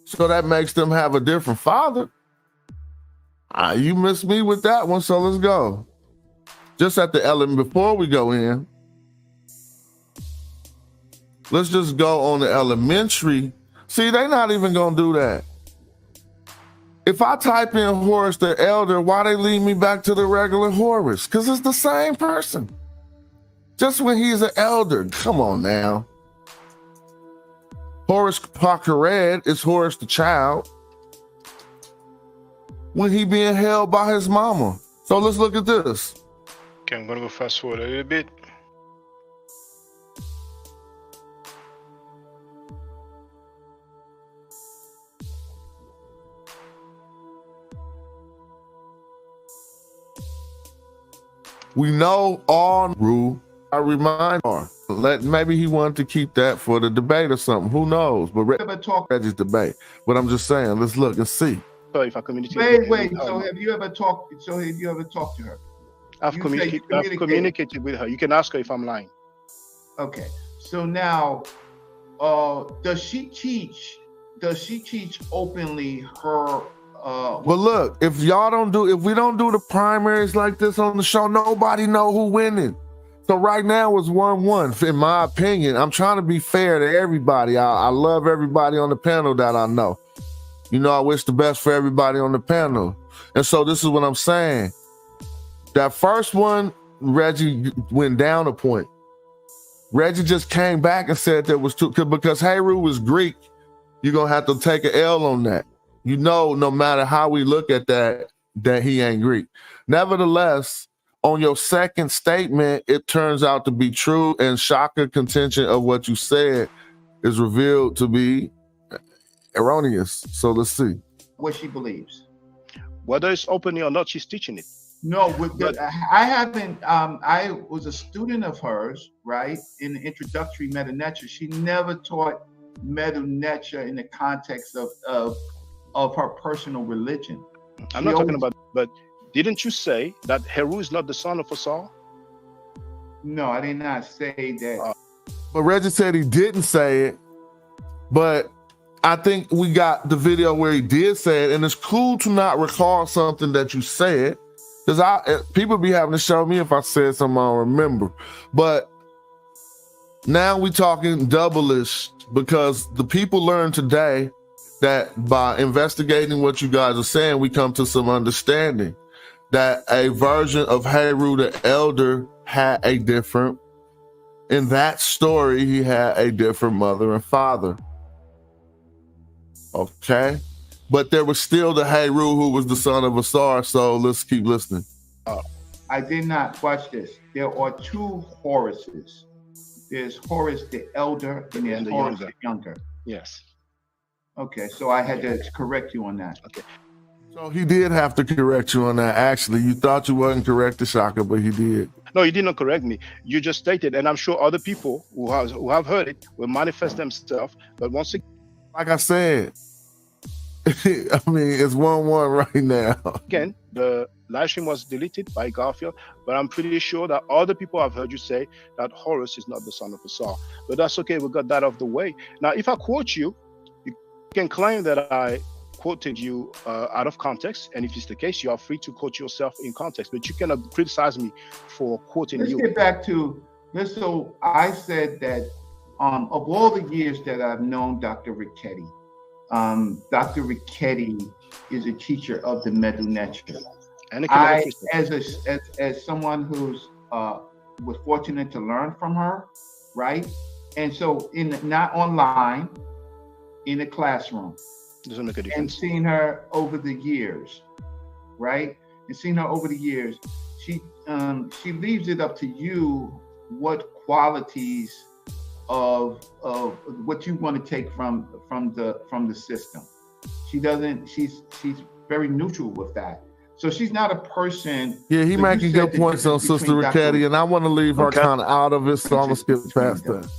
so that makes them have a different father. You missed me with that one, so let's go. Just at the element before we go in, let's just go on the elementary. See, they're not even gonna do that. If I type in Horus the Elder, why they lead me back to the regular Horus? Because it's the same person. Just when he's an elder. Come on now. Horus Pakared is Horus the child when he being held by his mama. So let's look at this. Okay, I'm gonna go fast forward a little bit. We know all rule. I remind her. Maybe he wanted to keep that for the debate or something. Who knows? But Reggie's debate. But I'm just saying, let's look and see. So if I communicate, wait. So have you ever talked to her? I've communicated with her. You can ask her if I'm lying. Okay. So now, does she teach openly her Well, look, if we don't do the primaries like this on the show, nobody know who winning. So right now it's 1-1. In my opinion, I'm trying to be fair to everybody. I love everybody on the panel that I know. You know, I wish the best for everybody on the panel. And so this is what I'm saying. That first one, Reggie went down a point. Reggie just came back and said there was two, because Heru was Greek, you're going to have to take an L on that. You know, no matter how we look at that he ain't Greek. Nevertheless, on your second statement, it turns out to be true, and Shaka contention of what you said is revealed to be erroneous. So let's see. What she believes. Whether it's openly or not, she's teaching it. No, I haven't. I was a student of hers, right? In the introductory meta-nature, she never taught meta-nature in the context of her personal religion. I'm not talking about, but didn't you say that Heru is not the son of Asar? No, I did not say that. But Reggie said he didn't say it, but I think we got the video where he did say it, and it's cool to not recall something that you said, because people be having to show me if I said something I don't remember. But now we talking double-ish, because the people learned today that by investigating what you guys are saying, we come to some understanding that a version of Heru the Elder had a different, in that story, he had a different mother and father. Okay? But there was still the Heru who was the son of Asar, so let's keep listening. I did not watch this. There are two Horuses. There's Horus the Elder and there's Horus the Younger. Yes. Okay, so I had to correct you on that. Okay. So he did have to correct you on that. Actually, you thought you wasn't correct, Shaka, but he did. No, you did not correct me. You just stated, and I'm sure other people who have heard it will manifest themselves. But once again, like I said, I mean, it's 1-1 right now. Again, the live stream was deleted by Garfield, but I'm pretty sure that other people have heard you say that Horus is not the son of Asar. But that's okay, we got that off the way. Now, if I quote you, you can claim that I quoted you out of context, and if it's the case, you are free to quote yourself in context, but you cannot criticize me for quoting you. Let's get back to this. So I said that of all the years that I've known Dr. Richetti, Dr. Richetti is a teacher of the meta-nature. And as someone who's was fortunate to learn from her, right? And so not online, in the classroom. Doesn't make a difference. And seeing her over the years, right? And seeing her over the years, she leaves it up to you what qualities of what you want to take from the system. She's very neutral with that. So she's not a person. Yeah, he making good points on Sister Richetti, and I want to leave her kind of out of it, so I'm gonna skip past that.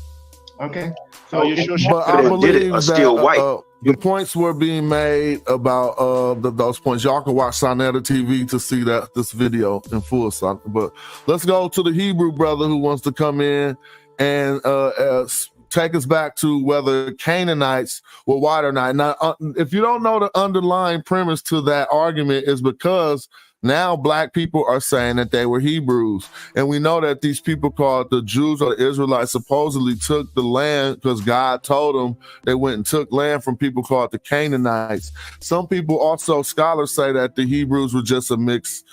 Okay. So, but I believe that the points were being made about those points. Y'all can watch Sonetta TV to see this video in full. But let's go to the Hebrew brother who wants to come in and take us back to whether Canaanites were white or not. Now, if you don't know the underlying premise to that argument, is because now black people are saying that they were Hebrews. And we know that these people called the Jews or the Israelites supposedly took the land because God told them they went and took land from people called the Canaanites. Some people also, scholars say that the Hebrews were just a mixed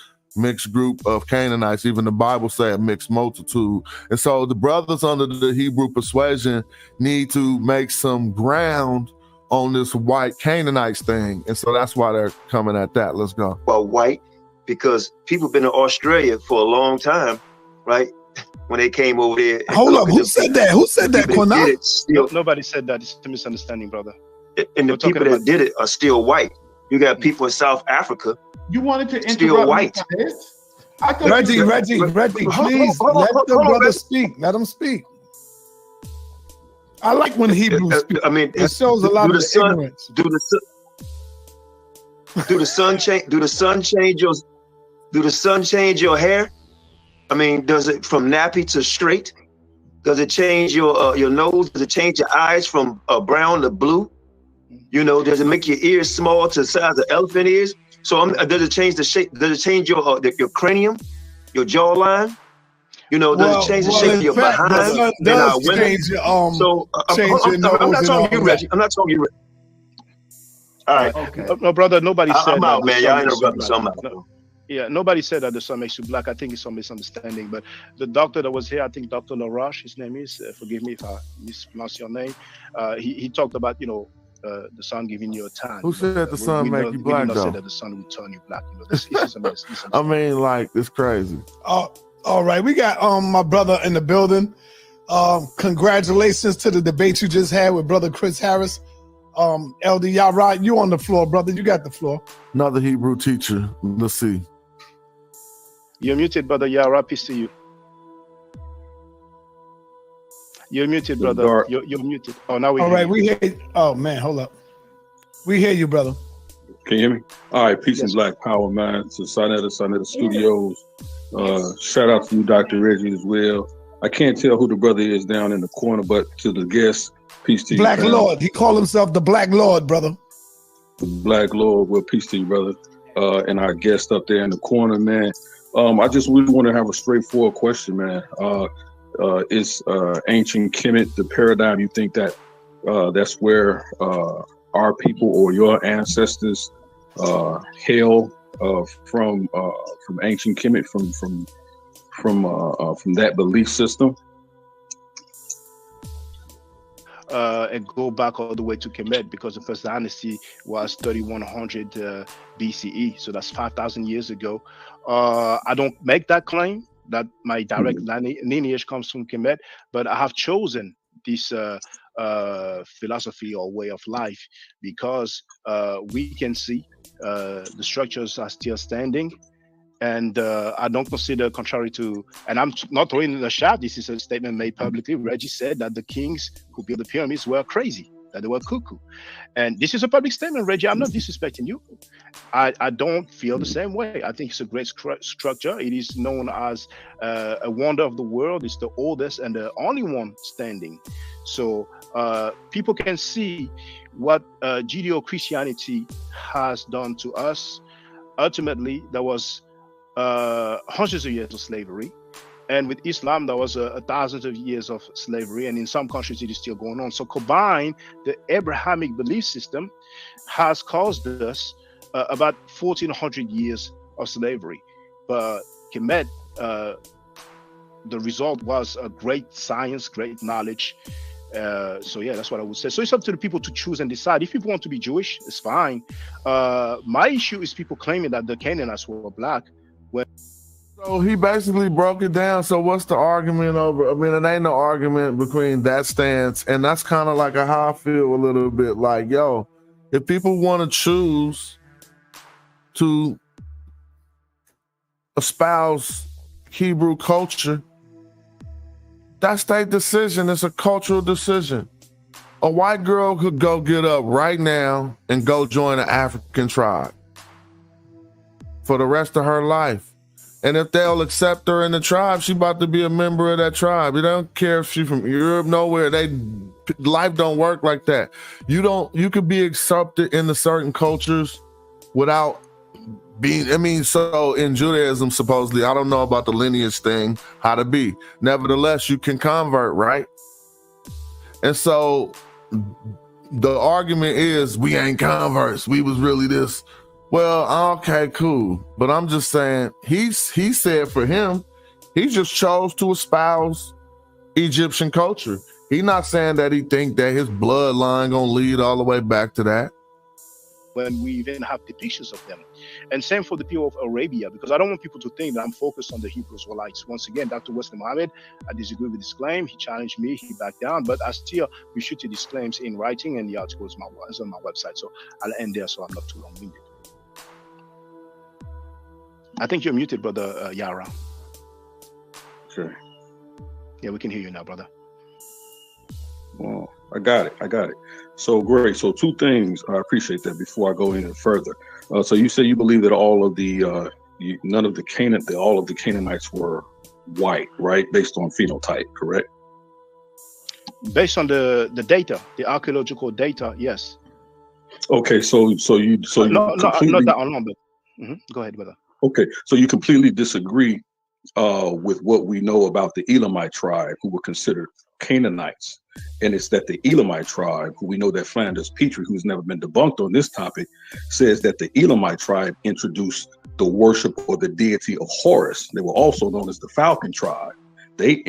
group of Canaanites. Even the Bible say a mixed multitude. And so the brothers under the Hebrew persuasion need to make some ground on this white Canaanites thing. And so that's why they're coming at that. Let's go. Well, white, because people been in Australia for a long time, right? When they came over there. Hold up, who said that? Who said that, Quinal? Nobody said that. It's a misunderstanding, brother. And the people that did it are still white. You got people in South Africa. You wanted to interrupt still white. Reggie, please let the brother speak. Let him speak. I like when Hebrews speak. I mean, it shows a lot of ignorance. Do the sun change your hair? I mean, does it from nappy to straight? Does it change your nose? Does it change your eyes from brown to blue? You know, does it make your ears small to the size of elephant ears? So does it change the shape? Does it change your cranium, your jawline? You know, does it change the shape of your behind? Does change your so I'm not talking to you, Reggie. I'm not talking to you. All right. Okay. No, brother, nobody said I'm out, man. Y'all interrupting, so I'm out. No. Yeah, nobody said that the sun makes you black. I think it's some misunderstanding. But the doctor that was here, I think Dr. LaRoche, his name is, forgive me if I mispronounce your name. He talked about, you know, the sun giving you a tan. Who said the sun make you black, though? though? Said that the sun will turn you black. You know, this is a misunderstanding. I mean, like, it's crazy. All right, we got my brother in the building. Congratulations to the debate you just had with brother Chris Harris. LD Yara, you on the floor, brother. You got the floor. Another Hebrew teacher. Let's see. You're muted, brother Yara. Peace to you. You're muted, brother. You're muted. Oh, now we all hear right, you. we hear you. Oh, man, hold up. We hear you, brother. Can you hear me? All right, peace and black power, man. To Sonetta Studios. Shout out to you, Dr. Reggie, as well. I can't tell who the brother is down in the corner, but to the guests, peace to you. Black Lord. He called himself the Black Lord, brother. The Black Lord. Well, peace to you, brother. And our guest up there in the corner, man. I just really want to have a straightforward question, man. Is ancient Kemet the paradigm you think that that's where our people or your ancestors hail from ancient Kemet, from that belief system? And go back all the way to Kemet, because the first dynasty was 3100 BCE, so that's 5,000 years ago. I don't make that claim that my direct lineage comes from Kemet, but I have chosen this philosophy or way of life because we can see the structures are still standing. And I don't consider, contrary to, and I'm not throwing in the shot, this is a statement made publicly. Reggie said that the kings who built the pyramids were crazy, that they were cuckoo. And this is a public statement, Reggie. I'm not disrespecting you. I don't feel the same way. I think it's a great structure. It is known as a wonder of the world. It's the oldest and the only one standing. So people can see what Judeo-Christianity has done to us. Ultimately, there was hundreds of years of slavery, and with Islam there was thousands of years of slavery, and in some countries it is still going on. So combined, the Abrahamic belief system has caused us about 1400 years of slavery. But Kemet, the result was a great science, great knowledge. So yeah, that's what I would say. So it's up to the people to choose and decide. If people want to be Jewish, it's fine. My issue is people claiming that the Canaanites were black. So he basically broke it down. So what's the argument over? I mean, it ain't no argument between that stance, and that's kind of like how I feel a little bit. Like, yo, if people want to choose to espouse Hebrew culture, that's their decision. It's a cultural decision. A white girl could go get up right now and go join an African tribe for the rest of her life. And if they'll accept her in the tribe, she about to be a member of that tribe. You don't care if she's from Europe, nowhere. Life don't work like that. You could be accepted into certain cultures without being, I mean, so in Judaism, supposedly, I don't know about the lineage thing, how to be. Nevertheless, you can convert, right? And so the argument is we ain't converts. We was really this. Well, okay, cool. But I'm just saying, he said for him, he just chose to espouse Egyptian culture. He's not saying that he think that his bloodline gonna lead all the way back to that. When we even have depictions of them. And same for the people of Arabia, because I don't want people to think that I'm focused on the Hebrew Israelites. Once again, Dr. Wesley Muhammad, I disagree with this claim. He challenged me, he backed down, but I still refuted these claims in writing, and the article is on my website. So I'll end there so I'm not too long-winded. I think you're muted, brother Yara. Sure. Yeah, we can hear you now, brother. Well, I got it. So great. So two things. I appreciate that. Before I go any further, so you say you believe that all of the all of the Canaanites were white, right? Based on phenotype, correct? Based on the data, the archaeological data, yes. Okay, so you not completely that alone, but go ahead, brother. okay, so you completely disagree with what we know about the Elamite tribe, who were considered Canaanites, and it's that the Elamite tribe, who we know that Flanders Petrie, who's never been debunked on this topic, says that the Elamite tribe introduced the worship or the deity of Horus. They were also known as the Falcon tribe. They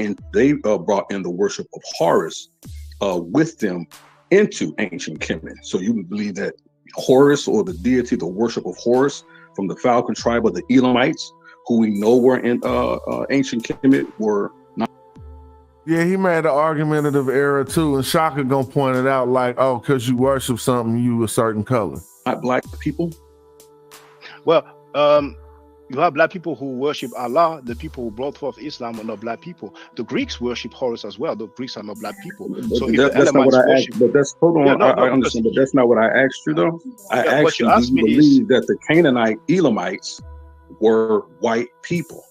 brought in the worship of Horus with them into ancient Kemet. So you would believe that Horus, or the deity, the worship of Horus from the Falcon tribe of the Elamites, who we know were in ancient Kemet, were not. Yeah, he made an argumentative error too, and Shaka gonna point it out like, oh, because you worship something, you a certain color. Not black people. Well, you have black people who worship Allah. The people who brought forth Islam are not black people. The Greeks worship Horus as well. The Greeks are not black people. So That's not what I asked. But that's hold on. I understand, but that's not what I asked you though. I asked you, do you believe that the Canaanite Elamites were white people?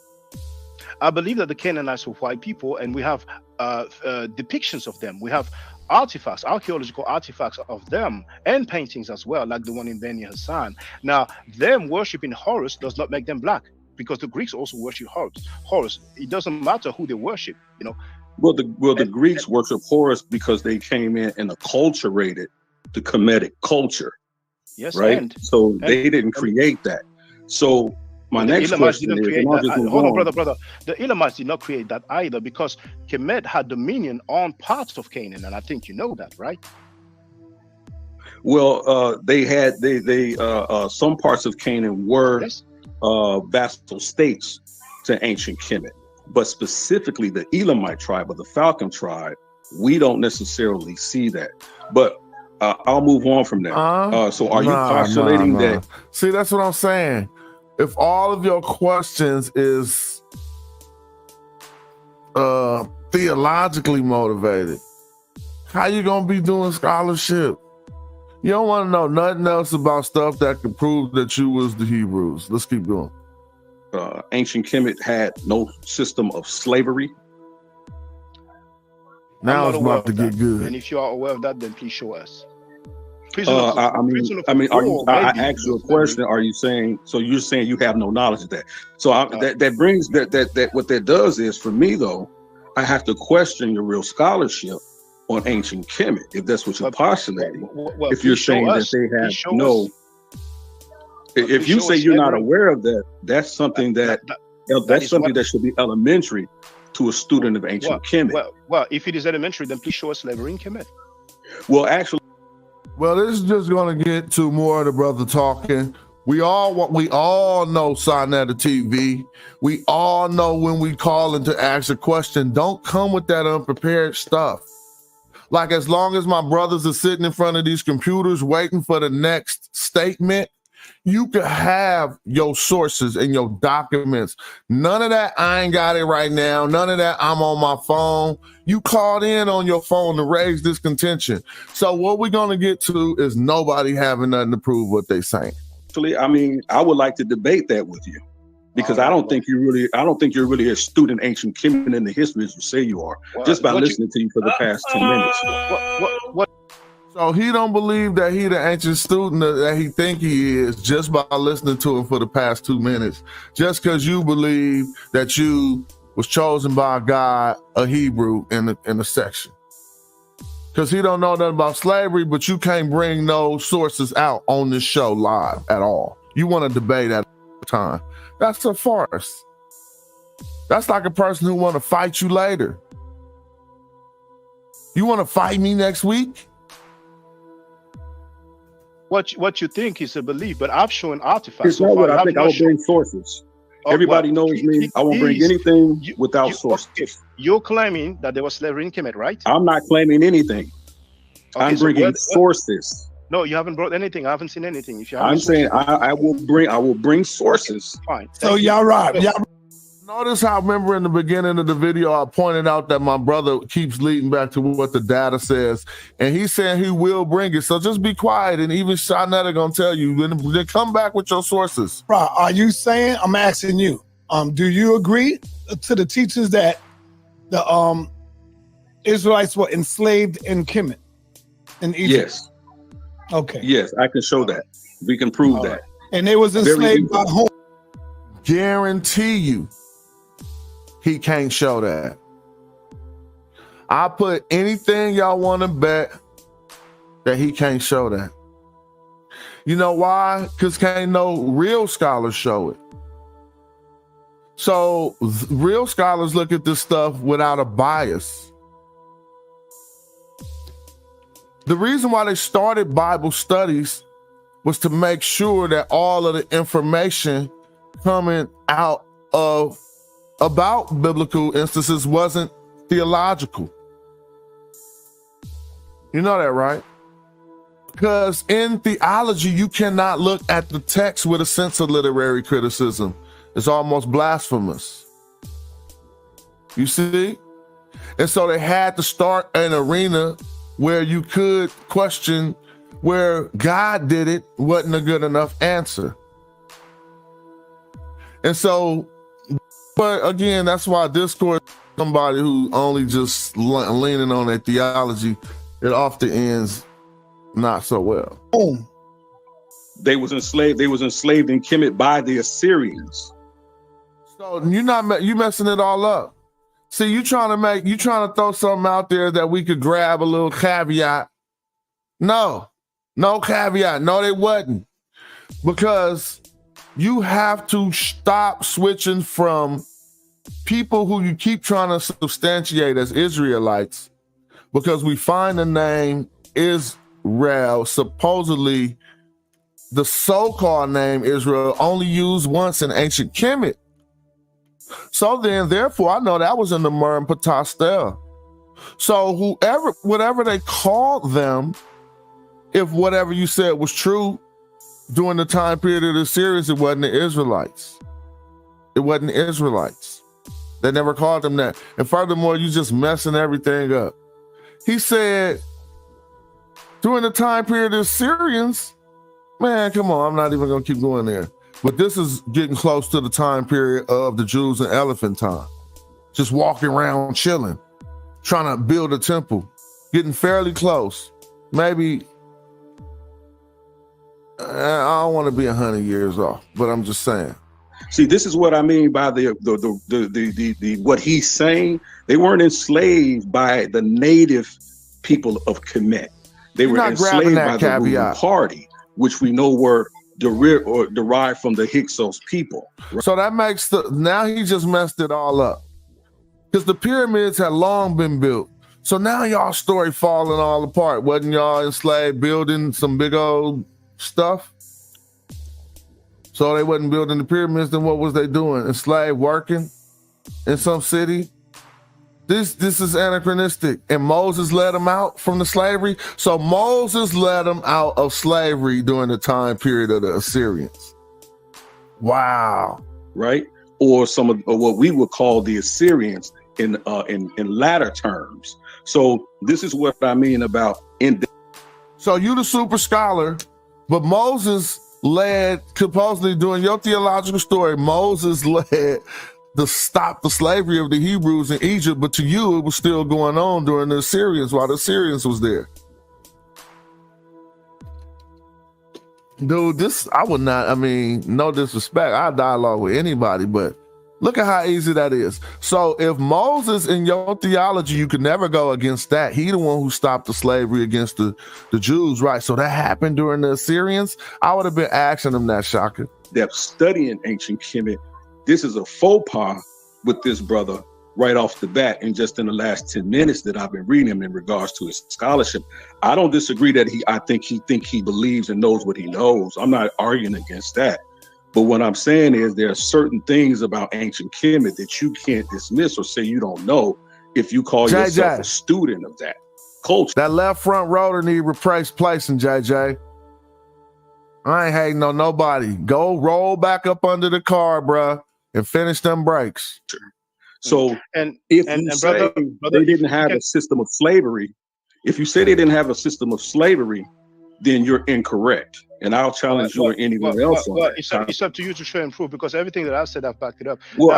I believe that the Canaanites were white people, and we have depictions of them. We have artifacts, archaeological artifacts of them, and paintings as well, like the one in Beni Hassan. Now, them worshiping Horus does not make them black, because the Greeks also worship Horus. It doesn't matter who they worship, you know. Well, the Greeks worship Horus because they came in and acculturated the Kemetic culture. Yes, right. So they didn't create that. So my next question is, hold on, brother. The Elamites did not create that either, because Kemet had dominion on parts of Canaan, and I think you know that, right? Well, they some parts of Canaan were vassal states to ancient Kemet, but specifically the Elamite tribe or the Falcon tribe, we don't necessarily see that. But I'll move on from that. So are you postulating that? See, that's what I'm saying. If all of your questions is theologically motivated, how you gonna be doing scholarship? You don't want to know nothing else about stuff that could prove that you was the Hebrews. Let's keep going. Ancient Kemet had no system of slavery. Now it's about to get good. And if you are aware of that, then please show us. I asked you a question. Are you saying, so you're saying you have no knowledge of that? So that brings that what that does is, for me though, I have to question your real scholarship on ancient Kemet, if that's what you're postulating. If you're saying that they have no, if you say you're not aware of that, that's something that should be elementary to a student of ancient Kemet. Well, if it is elementary, then please show us slavery in Kemet. Well, actually. Well, this is just going to get to more of the brother talking. We all know Sonetta TV. We all know when we call in to ask a question, don't come with that unprepared stuff. Like, as long as my brothers are sitting in front of these computers waiting for the next statement, you can have your sources and your documents. None of that, I ain't got it right now. None of that, I'm on my phone. You called in on your phone to raise this contention. So what we're going to get to is nobody having nothing to prove what they saying. Actually, I mean, I would like to debate that with you, because I don't think you're really a student ancient Kemet in the history as you say you are, just by listening to you for the past 10 minutes. So he don't believe that he the ancient student that he think he is just by listening to him for the past 2 minutes. Just because you believe that you was chosen by God, a Hebrew in the section. Because he don't know nothing about slavery, but you can't bring no sources out on this show live at all. You want to debate at the time. That's a farce. That's like a person who want to fight you later. You want to fight me next week? What you think is a belief, but I've shown artifacts. It's not what I think. I will bring sources. Everybody knows me. I won't bring anything without sources. You're claiming that there was slavery in Kemet, right? I'm not claiming anything. I'm bringing sources. No, you haven't brought anything. I haven't seen anything. If you I'm saying I will bring sources. Fine. So y'all right. Notice how, remember in the beginning of the video, I pointed out that my brother keeps leading back to what the data says, and he's saying he will bring it. So just be quiet, and even Shanetta gonna tell you, then come back with your sources. Bro, are you saying, I'm asking you, do you agree to the teachings that the Israelites were enslaved in Kemet, in Egypt? Yes. Okay. Yes, I can show that. We can prove that. And they was enslaved by whom? Guarantee you, he can't show that. I put anything y'all want to bet that he can't show that. You know why? Because can't no real scholars show it. So real scholars look at this stuff without a bias. The reason why they started Bible studies was to make sure that all of the information coming out of about biblical instances wasn't theological. You know that, right? Because in theology, you cannot look at the text with a sense of literary criticism. It's almost blasphemous. You see? And so they had to start an arena where you could question where God did it wasn't a good enough answer. And so, but again, that's why discourse, somebody who only just leaning on their theology, it often ends not so well. They was enslaved in Kemet by the Assyrians. So you messing it all up. See, you trying to throw something out there that we could grab a little caveat. No caveat. No, they wasn't. Because you have to stop switching from people who you keep trying to substantiate as Israelites, because we find the name Israel, supposedly the so-called name Israel, only used once in ancient Kemet. So then, therefore, I know that was in the Mur and Patastel. So whatever they called them, if whatever you said was true during the time period of the Assyrians, it wasn't the Israelites. It wasn't the Israelites. They never called them that. And furthermore, you just messing everything up. He said, during the time period of the Assyrians, man, come on, I'm not even going to keep going there. But this is getting close to the time period of the Jews in elephant time. Just walking around chilling, trying to build a temple, getting fairly close. Maybe, I don't want to be 100 years off, but I'm just saying. See, this is what I mean by the what he's saying. They weren't enslaved by the native people of Kemet. They were enslaved by the ruling party, which we know were derived from the Hyksos people. Right? So that makes now he just messed it all up. Because the pyramids had long been built. So now y'all story falling all apart. Wasn't y'all enslaved building some big old stuff? So they wasn't building the pyramids, then what was they doing? Enslaved working in some city? This is anachronistic. And Moses led them out from the slavery. So Moses led them out of slavery during the time period of the Assyrians. Wow. Right? Or what we would call the Assyrians in latter terms. So this is what I mean about So you the super scholar, but Moses led, supposedly during your theological story, Moses led to stop the slavery of the Hebrews in Egypt, but to you, it was still going on during the Assyrians while the Assyrians was there. Dude, no disrespect. I dialogue with anybody, but look at how easy that is. So if Moses in your theology, you could never go against that. He the one who stopped the slavery against the Jews, right? So that happened during the Assyrians. I would have been asking them that, Shaka. They're studying ancient Kemet. This is a faux pas with this brother right off the bat, and just in the last 10 minutes that I've been reading him in regards to his scholarship. I don't disagree that I think he believes and knows what he knows. I'm not arguing against that. But what I'm saying is there are certain things about ancient Kemet that you can't dismiss or say you don't know if you call yourself a student of that culture. That left front rotor need replacing, JJ. I ain't hating on nobody. Go roll back up under the car, bruh, and finish them brakes. So they didn't have a system of slavery, if you say they didn't have a system of slavery, then you're incorrect. And I'll challenge you or anyone else on that. It's up to you to show and prove, because everything that I've said, I've backed it up. You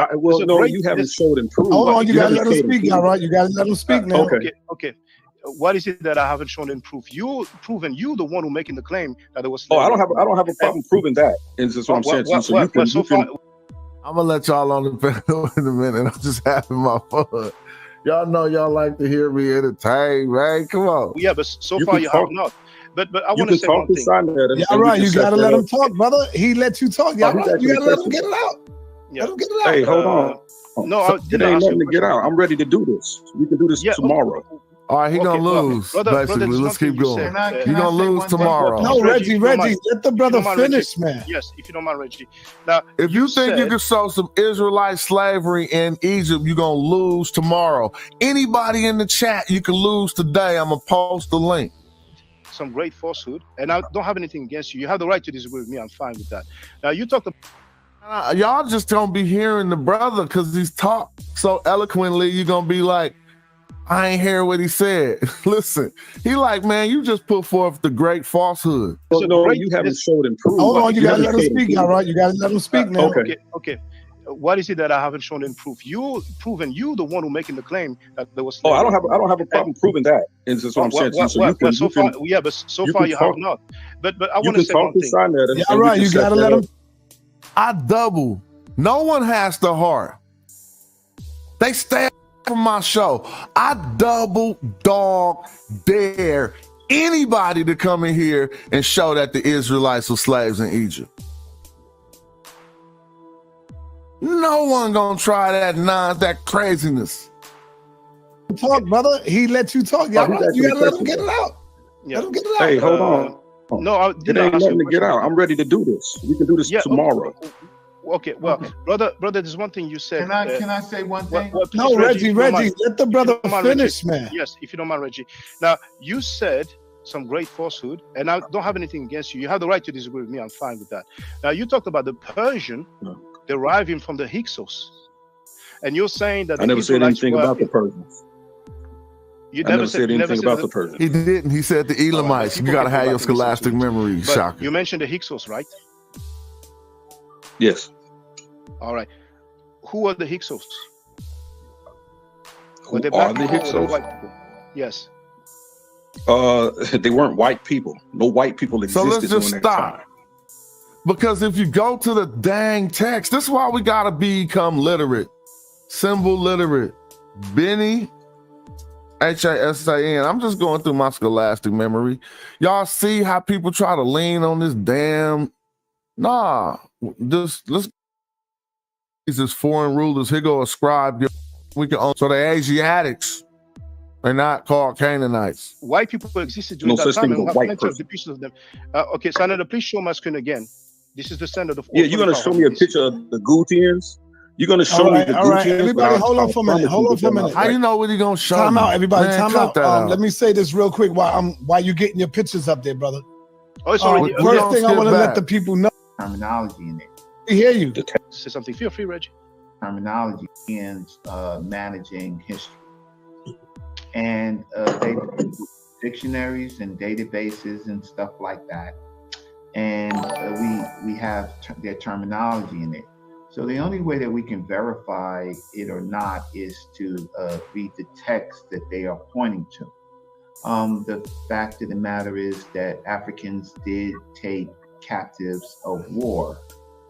haven't showed and proved. Hold on, you gotta let him speak now, right? You gotta let him speak now. Okay. What is it that I haven't shown in proof? Proven you the one who making the claim that there was Oh, slavery. I don't have a problem proving that. Is just what I'm saying to you. So you can. I'm gonna let y'all on the panel in a minute. I'm just having my fun. Y'all know y'all like to hear me entertain, right? Come on. Yeah, but so far you have not. But I want to say one thing. Yeah, right. You gotta let him talk, brother. He let you talk. Yeah, right. You gotta let him get it out. Yeah. Let him get it out. Hey, hold on. No, it ain't nothing to get out. I'm ready to do this. We can do this tomorrow. All right, he gonna lose. Basically, let's keep going. You're gonna lose tomorrow. No, Reggie, let the brother finish, man. Yes, if you don't mind, Reggie. Now, if you think you can show some Israelite slavery in Egypt, you're gonna lose tomorrow. Anybody in the chat, you can lose today. I'm gonna post the link. Some great falsehood, and I don't have anything against you. You have the right to disagree with me. I'm fine with that. Now, you talked about y'all just gonna be hearing the brother because he's talked so eloquently. You're gonna be like, I ain't hear what he said. Listen, he like, man, you just put forth the great falsehood. No, you haven't showed and proved. Hold on, you gotta let him speak, all right? You gotta let him speak, man. Okay. What is it that I haven't shown in proof? Proven you the one who making the claim that there was. Oh, I don't have a problem proving that. Is just what I'm saying to you. So you can. So far you have not. But I want to say one thing. Yeah, right. You gotta let him. I double. No one has the heart. They stay from my show. I double dog dare anybody to come in here and show that the Israelites were slaves in Egypt. No one gonna try that craziness. Talk, brother. He let you talk. Y'all right. You gotta let him get it out. Yeah. Let him get it out. Hey, hold on. No, it ain't nothing to get out. I'm ready to do this. We can do this tomorrow. Okay, well, brother, there's one thing you said. Can I say one thing? No, Reggie, let the brother finish, man. Yes, if you don't mind, Reggie. Now, you said some great falsehood, and I don't have anything against you. You have the right to disagree with me. I'm fine with that. Now, you talked about the Persian deriving from the Hyksos, and you're saying that I never said anything about the Persians. You never said anything about the Persians. He didn't. He said the Elamites. You gotta have your scholastic memory, Shaka. You mentioned the Hyksos, right? Yes. All right. Who are the Hyksos? Who are the Hyksos? White people? Yes. They weren't white people. No white people existed. So let's just stop. Because if you go to the dang text, this is why we gotta become literate, symbol literate. Benny, Hasan. I'm just going through my scholastic memory. Y'all see how people try to lean on this damn. Nah, let's. These foreign rulers. Here go a scribe. We can own. So the Asiatics. They're not called Canaanites. White people existed during that time, and we have plenty of the pieces of them. Okay, so Ananda, please show my screen again. This is the standard of. Yeah, you're gonna show me a picture of the Gutians. You're gonna show me the Gutians. All right, everybody, hold on for a minute. How you know what he's gonna show? Time out, everybody. Time out. Let me say this real quick while you're getting your pictures up there, brother. Oh, it's already. First thing I want to let the people know. Terminology in it. I hear you. Say something. Feel free, Reggie. Terminology in managing history, and dictionaries and databases and stuff like that, and we have their terminology in it. So the only way that we can verify it or not is to read the text that they are pointing to. The fact of the matter is that Africans did take captives of war,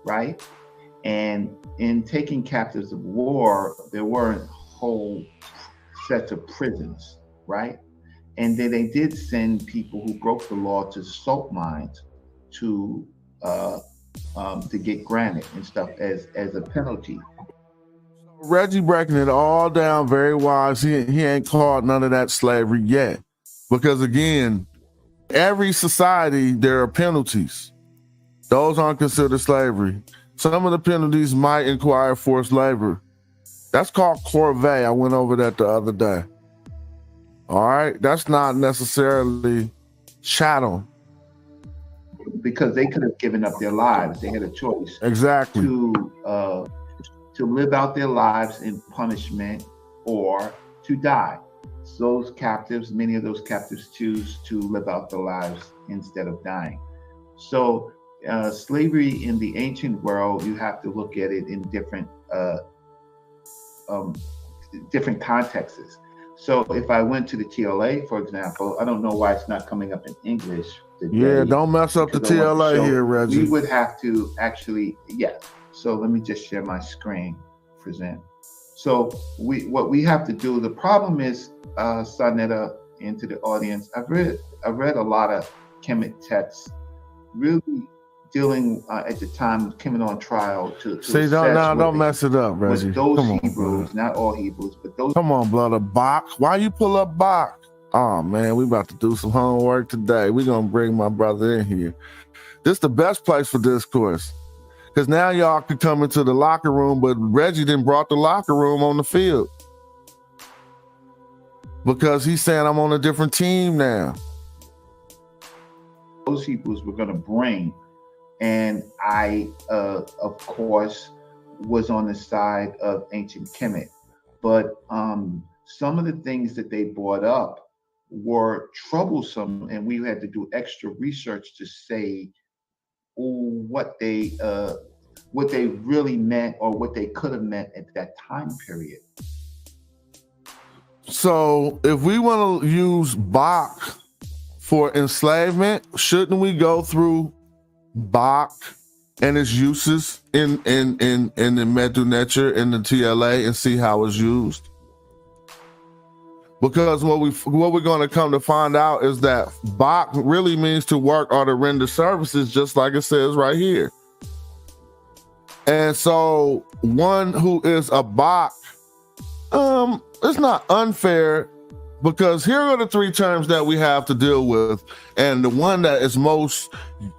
right? And in taking captives of war, there weren't whole sets of prisons, right? And then they did send people who broke the law to salt mines to get granted and stuff as a penalty. Reggie breaking it all down very wise. He ain't called none of that slavery yet. Because again, every society, there are penalties. Those aren't considered slavery. Some of the penalties might inquire forced labor. That's called corvée. I went over that the other day. All right, that's not necessarily chattel. Because they could have given up their lives. They had a choice. Exactly. To live out their lives in punishment or to die. So those captives, many of those captives choose to live out their lives instead of dying. So slavery in the ancient world, you have to look at it in different contexts. So if I went to the TLA, for example, I don't know why it's not coming up in English today. Yeah, don't mess up the TLA here, Reggie. We would have to actually, yeah. So let me just share my screen, present. So what we have to do, the problem is, Sarnetta, into the audience, I've read a lot of Kemet texts, really dealing at the time with Kemet on trial to See, don't mess it up, Reggie. with those Come Hebrews, on, not all Hebrews, but those. Come on, brother. Bach. Why you pull up Bach? Oh man, we about to do some homework today. We're gonna bring my brother in here. This is the best place for discourse. Because now y'all can come into the locker room, but Reggie didn't brought the locker room on the field. Because he's saying I'm on a different team now. Those Hebrews were going to bring. And I, of course, was on the side of ancient Kemet. But some of the things that they brought up were troublesome, and we had to do extra research to say what they really meant or what they could have meant at that time period. So if we want to use Bach for enslavement, shouldn't we go through Bach and its uses in the Medu Neter and the TLA and see how it's used? Because what we're going to come to find out is that Bach really means to work or to render services, just like it says right here. And so one who is a Bach, it's not unfair, because here are the three terms that we have to deal with, and the one that is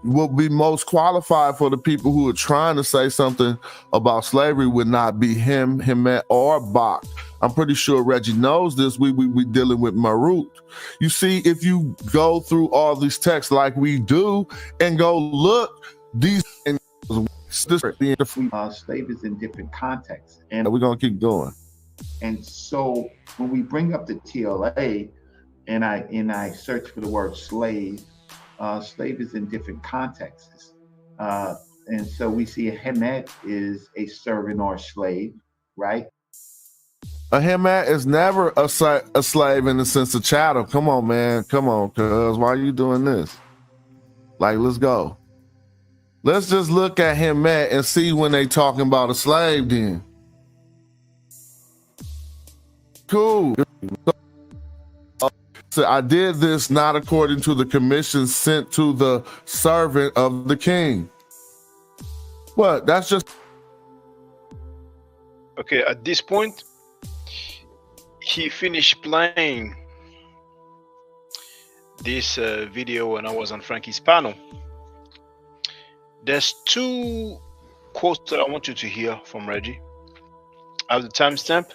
will be most qualified for the people who are trying to say something about slavery would not be him, Hemet, or Bach. I'm pretty sure Reggie knows this. We dealing with Marut. You see, if you go through all these texts like we do and go look, these slave is in different contexts, and we're gonna keep going. And so when we bring up the TLA, and I search for the word slave, slave is in different contexts, and so we see a Hemet is a servant or a slave, right? A Hemet is never a slave in the sense of chattel. Come on, man. Come on, cuz. Why are you doing this? Like, let's go. Let's just look at Hemet and see when they talking about a slave then. Cool. So I did this not according to the commission sent to the servant of the king. What? That's just... Okay, at this point, he finished playing this video when I was on Frankie's panel. There's two quotes that I want you to hear from Reggie. I have the timestamp.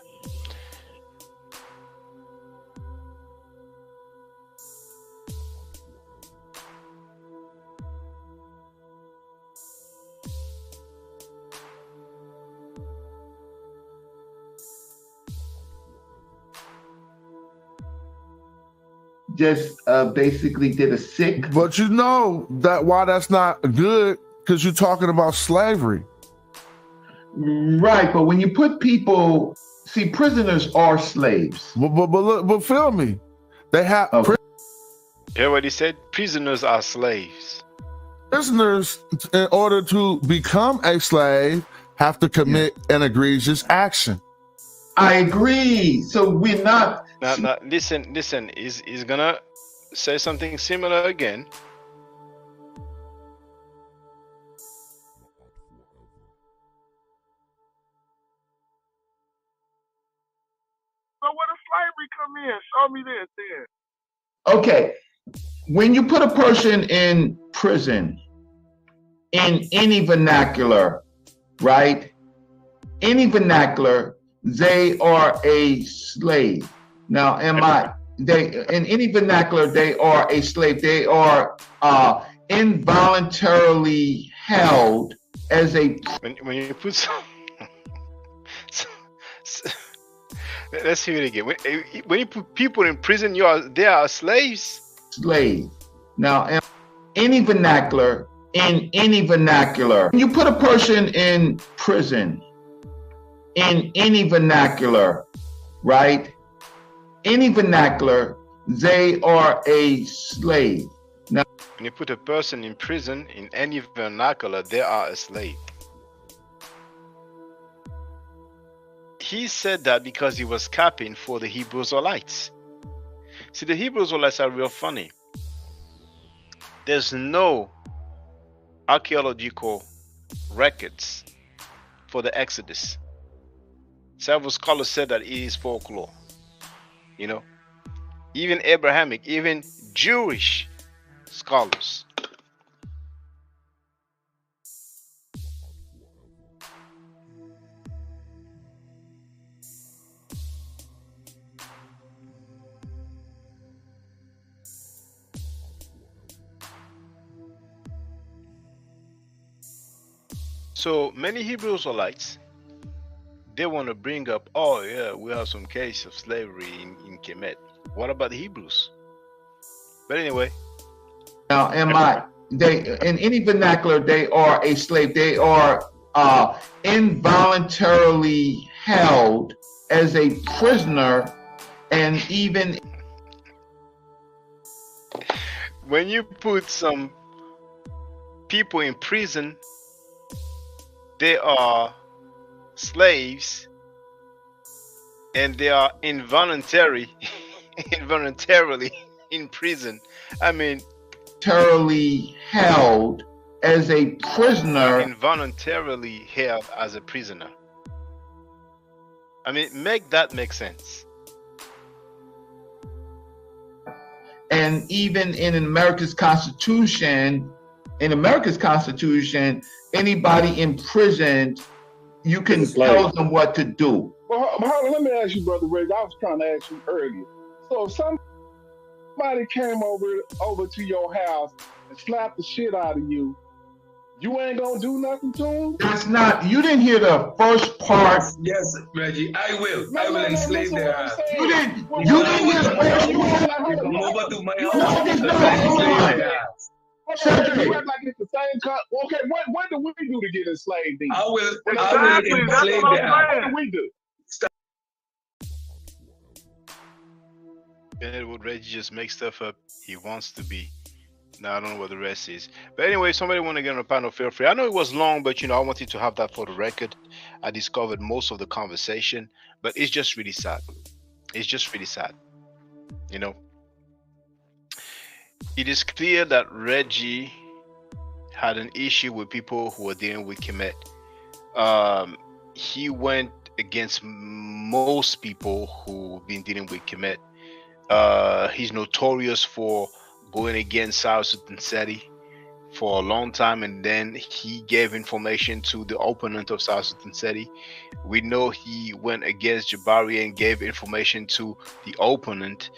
Just basically did a sick. But you know that why that's not good, because you're talking about slavery. Right, but when you put people, see, prisoners are slaves. But feel me, they have. You hear what he said? Prisoners are slaves. Prisoners, in order to become a slave, have to commit an egregious action. I agree. So we're not. Now, listen. He's gonna say something similar again. So where does slavery come in? Show me this then. Okay, when you put a person in prison, in any vernacular, right? Any vernacular, they are a slave. Now, they in any vernacular, they are a slave. They are involuntarily held as a. When you put some, let's hear it again. When you put people in prison, they are slaves. Slave. Now, in any vernacular, when you put a person in prison, in any vernacular, right? any vernacular, they are a slave. Now, when you put a person in prison in any vernacular, they are a slave. He said that because he was capping for the Hebrew Israelites. See, the Hebrew Israelites are real funny. There's no archaeological records for the Exodus. Several scholars said that it is folklore. You know, even Abrahamic, even Jewish scholars. So many Hebrew Israelites, they want to bring up, oh yeah, we have some case of slavery in Kemet. What about the Hebrews? But anyway. Now, they in any vernacular, they are a slave. They are involuntarily held as a prisoner, and even when you put some people in prison, they are slaves, and they are involuntarily in prison. I mean, involuntarily held as a prisoner. Involuntarily held as a prisoner. I mean, make that make sense. And even in America's Constitution, anybody imprisoned, you can tell them what to do. Well, let me ask you, Brother Reggie. I was trying to ask you earlier. So if somebody came over to your house and slapped the shit out of you, you ain't gonna do nothing to him? That's not. You didn't hear the first part. Yes, Reggie. I will enslave their ass. You didn't hear the first part. Come over to my house. Enslave their ass. You act like it's the same cut. Okay, what do we do to get enslaved? I will enslave their ass. What do we do? And would Reggie just make stuff up he wants to be? Now I don't know what the rest is. But anyway, somebody want to get on the panel, feel free. I know it was long, but you know, I wanted to have that for the record. I discovered most of the conversation, but it's just really sad. It's just really sad. You know, it is clear that Reggie had an issue with people who were dealing with Kemet. He went against most people who've been dealing with Kemet. He's notorious for going against Sarasut Seti for a long time, and then he gave information to the opponent of Sarasut Seti. We know he went against Jabari and gave information to the opponent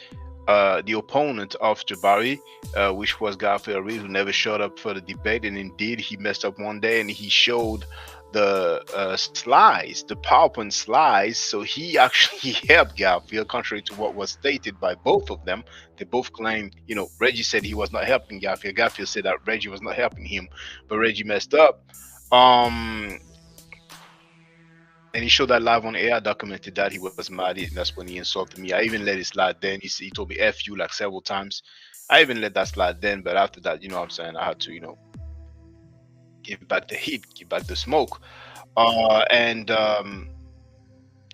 of Jabari, which was Garfield Reed, who never showed up for the debate. And indeed, he messed up one day and he showed the slides, the PowerPoint slides. So he actually helped Garfield, contrary to what was stated by both of them. They both claimed, you know, Reggie said he was not helping Garfield. Garfield said that Reggie was not helping him, but Reggie messed up. And he showed that live on air. I documented that. He was mad, and that's when he insulted me. I even let it slide then. He told me F you like several times. I even let that slide then, but after that, you know what I'm saying, I had to, you know, give back the heat, give back the smoke.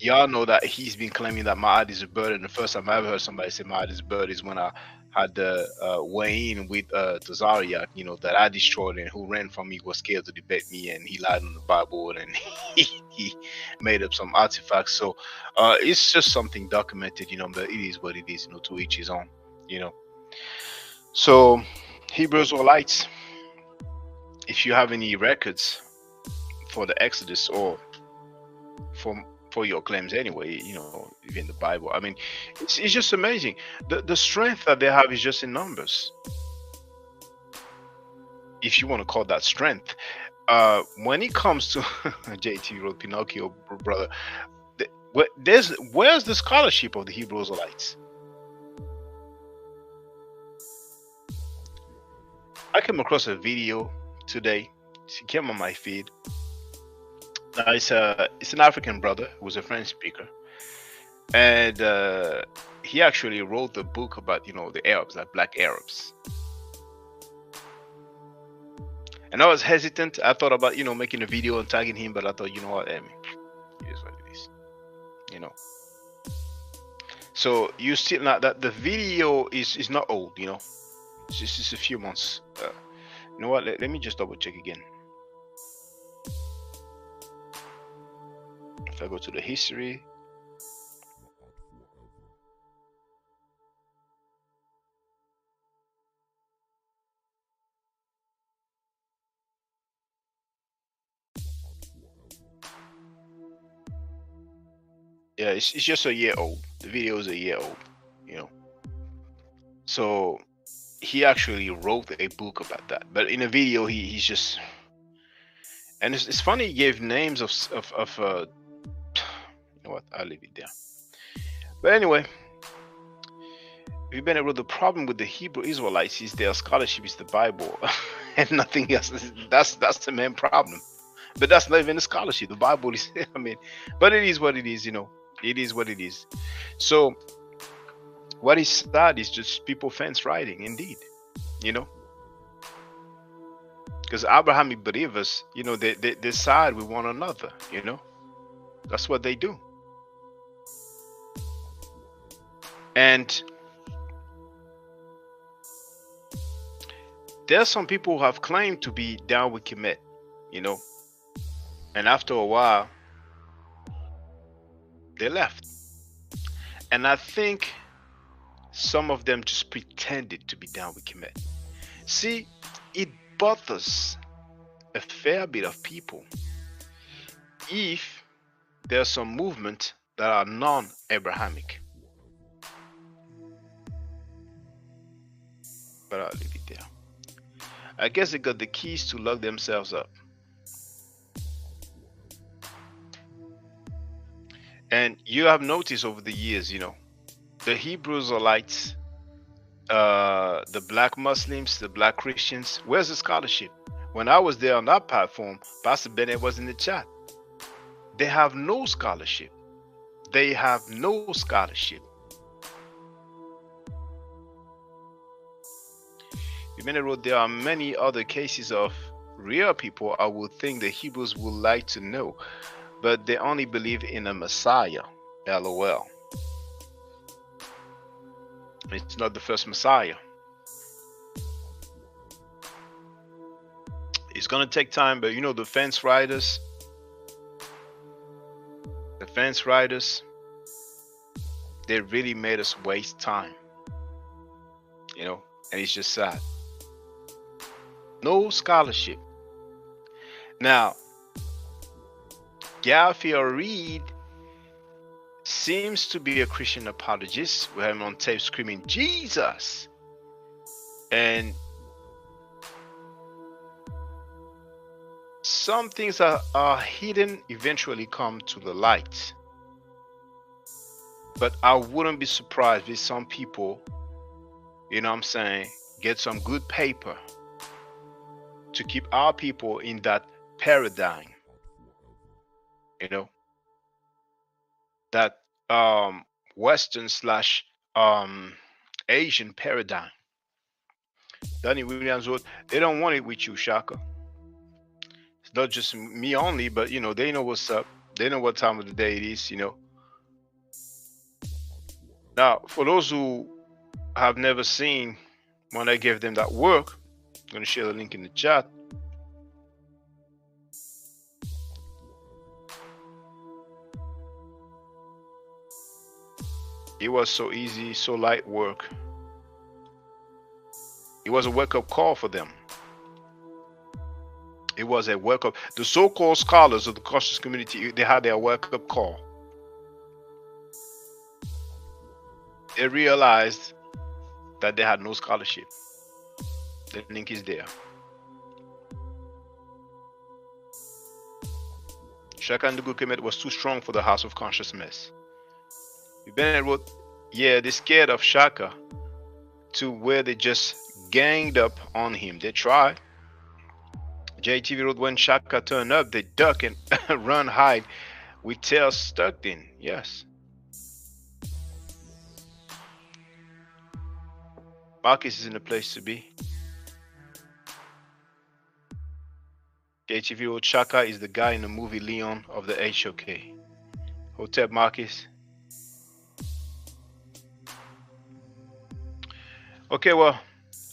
Y'all know that he's been claiming that Maat is a bird, and the first time I ever heard somebody say Maat is a bird is when I had the weigh in with Tazariak, you know, that I destroyed, and who ran from me, was scared to debate me, and he lied on the Bible, and he made up some artifacts. So it's just something documented, you know, but it is what it is, you know, to each his own, you know. So Hebrews or lights, if you have any records for the Exodus or for your claims anyway, you know, even the Bible, I mean, it's just amazing. The strength that they have is just in numbers, if you want to call that strength. When it comes to JT wrote Pinocchio, brother, where's the scholarship of the Hebrew Israelites? I came across a video today. It came on my feed. It's an African brother who was a French speaker, and he actually wrote the book about, you know, the Arabs, like black Arabs. And I was hesitant. I thought about, you know, making a video and tagging him, but I thought, you know what, I mean, it is what it is, you know. So you still not that the video is not old, you know. It's just a few months. You know what? Let me just double check again. If I go to the history. Yeah, it's just a year old. The video is a year old, you know. So he actually wrote a book about that. But in a video, he's just, and it's funny. He gave names of you know what? I'll leave it there. But anyway, we've been able. The problem with the Hebrew Israelites is their scholarship is the Bible and nothing else. That's the main problem. But that's not even a scholarship. The Bible is, I mean, but it is what it is, you know. It is what it is. So what is sad is just people fence riding, indeed, you know. Because Abrahamic believers, you know, they side with one another, you know. That's what they do. And there's some people who have claimed to be down with Kemet, you know. And after a while, they left. And I think some of them just pretended to be down with Kemet. See, it bothers a fair bit of people if there's some movement that are non-Abrahamic. But I'll leave it there. I guess they got the keys to lock themselves up. And you have noticed over the years, you know, the Hebrew Israelites, the black Muslims, the black Christians, where's the scholarship? When I was there on that platform, Pastor Bennett was in the chat. They have no scholarship. They have no scholarship. Bennett wrote, there are many other cases of real people I would think the Hebrews would like to know, but they only believe in a Messiah. LOL. It's not the first Messiah. It's gonna take time, but you know, the fence riders, they really made us waste time, you know, and it's just sad. No scholarship. Now, Garfield Reed seems to be a Christian apologist. We have him on tape screaming Jesus, and some things are hidden eventually come to the light. But I wouldn't be surprised if some people, you know what I'm saying, get some good paper to keep our people in that paradigm, you know, that Western slash Asian paradigm. Danny Williams wrote, they don't want it with you, Shaka. It's not just me only, but you know, they know what's up. They know what time of the day it is, you know. Now, for those who have never seen when I gave them that work, I'm going to share the link in the chat. It was so easy, so light work. It was a wake-up call for them. It was a wake-up. The so-called scholars of the conscious community, they had their wake-up call. They realized that they had no scholarship. The link is there. Shaka and the Good Kemet was too strong for the House of Consciousness. Bennett wrote, yeah, they scared of Shaka to where they just ganged up on him. They tried. JTV wrote, when Shaka turned up, they duck and run hide with tails stuck in. Yes. Marcus is in the place to be. KTV Chaka is the guy in the movie Leon of the HOK. Hotep Marcus. Okay, well,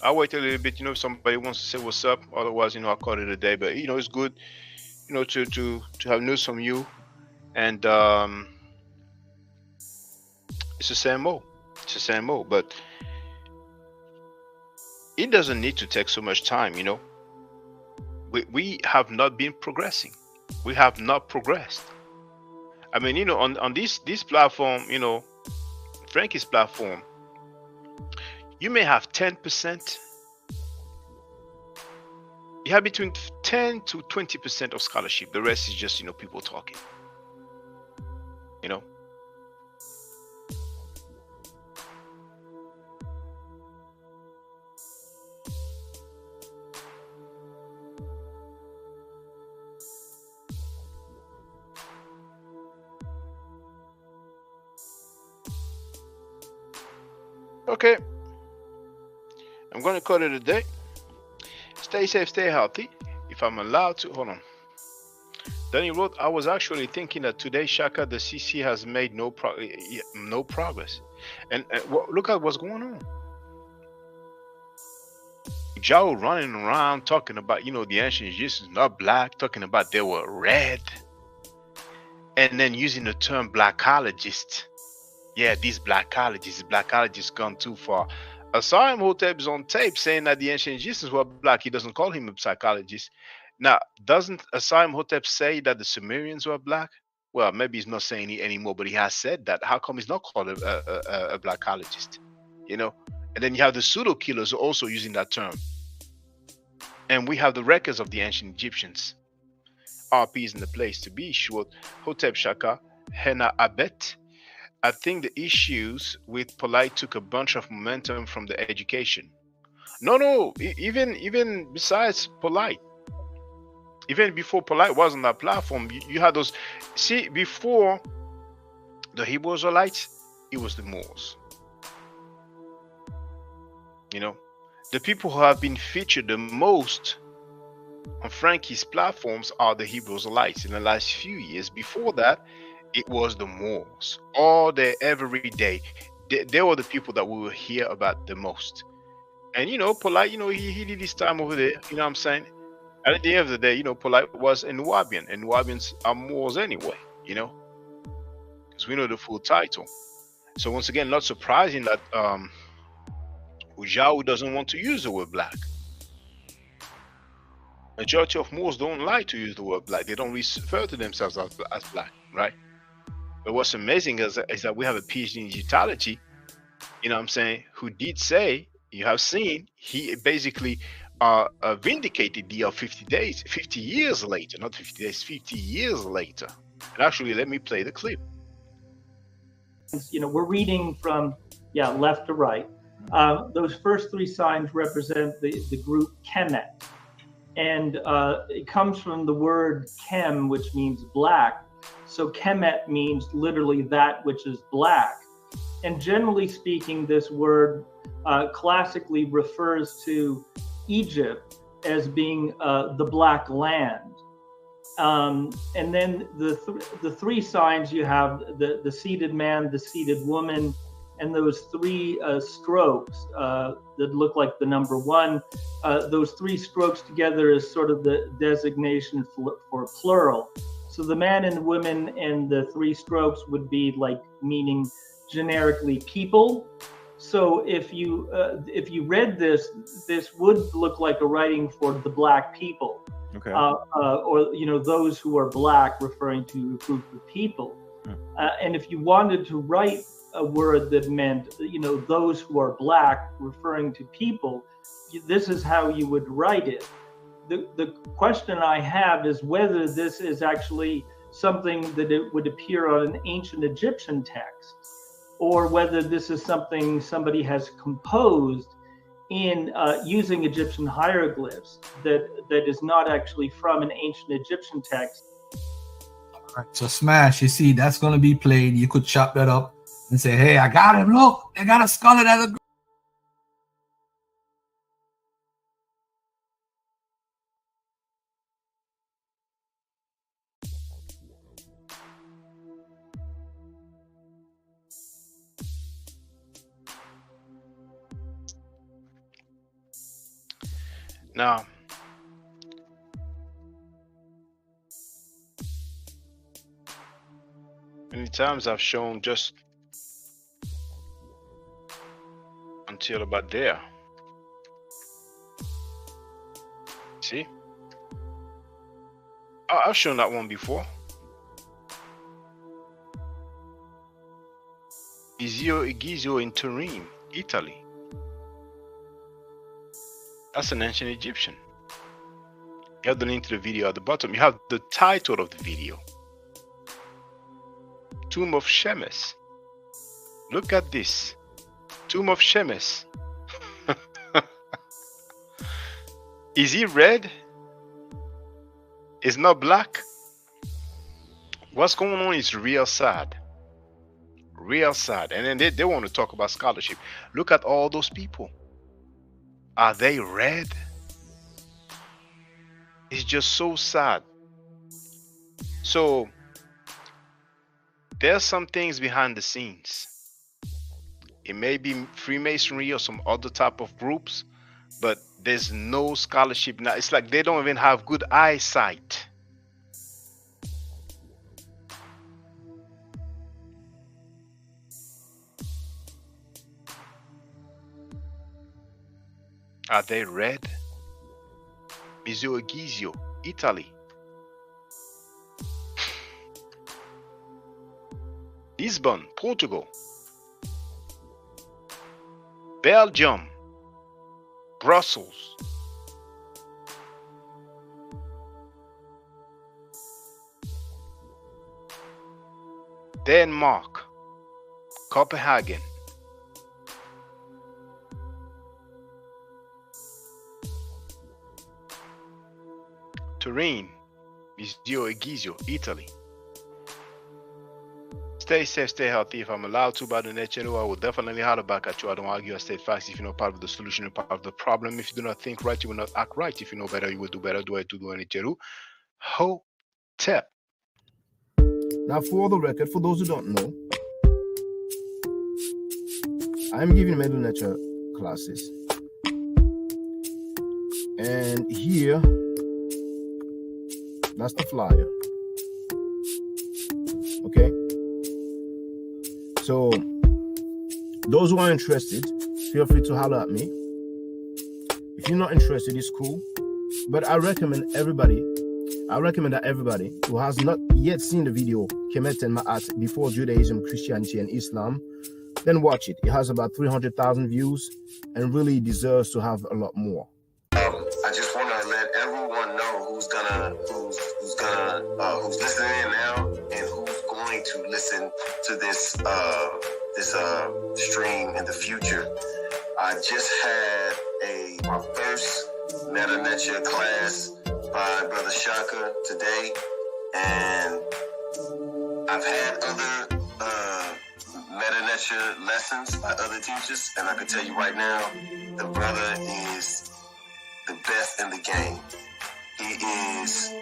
I'll wait a little bit. If somebody wants to say what's up. Otherwise, I'll call it a day. But it's good, to have news from you. And it's the same old. It's the same old. But it doesn't need to take so much time. We have not been progressing. We have not progressed. I mean, on this platform, Frankie's platform, you may have 10%. You have between 10 to 20% of scholarship. The rest is just, people talking. Okay. I'm going to call it a day. Stay safe, stay healthy. If I'm allowed to, hold on. Danny wrote, I was actually thinking that today, Shaka, the CC has made no progress. And look at what's going on. Joe running around talking about, the ancient Egyptians not black, talking about they were red. And then using the term blackologist. Yeah, these blackologists gone too far. Asarm Hotep is on tape saying that the ancient Egyptians were black. He doesn't call him a psychologist. Now, doesn't Asarm Hotep say that the Sumerians were black? Well, maybe he's not saying it anymore, but he has said that. How come he's not called a blackologist? And then you have the pseudo killers also using that term. And we have the records of the ancient Egyptians. RP is in the place to be short. Hotep Shaka, Hena Abet. I think the issues with Polite took a bunch of momentum from the education. No, even besides Polite, even before Polite was on that platform, you had those. See, before the Hebrew Israelites, it was the Moors. The people who have been featured the most on Frankie's platforms are the Hebrew Israelites in the last few years. Before that, it was the Moors. All day, every day. They were the people that we will hear about the most. And, Polite, he did his time over there. You know what I'm saying? And at the end of the day, Polite was a Nubian. And Nubians are Moors anyway, because we know the full title. So once again, not surprising that Ujau doesn't want to use the word black. Majority of Moors don't like to use the word black. They don't refer to themselves as black, right? But what's amazing is that we have a PhD in Egyptology, who did say, you have seen, he basically vindicated the 50 years later, not 50 days, 50 years later. And actually, let me play the clip. We're reading from, left to right. Those first three signs represent the group Kemet. And it comes from the word Kem, which means black. So Kemet means literally that which is black. And generally speaking, this word classically refers to Egypt as being the black land. And then the three signs, you have the seated man, the seated woman, and those three strokes that look like the number one. Those three strokes together is sort of the designation for plural. So the man and the women and the three strokes would be like meaning generically people. So if you read this would look like a writing for the black people. Okay. Or those who are black, referring to a group of people. And if you wanted to write a word that meant those who are black, referring to people, this is how you would write it. The question I have is whether this is actually something that it would appear on an ancient Egyptian text, or whether this is something somebody has composed in using Egyptian hieroglyphs that is not actually from an ancient Egyptian text. All right, so Smash, you see, that's going to be played. You could chop that up and say, hey, I got him. Look, they got a scholar that Now, many times I've shown just until about there. See? I've shown that one before. Egizio in Turin, Italy. That's an ancient Egyptian. You have the link to the video at the bottom. You have the title of the video. Tomb of Shemes. Look at this. Tomb of Shemes. Is he red? Is not black? What's going on is real sad. Real sad. And then they want to talk about scholarship. Look at all those people. Are they red? It's just so sad. So there's some things behind the scenes. It may be Freemasonry or some other type of groups, but there's no scholarship now. It's like they don't even have good eyesight. Are they red? Museo Egizio, Italy. Lisbon, Portugal. Belgium. Brussels. Denmark. Copenhagen. Turin, Museo Egizio, Italy. Stay safe, stay healthy. If I'm allowed to by the net channel, I will definitely holler back at you. I don't argue, I state facts. If you're not part of the solution, you're part of the problem. If you do not think right, you will not act right. If you know better, you will do better. Do it to do any channel. Hotep. Now, for the record, for those who don't know, I'm giving middle nature classes. And here, that's the flyer. Okay. So those who are interested, feel free to holler at me. If you're not interested, it's cool. But I recommend that everybody who has not yet seen the video Kemet and Maat before Judaism, Christianity, and Islam, then watch it. It has about 300,000 views and really deserves to have a lot more. I just want to let everyone know who's listening in now and who's going to listen to this stream in the future. I just had my first Meta Nature class by Brother Shaka today, and I've had other Meta Nature lessons by other teachers, and I can tell you right now, the brother is the best in the game. He is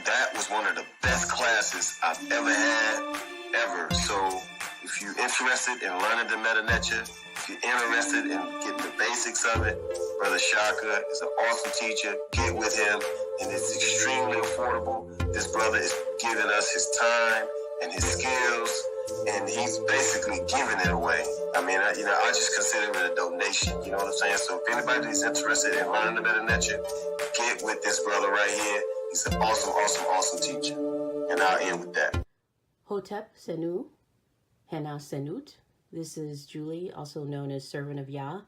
that was one of the best classes I've ever had, ever. So if you're interested in learning the Meta Nature, if you're interested in getting the basics of it, Brother Shaka is an awesome teacher. Get with him, and it's extremely affordable. This brother is giving us his time and his skills, and he's basically giving it away. I mean, I just consider it a donation. You know what I'm saying? So if anybody is interested in learning the Meta Nature, get with this brother right here. He's an awesome, awesome, awesome teacher. And I'll end with that. Hotep Senu, Hena Senut. This is Julie, also known as Servant of Yah,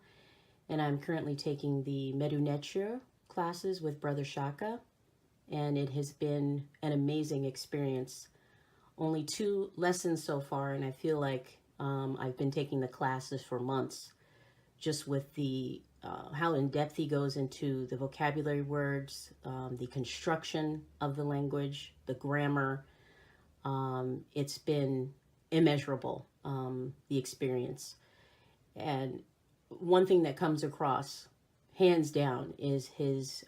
and I'm currently taking the Medu Neture classes with Brother Shaka, and it has been an amazing experience. Only 2 lessons so far, and I feel like I've been taking the classes for months, just with the how in depth he goes into the vocabulary words, the construction of the language, the grammar. It's been immeasurable, the experience. And one thing that comes across, hands down, is his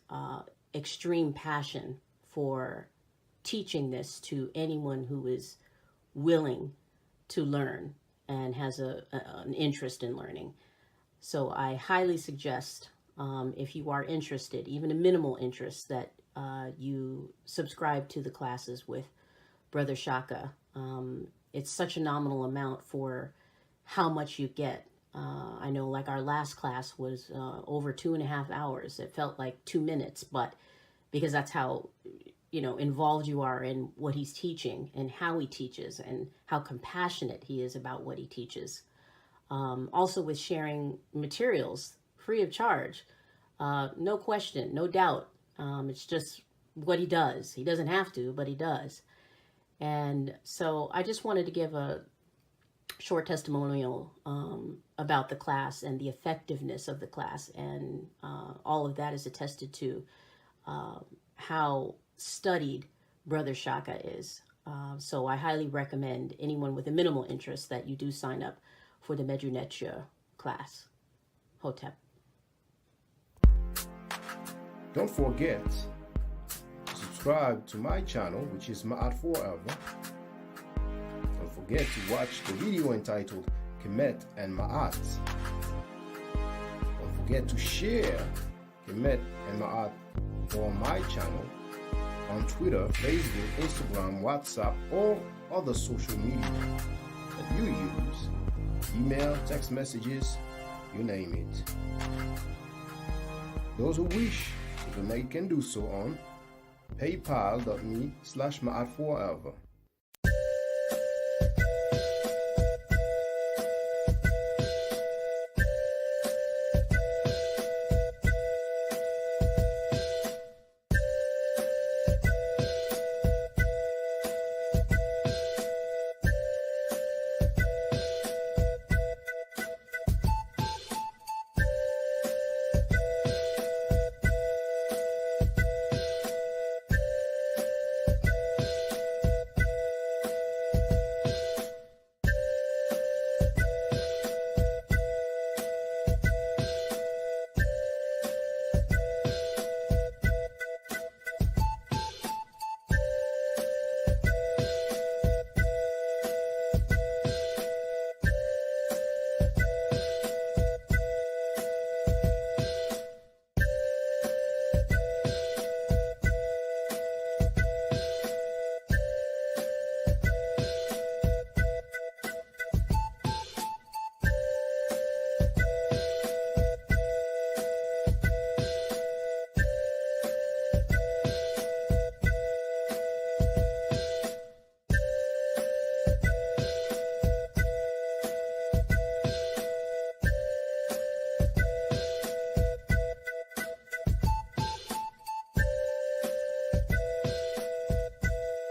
extreme passion for teaching this to anyone who is willing to learn and has an interest in learning. So I highly suggest if you are interested, even a minimal interest, that you subscribe to the classes with Brother Shaka. It's such a nominal amount for how much you get. I know like our last class was over 2.5 hours. It felt like 2 minutes, but because that's how, involved you are in what he's teaching and how he teaches and how compassionate he is about what he teaches. Also with sharing materials free of charge, no question, no doubt. It's just what he does. He doesn't have to, but he does. And so I just wanted to give a short testimonial about the class and the effectiveness of the class. And all of that is attested to how studied Brother Shaka is. So I highly recommend anyone with a minimal interest that you do sign up for the Medunetia class. Hotep. Don't forget to subscribe to my channel, which is Maat Forever. Don't forget to watch the video entitled Kemet and Maat. Don't forget to share Kemet and Maat on my channel on Twitter, Facebook, Instagram, WhatsApp, or other social media that you use. Email, text messages, you name it. Those who wish to donate can do so on paypal.me/Maat Forever.